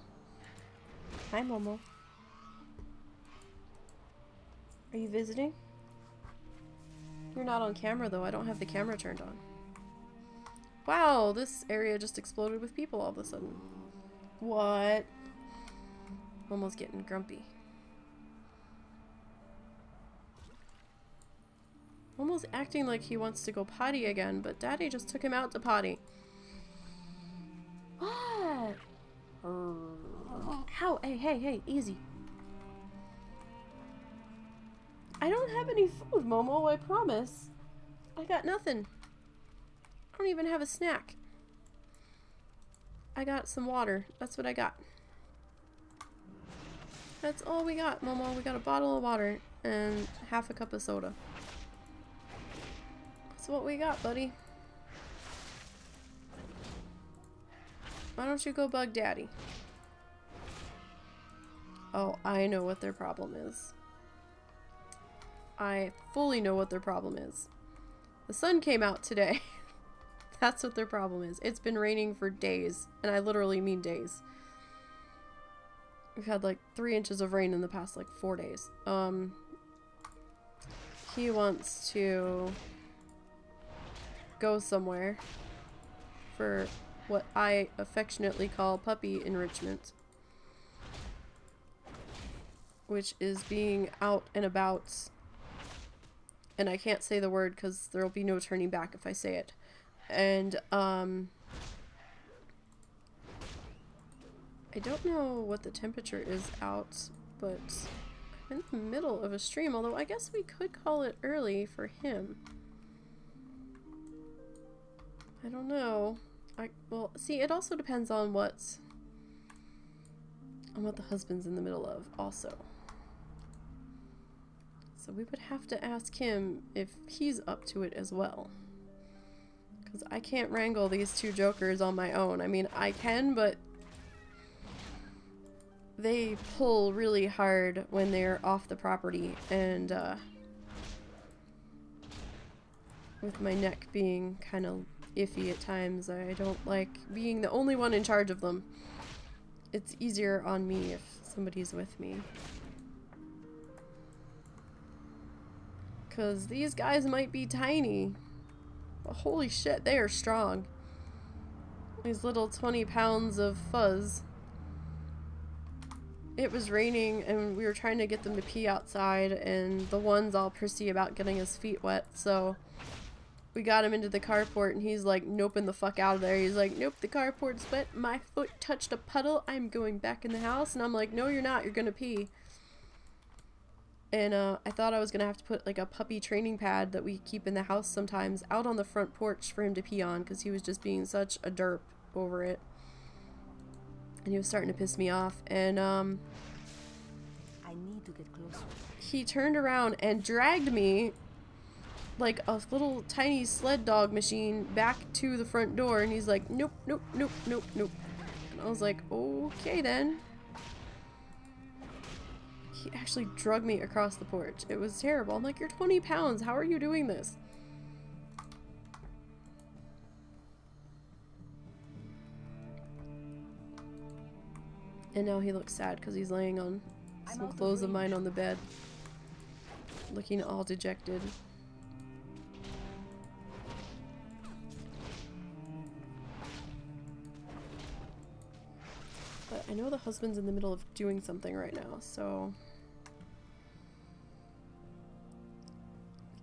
Hi, Momo. Are you visiting? You're not on camera, though. I don't have the camera turned on. Wow, this area just exploded with people all of a sudden. What? Momo's getting grumpy. Almost acting like he wants to go potty again, but Daddy just took him out to potty. What? How? Hey, easy. I don't have any food, Momo, I promise. I got nothing. I don't even have a snack. I got some water. That's what I got. That's all we got, Momo. We got a bottle of water and half a cup of soda. That's what we got, buddy. Why don't you go bug Daddy? Oh, I know what their problem is. I fully know what their problem is. The sun came out today. That's what their problem is. It's been raining for days, and I literally mean days. We've had like 3 inches of rain in the past like 4 days. He wants to go somewhere for what I affectionately call puppy enrichment, which is being out and about, and I can't say the word because there'll be no turning back if I say it. And I don't know what the temperature is out, but I'm in the middle of a stream, although I guess we could call it early for him. I don't know. Well, see, it also depends on what the husband's in the middle of also. So we would have to ask him if he's up to it as well. Because I can't wrangle these two jokers on my own. I mean, I can, but they pull really hard when they're off the property, and with my neck being kind of iffy at times, I don't like being the only one in charge of them. It's easier on me if somebody's with me. Because these guys might be tiny, but holy shit, they are strong. These little 20 pounds of fuzz. It was raining and we were trying to get them to pee outside, and the one's all prissy about getting his feet wet, so we got him into the carport and he's like noping the fuck out of there. He's like, nope, the carport's wet, my foot touched a puddle, I'm going back in the house. And I'm like, no you're not, you're gonna pee. And I thought I was gonna have to put like a puppy training pad that we keep in the house sometimes out on the front porch for him to pee on, because he was just being such a derp over it. And he was starting to piss me off, and I need to get closer. he turned around and dragged me like a little tiny sled dog machine back to the front door, and he's like, nope, nope, nope, nope, nope. And I was like, okay then. He actually dragged me across the porch. It was terrible. I'm like, you're 20 pounds, how are you doing this? And now he looks sad because he's laying on some clothes of mine on the bed, looking all dejected. But I know the husband's in the middle of doing something right now, so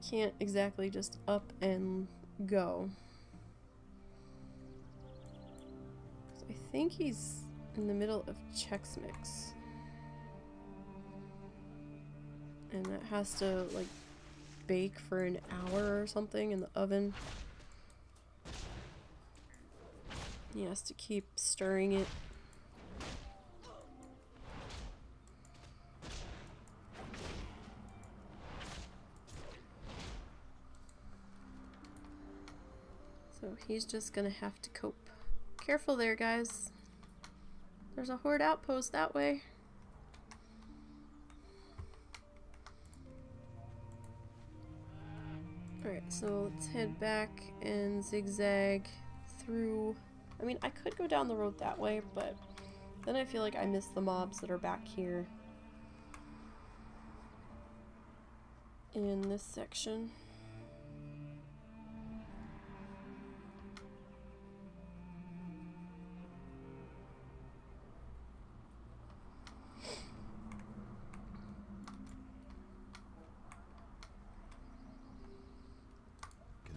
I can't exactly just up and go. I think he's in the middle of Chex Mix, and that has to like bake for an hour or something in the oven. He has to keep stirring it. So he's just gonna have to cope. Careful there, guys. There's a horde outpost that way. Alright, so let's head back and zigzag through. I mean, I could go down the road that way, but then I feel like I miss the mobs that are back here in this section.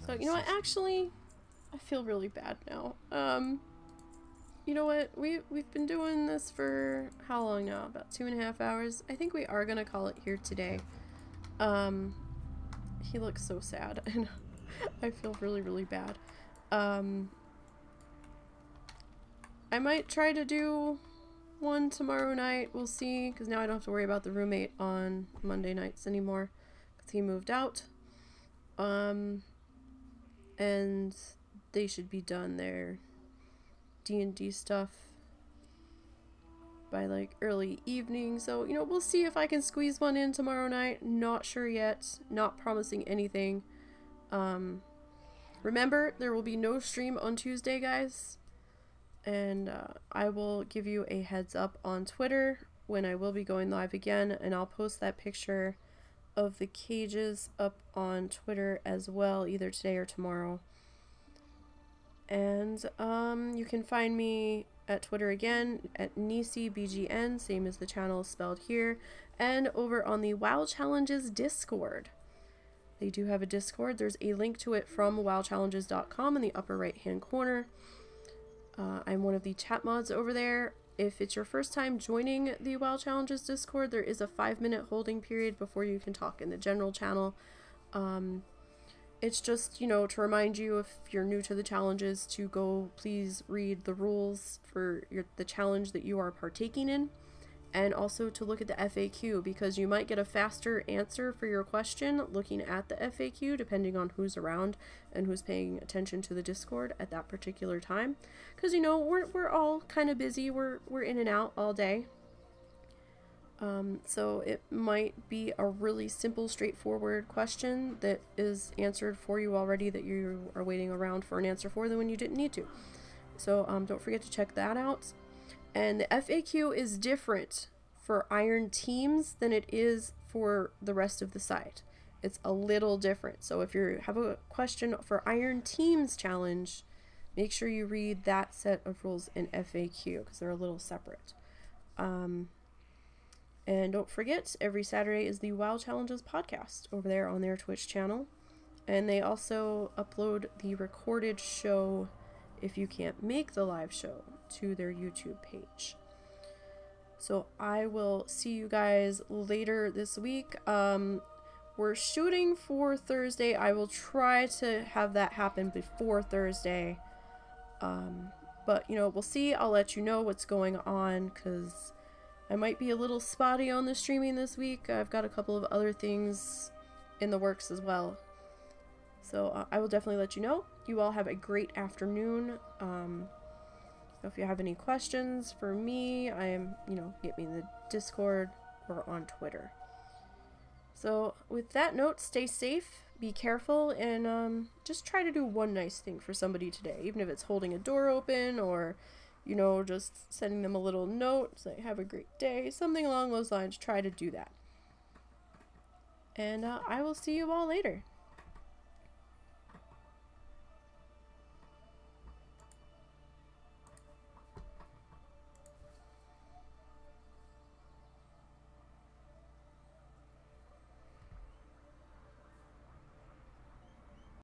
So, you know what, actually, I feel really bad now. You know what, we've been doing this for how long now? About 2.5 hours? I think we are gonna call it here today. He looks so sad, and I feel really, really bad. I might try to do one tomorrow night, we'll see, because now I don't have to worry about the roommate on Monday nights anymore, because he moved out. And they should be done their D&D stuff by like early evening, so you know, we'll see if I can squeeze one in tomorrow night. Not sure yet, not promising anything. Remember, there will be no stream on Tuesday, guys, and I will give you a heads up on Twitter when I will be going live again, and I'll post that picture of the cages up on Twitter as well, either today or tomorrow. And you can find me at Twitter again at NiseyBGN, same as the channel spelled here, and over on the WoW Challenges Discord. They do have a Discord. There's a link to it from wowchallenges.com in the upper right hand corner. I'm one of the chat mods over there. If it's your first time joining the WoW Challenges Discord, there is a 5-minute holding period before you can talk in the general channel. It's just, you know, to remind you if you're new to the challenges to go please read the rules for the challenge that you are partaking in, and also to look at the FAQ, because you might get a faster answer for your question looking at the FAQ depending on who's around and who's paying attention to the Discord at that particular time, because, you know, we're all kind of busy, we're in and out all day. So it might be a really simple, straightforward question that is answered for you already that you are waiting around for an answer for when you didn't need to. So don't forget to check that out. And the FAQ is different for Iron Teams than it is for the rest of the site. It's a little different. So if you have a question for Iron Teams challenge, make sure you read that set of rules in FAQ because they're a little separate. And don't forget, every Saturday is the WoW Challenges podcast over there on their Twitch channel. And they also upload the recorded show, if you can't make the live show, to their YouTube page. So I will see you guys later this week. We're shooting for Thursday. I will try to have that happen before Thursday. But, you know, we'll see. I'll let you know what's going on, because I might be a little spotty on the streaming this week. I've got a couple of other things in the works as well. So I will definitely let you know. You all have a great afternoon. If you have any questions for me, I am, you know, get me in the Discord or on Twitter. So with that note, stay safe, be careful, and just try to do one nice thing for somebody today, even if it's holding a door open or, you know, just sending them a little note, say, have a great day, something along those lines. Try to do that. And I will see you all later.